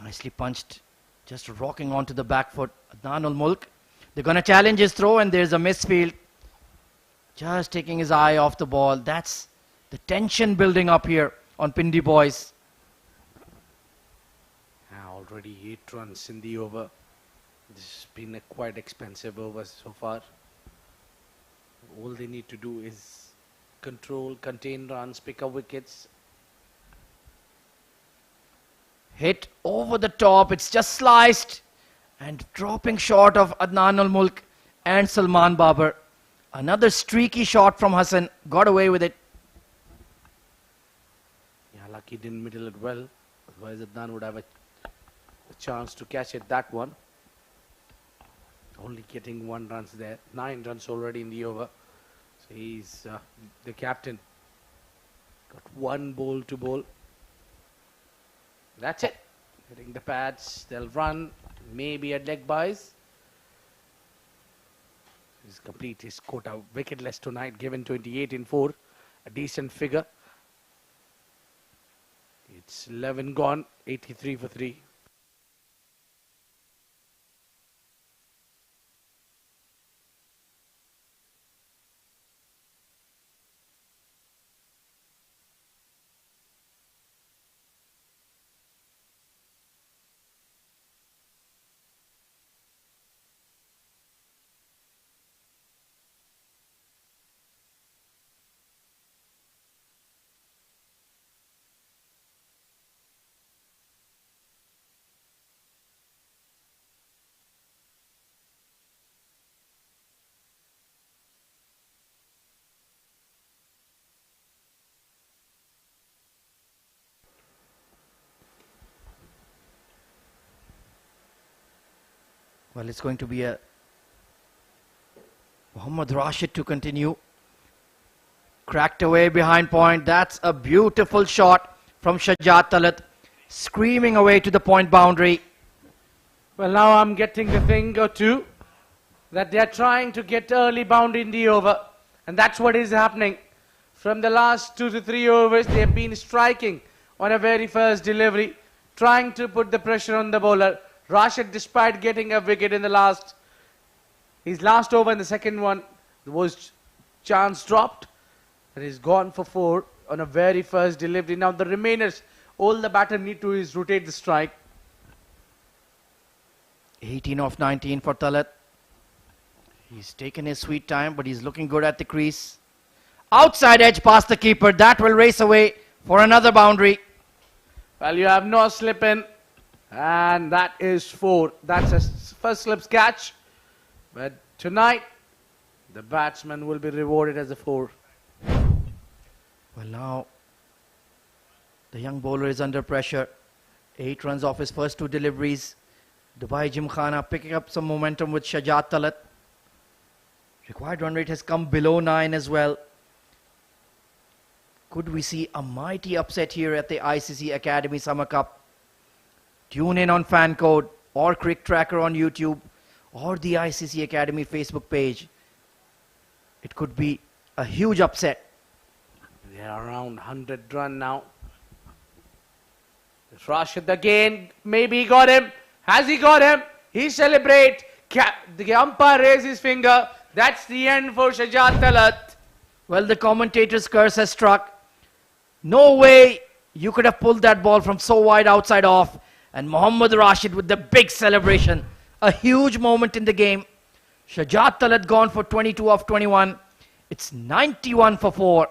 Nicely punched, just rocking onto the back foot. Adnan ul Mulk. They're going to challenge his throw and there's a misfield. Just taking his eye off the ball. That's the tension building up here on Pindi boys. Already 8 runs in the over. This has been a quite expensive over so far. All they need to do is control, contain runs, pick up wickets. Hit over the top. It's just sliced. And dropping short of Adnan Ul-Mulk and Salman Babar. Another streaky shot from Hassan. Got away with it. Yeah, lucky didn't middle it well. Otherwise, Adnan would have a chance to catch it, that one. Only getting 1 runs there. 9 runs already in the over. So he's the captain. Got 1 ball to bowl. That's it. Hitting the pads. They'll run. Maybe a leg buys. He's complete his quota. Wicketless tonight. Given 28 in 4. A decent figure. It's 11 gone. 83 for 3. Well, it's going to be a Mohammad Rashid to continue. Cracked away behind point. That's a beautiful shot from Shajat Talat. Screaming away to the point boundary. Well, now I'm getting the thing or two that they're trying to get early boundary in the over. And that's what is happening. From the last 2 to 3 overs, they have been striking on a very first delivery, trying to put the pressure on the bowler. Rashid, despite getting a wicket in his last over in the second one, was chance dropped. And he's gone for 4 on a very first delivery. Now the remainers, all the batter need to is rotate the strike. 18 of 19 for Talat. He's taken his sweet time, but he's looking good at the crease. Outside edge past the keeper. That will race away for another boundary. Well, you have no slip in. And that is 4. That's a first slips catch. But tonight, the batsman will be rewarded as a 4. Well, now the young bowler is under pressure. 8 runs off his first 2 deliveries. Dubai Gymkhana picking up some momentum with Shajat Talat. Required run rate has come below 9 as well. Could we see a mighty upset here at the ICC Academy Summer Cup? Tune in on Fan Code or CricTracker on YouTube or the ICC Academy Facebook page. It could be a huge upset. They are around 100 run now. It's Rashid again. Maybe he got him. Has he got him? He celebrates. The umpire raises his finger. That's the end for Shajat Talat. Well, the commentator's curse has struck. No way you could have pulled that ball from so wide outside off. And Mohammad Rashid with the big celebration. A huge moment in the game. Shajat Talat gone for 22 of 21. It's 91 for 4.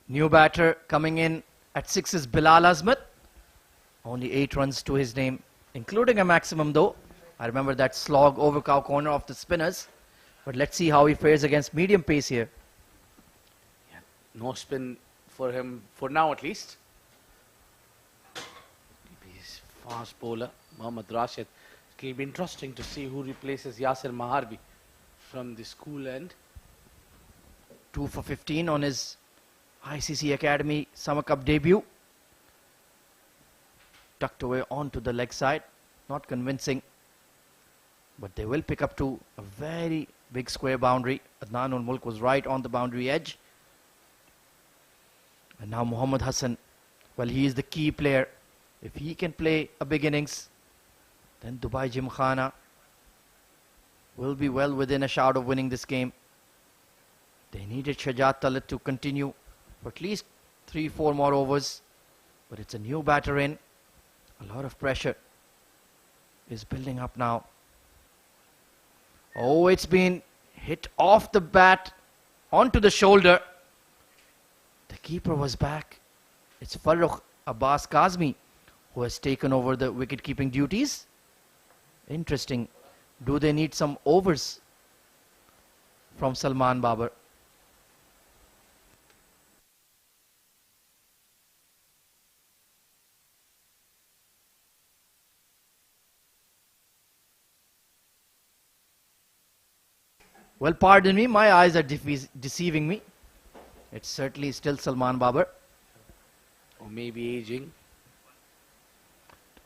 New batter coming in at 6 is Bilal Azmat. Only 8 runs to his name, including a maximum though. I remember that slog over cow corner of the spinners. But let's see how he fares against medium pace here. Yeah, no spin for him, for now at least. He's fast bowler, Mohammad Rashid. It'll be interesting to see who replaces Yasir Maharbi from the school end. 2 for 15 on his ICC Academy Summer Cup debut. Tucked away onto the leg side. Not convincing. But they will pick up to a very big square boundary. Adnan ul Mulk was right on the boundary edge. And now Mohammad Hassan, well, he is the key player. If he can play a big innings, then Dubai Gymkhana will be well within a shout of winning this game. They needed Shajat Talat to continue for at least 3-4 more overs. But it's a new batter in. A lot of pressure is building up now. Oh, it's been hit off the bat onto the shoulder. The keeper was back. It's Farrukh Abbas Kazmi who has taken over the wicket-keeping duties. Interesting. Do they need some overs from Salman Babar? Well, pardon me, my eyes are deceiving me. It's certainly still Salman Babar. Or maybe aging.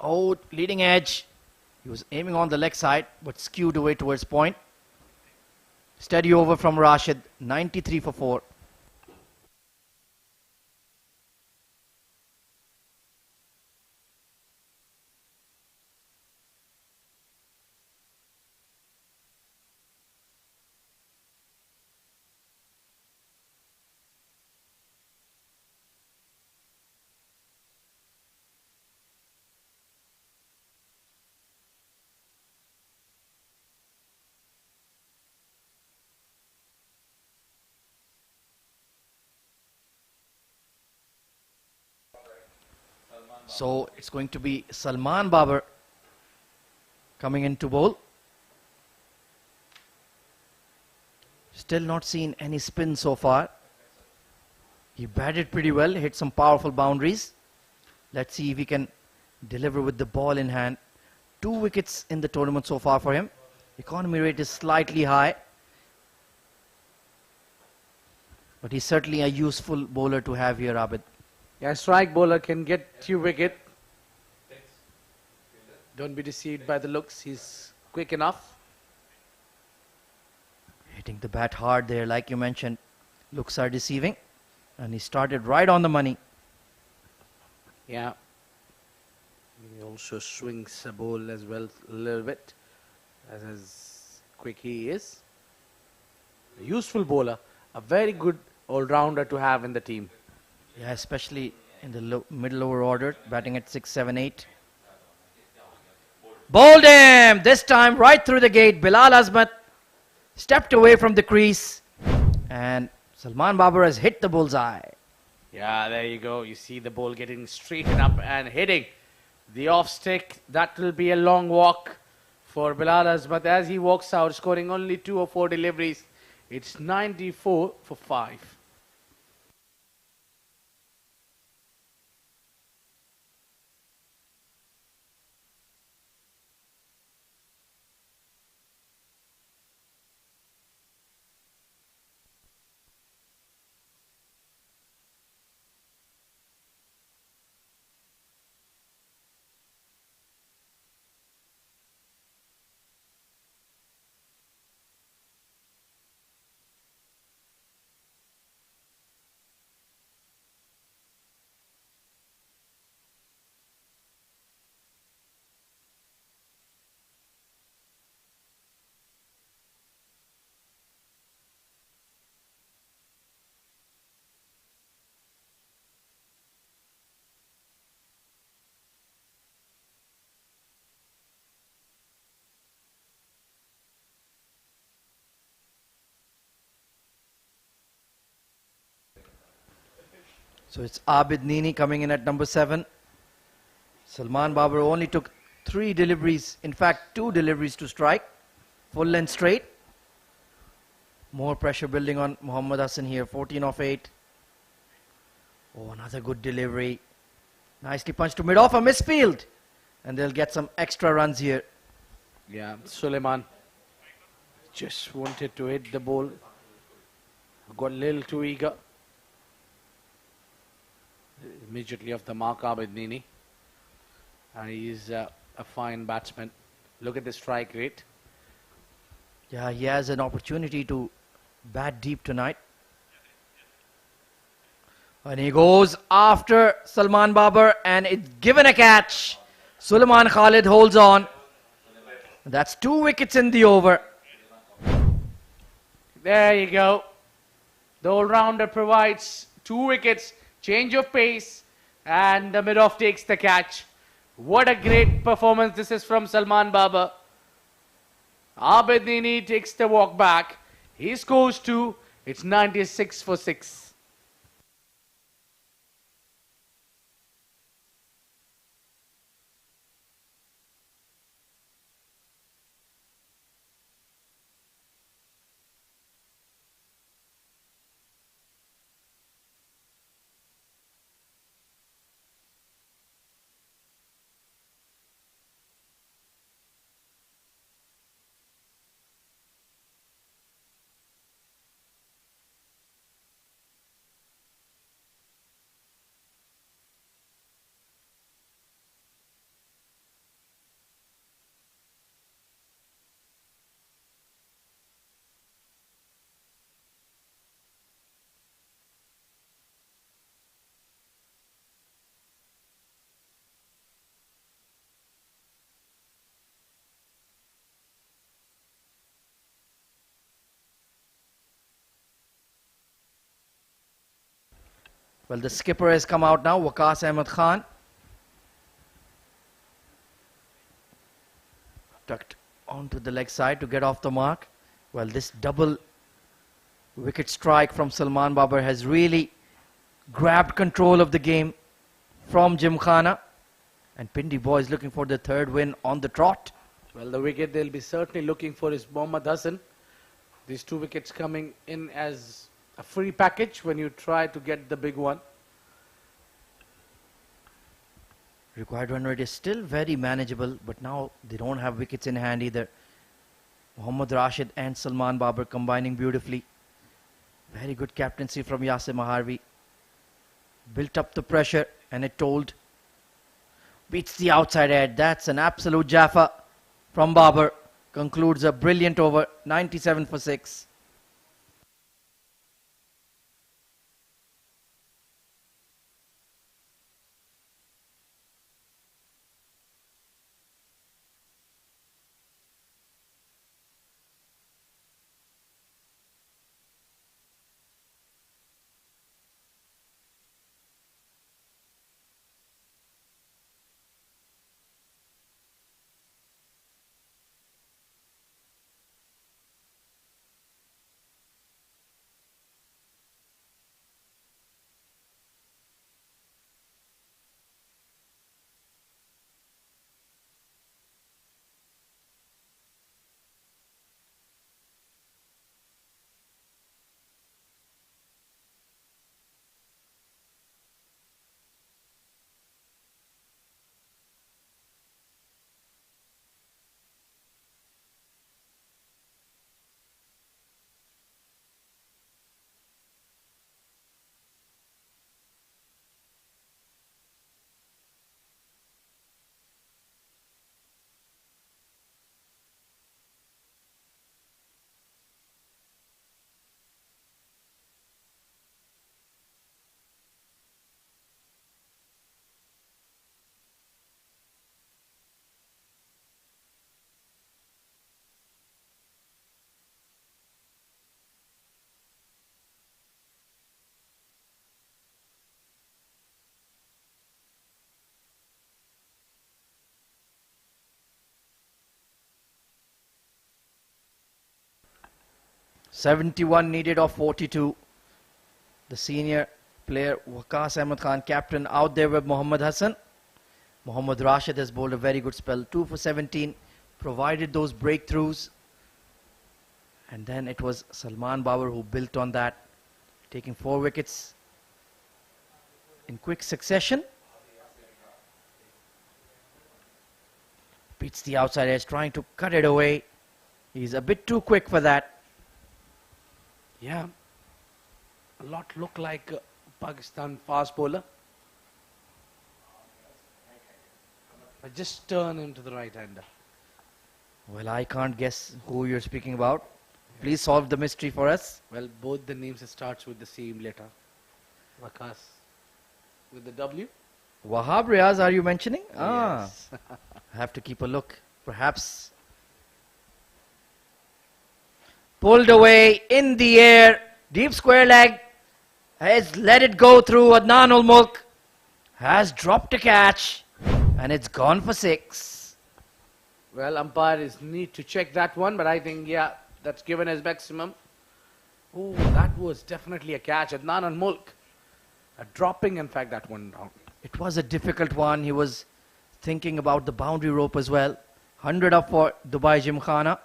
Oh, leading edge. He was aiming on the leg side, but skewed away towards point. Steady over from Rashid, 93 for 4. So it's going to be Salman Babar coming in to bowl. Still not seen any spin so far. He batted pretty well, hit some powerful boundaries. Let's see if he can deliver with the ball in hand. 2 wickets in the tournament so far for him. Economy rate is slightly high. But he's certainly a useful bowler to have here, Abid. Yeah, strike bowler can get you wicket. Don't be deceived by the looks. He's quick enough. Hitting the bat hard there, like you mentioned. Looks are deceiving. And he started right on the money. Yeah. He also swings a ball as well a little bit. As quick he is. A useful bowler. A very good all-rounder to have in the team. Yeah, especially in the middle lower order, batting at 6, 7, 8. Bowled him! This time right through the gate. Bilal Azmat stepped away from the crease. And Salman Babar has hit the bullseye. Yeah, there you go. You see the ball getting straightened up and hitting the off stick. That will be a long walk for Bilal Azmat as he walks out, scoring only 2 or 4 deliveries. It's 94 for 5. So it's Abid Nini coming in at number 7. Salman Babar only took 3 deliveries, in fact 2 deliveries to strike, full length straight. More pressure building on Mohammad Hassan here, 14 off 8. Oh, another good delivery. Nicely punched to mid-off, a misfield. And they'll get some extra runs here. Yeah, Suleiman just wanted to hit the ball got a little too eager. Immediately off the mark, Abid Nini. And he's a fine batsman. Look at the strike rate. Yeah, he has an opportunity to bat deep tonight. And he goes after Salman Babar and it's given a catch. Sulaiman Khalid holds on. That's 2 wickets in the over. There you go. The all-rounder provides 2 wickets, change of pace, and the mid-off takes the catch. What a great performance this is from Salman Babar. Abid Nini takes the walk back. He scores 2. It's 96 for 6. Well, the skipper has come out now, Waqas Ahmed Khan. Tucked onto the leg side to get off the mark. Well, this double wicket strike from Salman Babar has really grabbed control of the game from Gymkhana. And Pindi boys looking for the 3rd win on the trot. Well, the wicket they'll be certainly looking for is Mohammad Hassan. These 2 wickets coming in as a free package when you try to get the big one. Required run rate is still very manageable, but now they don't have wickets in hand either. Mohammad Rashid and Salman Babar combining beautifully. Very good captaincy from Yasir Maharvi. Built up the pressure and it told. Beats the outside edge. That's an absolute Jaffa from Babar. Concludes a brilliant over, 97 for 6. .71 needed of 42. The senior player Waqas Ahmed Khan, captain, out there with Mohammad Hassan. Mohammad Rashid has bowled a very good spell, 2 for 17, provided those breakthroughs. And then it was Salman Babar who built on that, taking 4 wickets in quick succession. Beats the outside edge, trying to cut it away. He's a bit too quick for that. Yeah. A lot look like Pakistan fast bowler. I just turn him to the right-hander. Well, I can't guess who you're speaking about. Please solve the mystery for us. Well, both the names starts with the same letter. Wakas. With the W? Wahab Riaz, are you mentioning? Yes. I have to keep a look. Perhaps. Pulled away in the air. Deep square leg. Has let it go through. Adnan ul Mulk has dropped a catch. And it's gone for 6. Well, umpires need to check that one, but I think, yeah, that's given as maximum. Oh, that was definitely a catch. Adnan ul Mulk. Dropping, in fact, that one down. It was a difficult one. He was thinking about the boundary rope as well. 100 up for Dubai Gymkhana.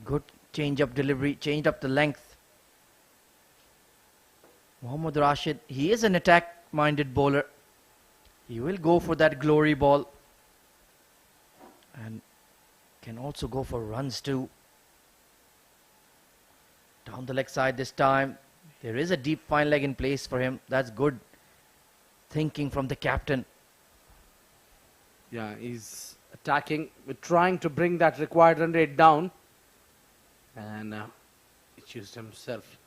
Good change up delivery, changed up the length. Mohammad Rashid, he is an attack-minded bowler. He will go for that glory ball. And can also go for runs too. Down the leg side this time. There is a deep fine leg in place for him. That's good thinking from the captain. Yeah, he's attacking. We're trying to bring that required run rate down. And he chose himself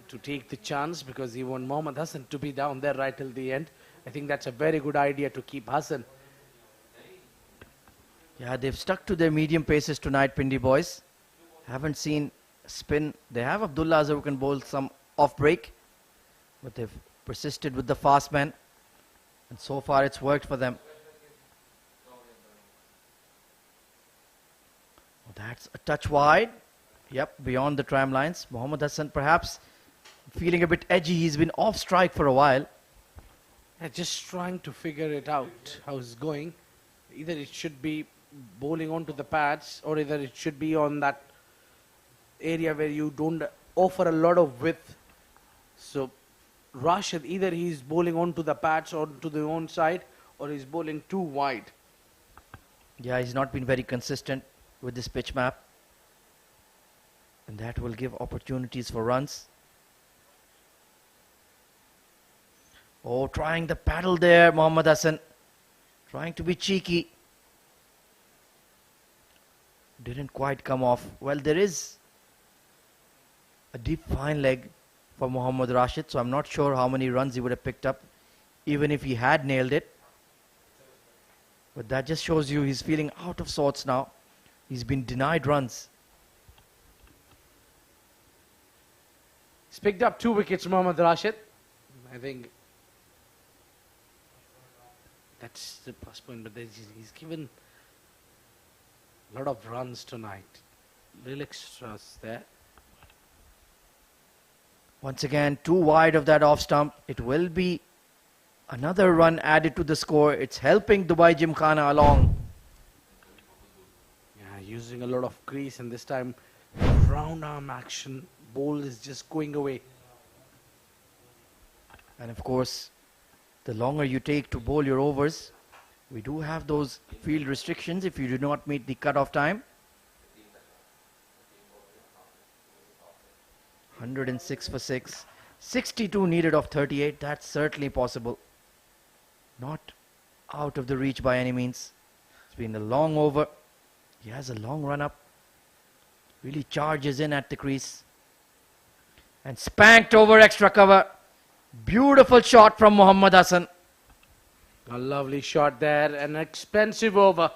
to take the chance because he want Mohammad Hassan to be down there right till the end. I think that's a very good idea to keep Hassan. Yeah, they've stuck to their medium paces tonight, Pindi boys. Haven't seen spin. They have Abdullah Azhar who can bowl some off break. But they've persisted with the fast man. And so far it's worked for them. Oh, that's a touch wide. Yep, beyond the tram lines. Mohammad Hassan perhaps feeling a bit edgy. He's been off strike for a while. Yeah, just trying to figure it out, how it's going. Either it should be bowling onto the pads or either it should be on that area where you don't offer a lot of width. So Rashid, either he's bowling onto the pads or to the own side or he's bowling too wide. Yeah, he's not been very consistent with this pitch map. And that will give opportunities for runs. Oh, trying the paddle there, Mohammad Hassan. Trying to be cheeky. Didn't quite come off. Well, there is a deep fine leg for Mohammad Rashid, so I'm not sure how many runs he would have picked up, even if he had nailed it. But that just shows you he's feeling out of sorts now. He's been denied runs. He's picked up 2 wickets, Mohammad Rashid. I think that's the plus point, but he's given a lot of runs tonight. Real extras there. Once again, too wide of that off stump. It will be another run added to the score. It's helping Dubai Gymkhana along. Yeah, using a lot of crease, and this time round arm action. Ball is just going away. And of course, the longer you take to bowl your overs, we do have those field restrictions if you do not meet the cutoff time. 106 for 6. 62 needed of 38. That's certainly possible. Not out of the reach by any means. It's been a long over. He has a long run up. Really charges in at the crease. And spanked over extra cover. Beautiful shot from Mohammad Hassan. A lovely shot there, an expensive over.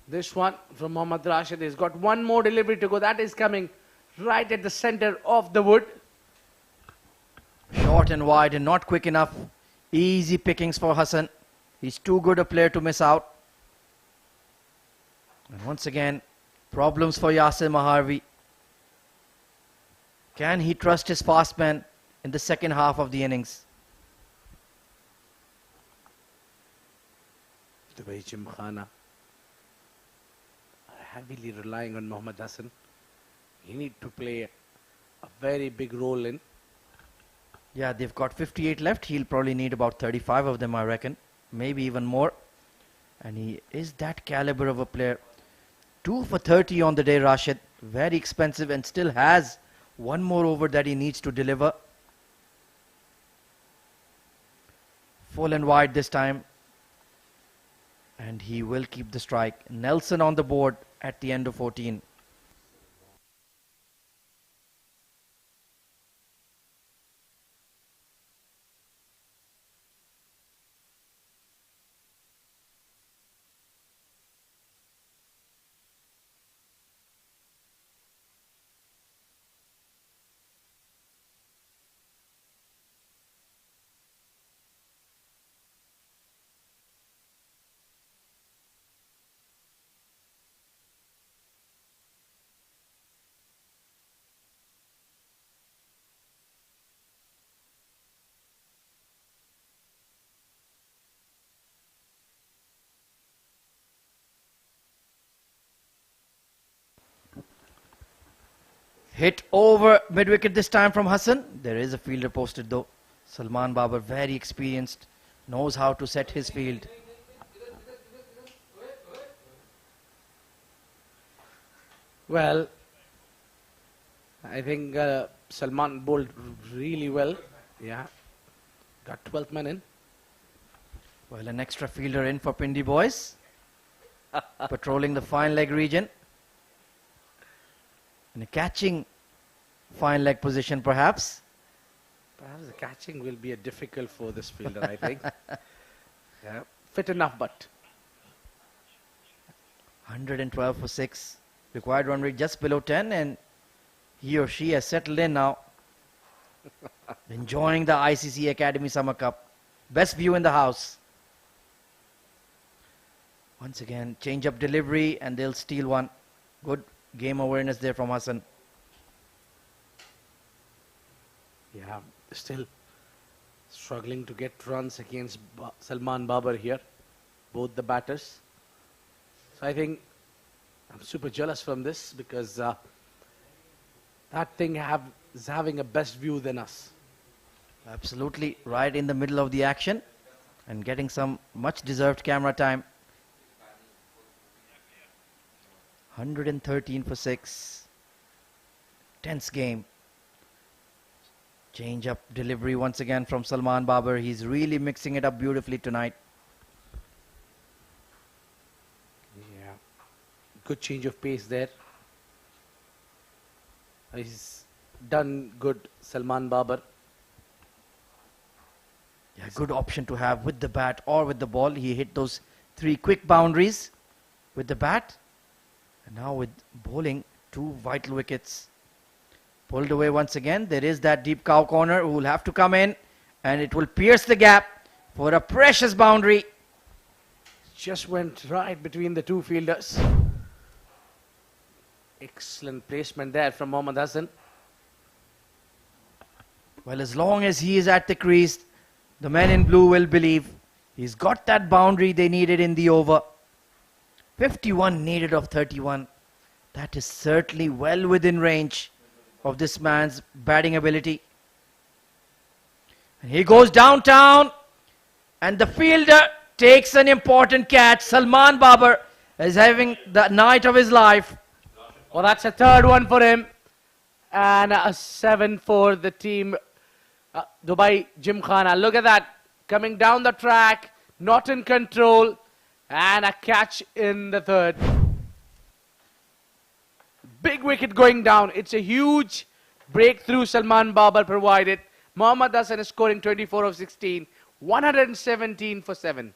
This one from Mohammad Rashid. He's got one more delivery to go. That is coming right at the center of the wood. Short and wide and not quick enough. Easy pickings for Hassan. He's too good a player to miss out. And once again, problems for Yasir Maharvi. Can he trust his fast man in the second half of the innings? Dubai Gymkhana are heavily relying on Mohammad Hassan. He need to play a very big role in. Yeah, they've got 58 left. He'll probably need about 35 of them, I reckon. Maybe even more. And he is that caliber of a player. 2 for 30 on the day, Rashid. Very expensive and still has One more over that he needs to deliver. Full and wide this time. And he will keep the strike. Nelson on the board at the end of 14. Hit over mid-wicket this time from Hassan. There is a fielder posted though. Salman Babar, very experienced, knows how to set his field. Well, I think Salman bowled really well. Yeah, got 12th man in. Well, an extra fielder in for Pindi boys. Patrolling the fine leg region. In a catching fine leg position perhaps. Perhaps the catching will be a difficult for this fielder, I think. Yeah, fit enough, but 112 for 6. Required run rate just below 10, and he or she has settled in now. Enjoying the ICC Academy Summer Cup. Best view in the house. Once again, change up delivery and they'll steal one. Good game awareness there from Hassan. yeah, still struggling to get runs against Salman Babar here, both the batters. So I think I'm super jealous from this because that thing is having a best view than us. Absolutely right in the middle of the action and getting some much deserved camera time. 113 for 6. Tense game. Change up delivery once again from Salman Babar. He's really mixing it up beautifully tonight. Yeah, good change of pace there. He's done good, Salman Babar. Yeah, good option to have with the bat or with the ball. He hit those 3 quick boundaries with the bat. And now with bowling, 2 vital wickets. Pulled away once again. There is that deep cow corner who will have to come in. And it will pierce the gap for a precious boundary. Just went right between the two fielders. Excellent placement there from Mohammad Hassan. Well, as long as he is at the crease, the men in blue will believe he's got that boundary they needed in the over. 51 needed of 31. That is certainly well within range of this man's batting ability. And he goes downtown and the fielder takes an important catch. Salman Babar is having the night of his life. Well, that's a third one for him. And a 7 for the team, Dubai Gymkhana. Look at that. Coming down the track, not in control. And a catch in the third. Big wicket going down. It's a huge breakthrough Salman Babar provided. Mohammad Hassan is scoring 24 of 16. 117 for 7.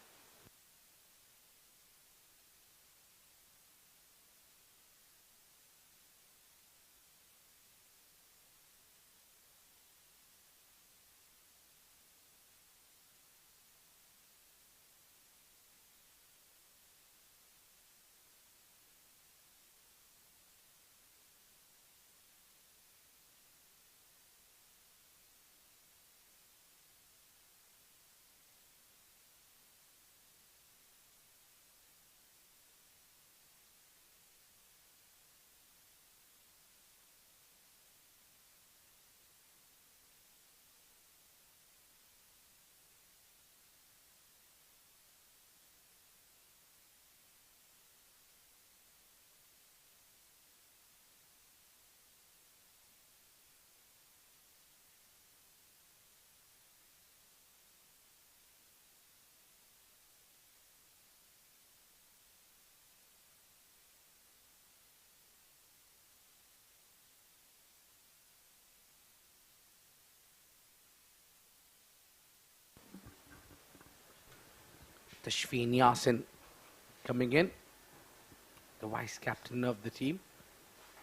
Tashfeen Yasin coming in, the vice captain of the team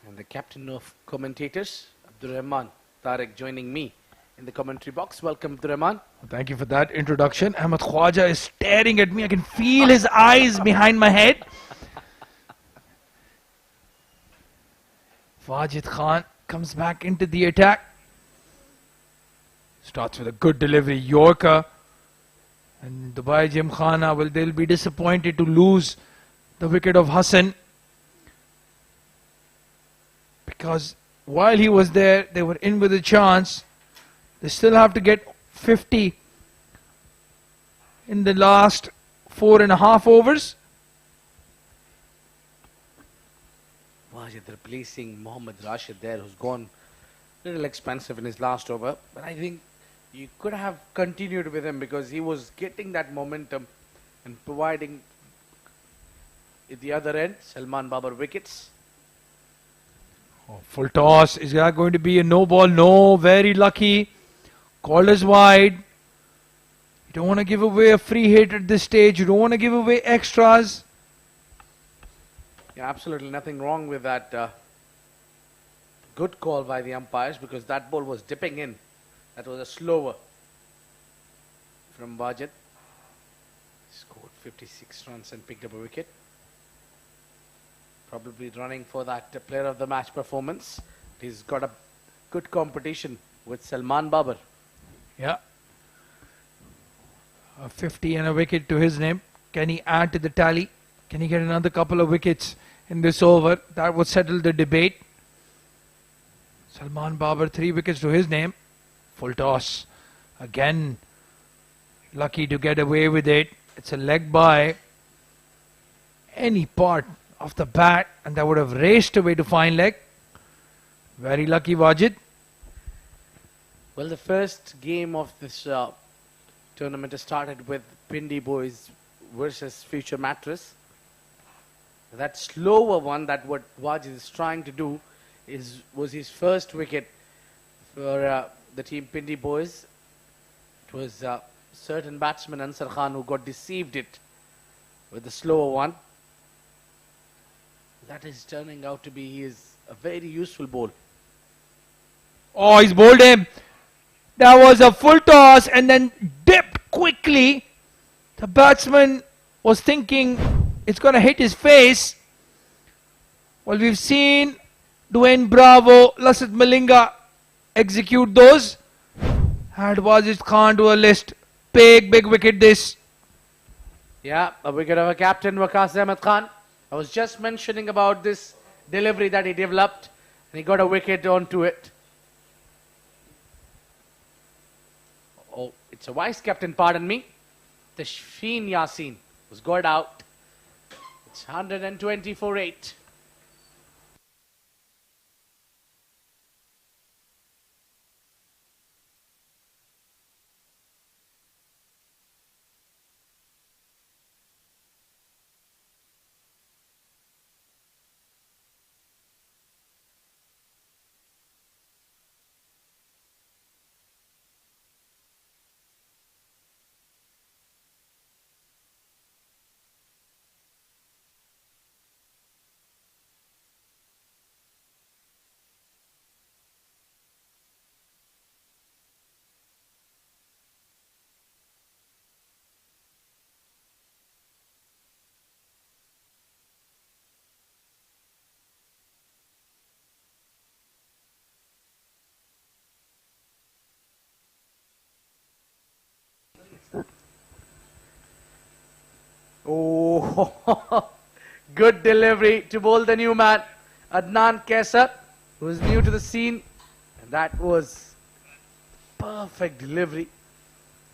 and the captain of commentators, Abdurrahman Tariq, joining me in the commentary box. Welcome, Abdurrahman. Thank you for that introduction. Ahmed Khwaja is staring at me. I can feel his eyes behind my head. Wajid Khan comes back into the attack. Starts with a good delivery, Yorker. And Dubai Gymkhana, well, they'll be disappointed to lose the wicket of Hassan. Because while he was there, they were in with a chance. They still have to get 50 in the last 4.5 overs. Wajid replacing Mohammad Rashid there, who's gone a little expensive in his last over. But I think you could have continued with him because he was getting that momentum and providing at the other end Salman Babar wickets. Oh, full toss. Is that going to be a no ball? No, very lucky. Called as wide. You don't want to give away a free hit at this stage. You don't want to give away extras. Yeah, absolutely nothing wrong with that. Good call by the umpires because that ball was dipping in. That was a slower from Wajid. Scored 56 runs and picked up a wicket. Probably running for that player of the match performance. He's got a good competition with Salman Babar. Yeah. A 50 and a wicket to his name. Can he add to the tally? Can he get another couple of wickets in this over? That would settle the debate. Salman Babar, 3 wickets to his name. Full toss. Again, lucky to get away with it. It's a leg by any part of the bat and that would have raced away to fine leg. Very lucky Wajid. Well, the first game of this tournament has started with Pindi boys versus Future Mattress. That slower one, that what Wajid is trying to do, was his first wicket for the team Pindi boys. It was certain batsman Ansar Khan who got deceived it with the slower one. That is turning out to be a very useful ball. Oh, he's bowled him. That was a full toss and then dipped quickly. The batsman was thinking it's going to hit his face. Well, we've seen Dwayne Bravo, Lasat Malinga execute those. Had Wajid Khan to a list. Big wicket this. Yeah, a wicket of a captain, Waqas Ahmed Khan. I was just mentioning about this delivery that he developed and he got a wicket onto it. Oh, it's a vice captain, pardon me. Tashfeen Yasin was got out. It's 120 for 8. Oh, good delivery to bowl the new man, Adnan Kaisar, who is new to the scene. And that was perfect delivery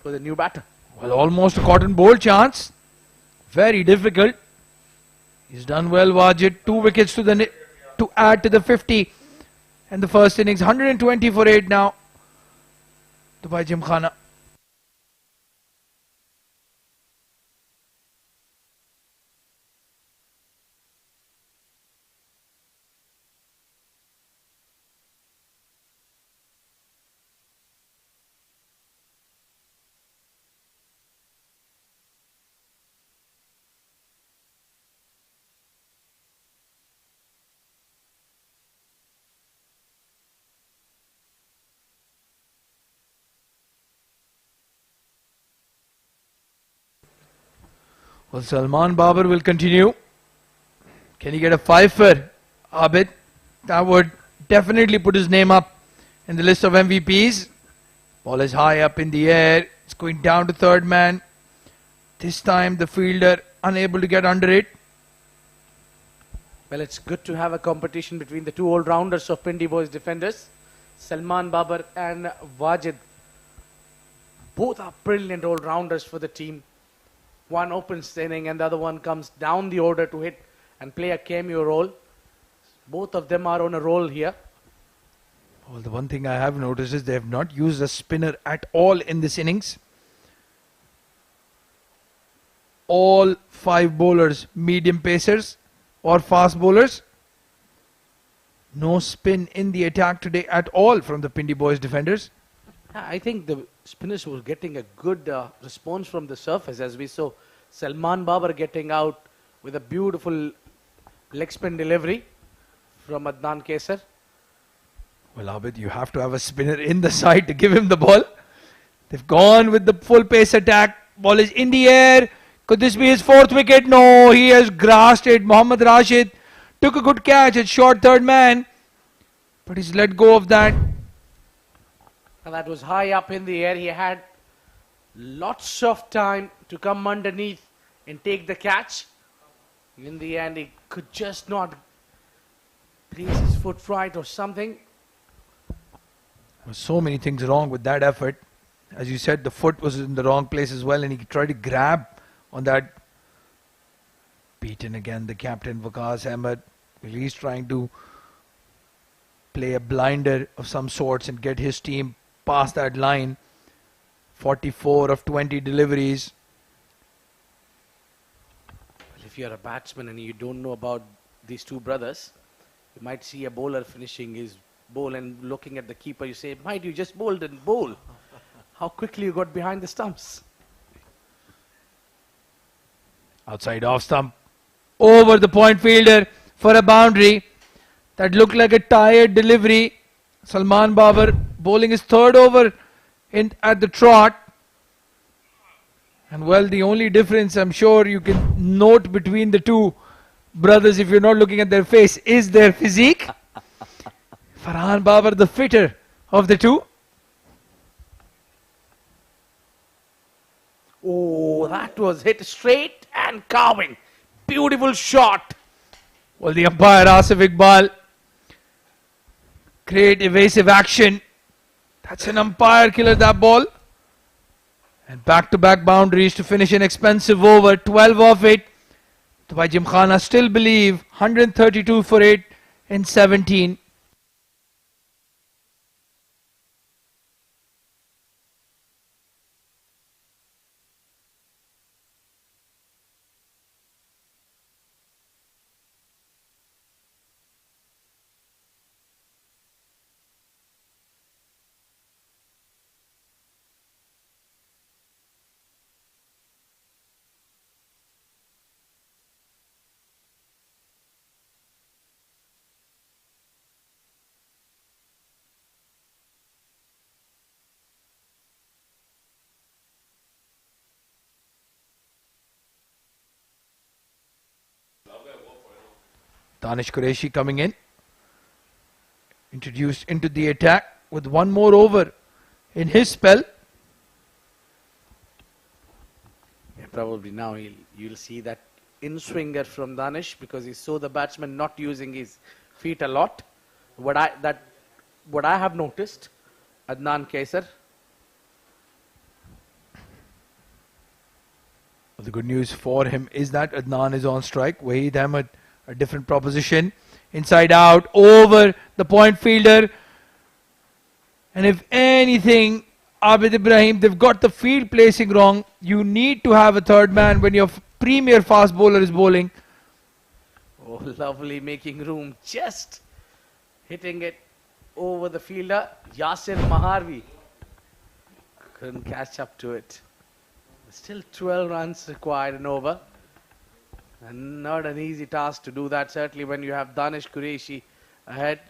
for the new batter. Well, almost a cotton bowl chance. Very difficult. He's done well, Wajid. 2 wickets to add to the 50. And the first innings, 120 for 8 now. Dubai Gymkhana. Well, Salman Babar will continue. Can he get a 5 for Abid? That would definitely put his name up in the list of MVPs. Ball is high up in the air. It's going down to third man. This time the fielder unable to get under it. Well, it's good to have a competition between the two all-rounders of Pindi Boys defenders, Salman Babar and Wajid. Both are brilliant all-rounders for the team. One opens the inning and the other one comes down the order to hit and play a cameo role. Both of them are on a roll here. Well, the one thing I have noticed is they have not used a spinner at all in this innings. All 5 bowlers, medium pacers or fast bowlers. No spin in the attack today at all from the Pindi Boys defenders. I think the spinners were getting a good response from the surface, as we saw Salman Babar getting out with a beautiful leg spin delivery from Adnan Kesar. Well, Abid, you have to have a spinner in the side to give him the ball. They've gone with the full pace attack. Ball is in the air. Could this be his 4th wicket? No, he has grasped it. Mohammad Rashid took a good catch at short third man, but he's let go of that. And that was high up in the air. He had lots of time to come underneath and take the catch. In the end, he could just not place his foot right or something. There were so many things wrong with that effort. As you said, the foot was in the wrong place as well, and he tried to grab on that. Beaten again, the captain Waqas Ahmed. He's trying to play a blinder of some sorts and get his team past that line. 44 of 20 deliveries. Well, if you're a batsman and you don't know about these two brothers, you might see a bowler finishing his bowl and looking at the keeper, you say, "Might you just bowled and bowl? How quickly you got behind the stumps." Outside off stump. Over the point fielder for a boundary. That looked like a tired delivery. Salman Babar bowling his 3rd over at the trot. And well, the only difference I'm sure you can note between the two brothers, if you're not looking at their face, is their physique. Farhan Babar, the fitter of the two. Oh, that was hit straight and carving. Beautiful shot. Well, the umpire, Asif Iqbal, great evasive action. That's an umpire killer, that ball. And back-to-back boundaries to finish an expensive over. 12 off it. Dubai Gymkhana still believe 132 for 8 in 17. Danish Qureshi coming in. Introduced into the attack with one more over in his spell. Yeah, probably now you'll see that in-swinger from Danish, because he saw the batsman not using his feet a lot. What I have noticed, Adnan Kesar. Well, the good news for him is that Adnan is on strike. Waheed Ahmed, a different proposition. Inside out, over the point fielder. And if anything, Abid Ibrahim, they've got the field placing wrong. You need to have a third man when your premier fast bowler is bowling. Oh, lovely, making room, just hitting it over the fielder. Yasir Maharvi couldn't catch up to it. Still 12 runs required and over. And not an easy task to do that, certainly when you have Danish Qureshi ahead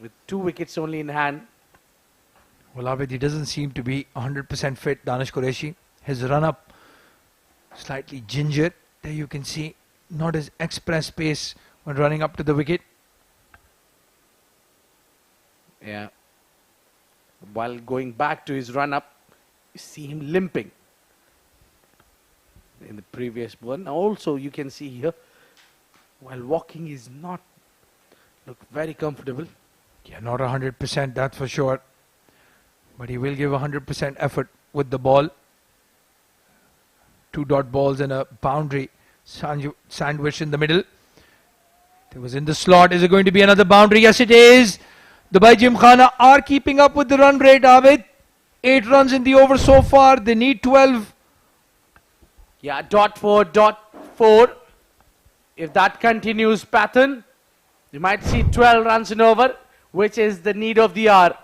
with 2 wickets only in hand. Well, Abid, he doesn't seem to be 100% fit, Danish Qureshi. His run-up slightly ginger. There you can see not his express pace when running up to the wicket. Yeah. While going back to his run up, you see him limping in the previous one. Also, you can see here, while walking, is not look very comfortable. Yeah, not 100%, that's for sure. But he will give 100% effort with the ball. 2 dot balls and a boundary sandwich in the middle. It was in the slot. Is it going to be another boundary? Yes, it is. Dubai Gymkhana are keeping up with the run rate, Abid. 8 runs in the over so far. They need 12. Yeah, dot 4. If that continues pattern, you might see 12 runs in over, which is the need of the hour.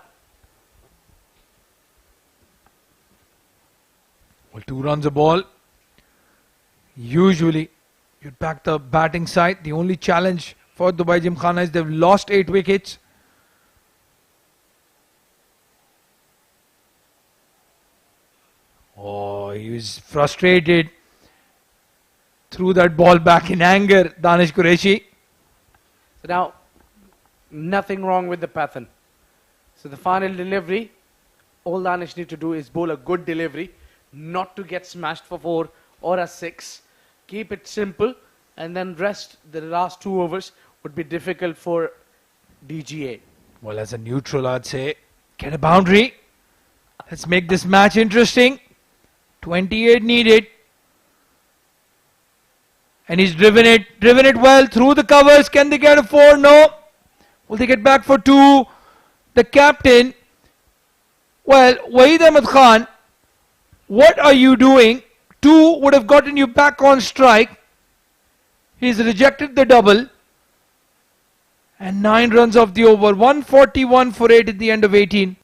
Well, 2 runs a ball. Usually, you'd back the batting side. The only challenge for Dubai Gymkhana is they've lost 8 wickets. Oh, he was frustrated. Threw that ball back in anger, Danish Qureshi. So now, nothing wrong with the pattern. So the final delivery, all Danish need to do is bowl a good delivery, not to get smashed for 4 or a 6. Keep it simple, and then rest the last 2 overs would be difficult for DGA. Well, as a neutral, I'd say, get a boundary. Let's make this match interesting. 28 needed. And he's driven it well through the covers. Can they get a 4? No. Will they get back for 2? The captain, well, Waheed Ahmed Khan, what are you doing? 2 would have gotten you back on strike. He's rejected the double. And 9 runs off the over. 141 for 8 at the end of 18.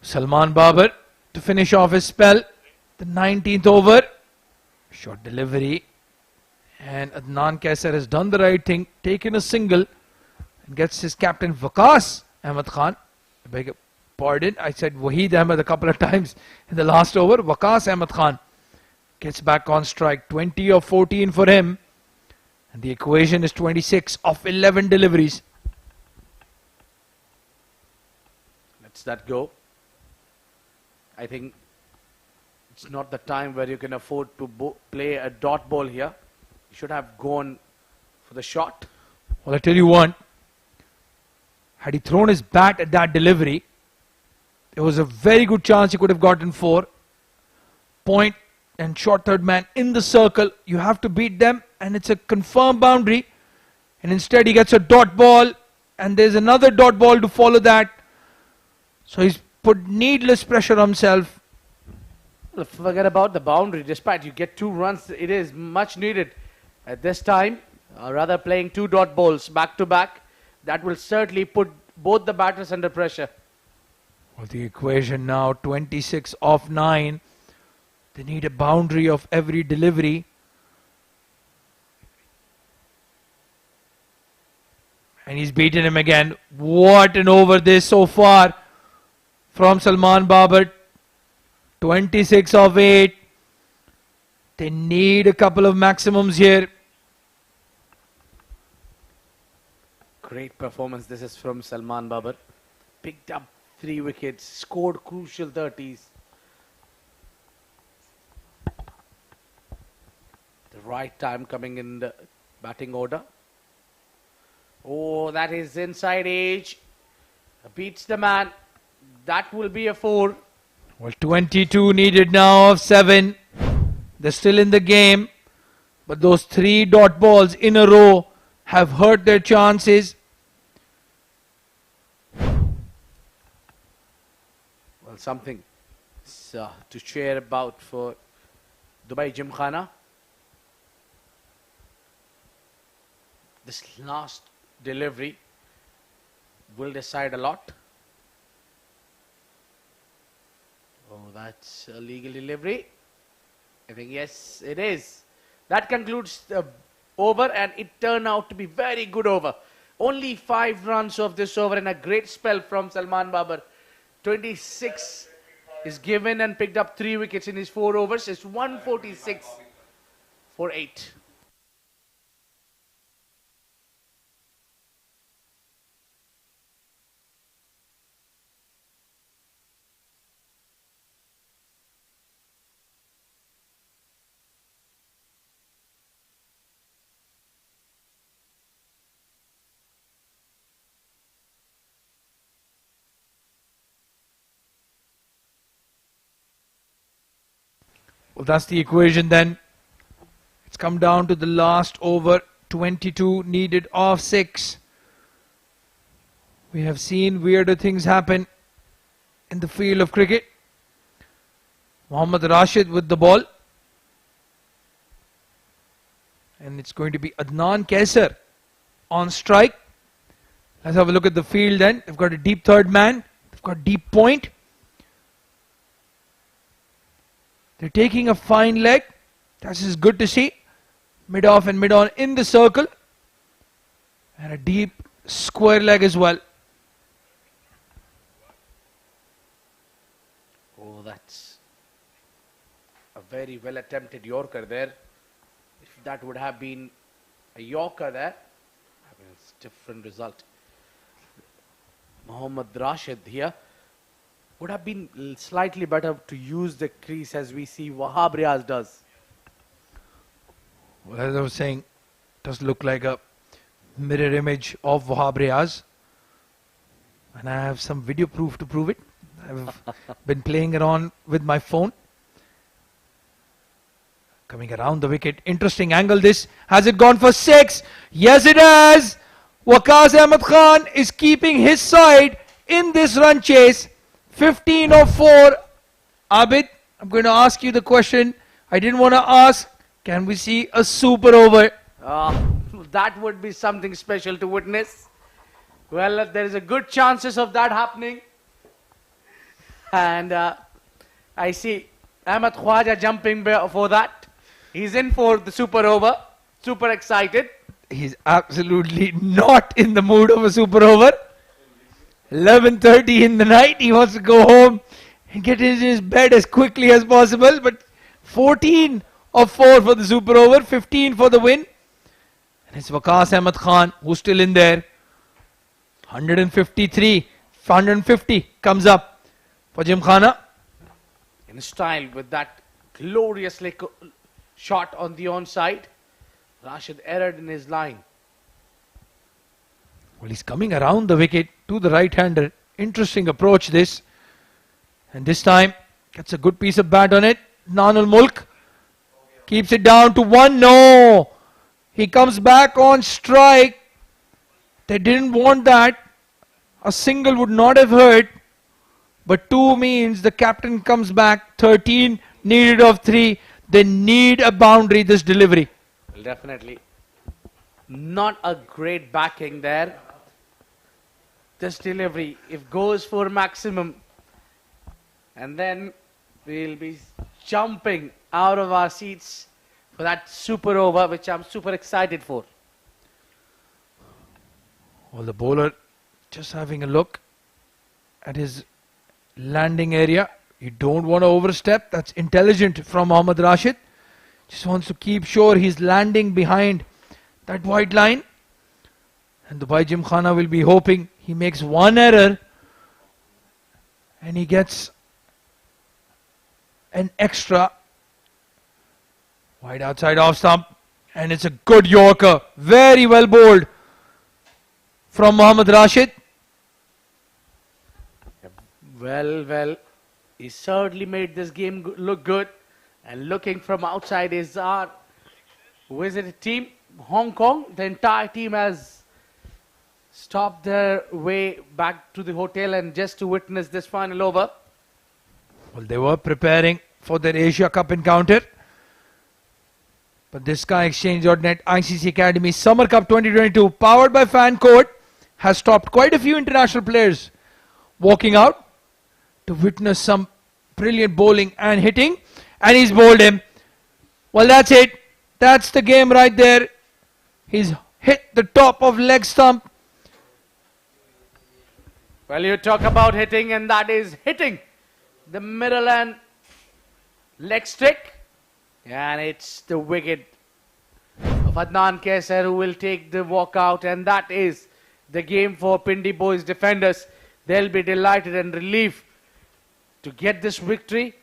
Salman Babar to finish off his spell. The 19th over. Short delivery. And Adnan Kaisar has done the right thing. Taken a single. And gets his captain Waqas Ahmed Khan. I beg your pardon. I said Waheed Ahmed a couple of times in the last over. Waqas Ahmed Khan gets back on strike. 20 of 14 for him. And the equation is 26 of 11 deliveries. Let's that go. I think it's not the time where you can afford to play a dot ball here. You should have gone for the shot. Well, I tell you what, had he thrown his bat at that delivery, there was a very good chance he could have gotten 4. Point and short third man in the circle. You have to beat them, and it's a confirmed boundary. And instead he gets a dot ball, and there's another dot ball to follow that. So he's put needless pressure on himself. Well, forget about the boundary. Despite you get 2 runs, it is much needed at this time. Rather playing 2 dot balls back to back, that will certainly put both the batters under pressure. Well, the equation now 26 off 9. They need a boundary of every delivery. And he's beaten him again. What an over this so far from Salman Babar. 26 of 8. They need a couple of maximums here. Great performance. This is from Salman Babar. Picked up 3 wickets, scored crucial 30s. The right time coming in the batting order. Oh, that is inside edge. Beats the man. That will be a 4. Well, 22 needed now of 7. They're still in the game. But those 3 dot balls in a row have hurt their chances. Well, something to share about for Dubai Gymkhana. This last delivery will decide a lot. Oh, that's a legal delivery. I think, yes, it is. That concludes the over, and it turned out to be very good over. Only 5 runs of this over and a great spell from Salman Babar. 26 is given and picked up 3 wickets in his 4 overs. It's 146 for 8. Well, that's the equation then. It's come down to the last over. 22 needed of 6. We have seen weirder things happen in the field of cricket. Mohammad Rashid with the ball. And it's going to be Adnan Kaisar on strike. Let's have a look at the field then. They've got a deep third man. They've got deep point. They're taking a fine leg. This is good to see. Mid off and mid on in the circle. And a deep square leg as well. Oh, that's a very well attempted Yorker there. If that would have been a Yorker there, I mean, it's a different result. Mohammad Rashid here would have been slightly better to use the crease as we see Wahab Riaz does. Well, as I was saying, does look like a mirror image of Wahab Riaz. And I have some video proof to prove it. I've been playing around with my phone. Coming around the wicket. Interesting angle this. Has it gone for 6? Yes, it has. Waqas Ahmed Khan is keeping his side in this run chase. 15 of 4. Abid, I'm going to ask you the question I didn't want to ask. Can we see a super over? That would be something special to witness. Well, there is a good chances of that happening. And I see Ahmed Khwaja jumping for that. He's in for the super over. Super excited. He's absolutely not in the mood of a super over. 11:30 in the night. He wants to go home and get in his bed as quickly as possible. But 14 of 4 for the super over. 15 for the win. And it's Waqas Ahmed Khan who's still in there. 153. 150 comes up for Gymkhana. In style with that glorious shot on the onside. Rashid erred in his line. Well, he's coming around the wicket to the right-hander. Interesting approach this. And this time, gets a good piece of bat on it. Nanul Mulk keeps it down to 1. No! He comes back on strike. They didn't want that. A single would not have hurt. But 2 means the captain comes back. 13 needed of 3. They need a boundary, this delivery. Well, definitely. Not a great backing there. This delivery, if goes for maximum, and then we'll be jumping out of our seats for that super over, which I'm super excited for. Well, the bowler just having a look at his landing area. You don't want to overstep. That's intelligent from Mohammad Rashid. Just wants to keep sure he's landing behind that white line. And Dubai Gymkhana will be hoping he makes one error and he gets an extra. Wide outside off stump. And it's a good Yorker. Very well bowled from Mohammad Rashid. Well, he certainly made this game look good. And looking from outside is our visitor team, Hong Kong. The entire team has stopped their way back to the hotel and just to witness this final over. Well, they were preparing for their Asia Cup encounter. But this SkyExchange.net ICC Academy Summer Cup 2022, powered by Fan Code, has stopped quite a few international players walking out to witness some brilliant bowling and hitting. And he's bowled him. Well, that's it. That's the game right there. He's hit the top of leg stump. Well, you talk about hitting, and that is hitting the middle and leg stick. And it's the wicket of Adnan Kaisar who will take the walkout, and that is the game for Pindi boys defenders. They'll be delighted and relieved to get this victory.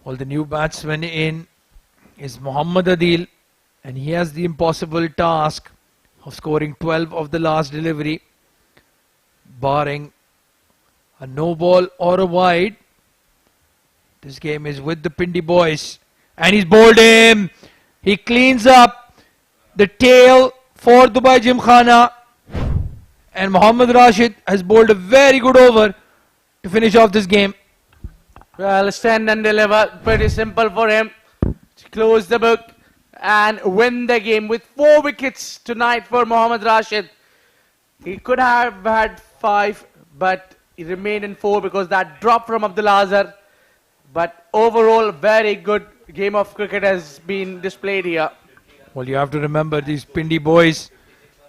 Well, the new batsman in is Muhammad Adil, and he has the impossible task of scoring 12 of the last delivery, barring a no ball or a wide. This game is with the Pindi boys, and he's bowled him. He cleans up the tail for Dubai Gymkhana, and Mohammad Rashid has bowled a very good over to finish off this game. Well, stand and deliver. Pretty simple for him to close the book and win the game with 4 wickets tonight for Mohammad Rashid. He could have had 5, but he remained in 4 because that drop from Abdul Azhar. But overall, very good game of cricket has been displayed here. Well, you have to remember these Pindi boys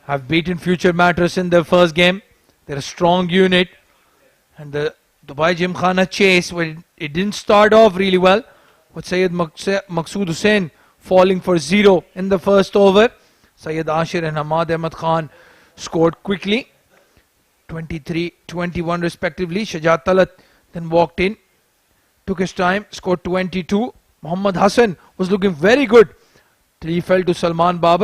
have beaten Future Mattress in their first game. They're a strong unit, and the Dubai Gymkhana chase, well, it didn't start off really well, with Syed Maqsood Hussain falling for 0 in the first over. Syed Ashir and Hamad Ahmad Khan scored quickly, 23-21 respectively. Shajat Talat then walked in, took his time, scored 22. Muhammad Hassan was looking very good till he fell to Salman Babar.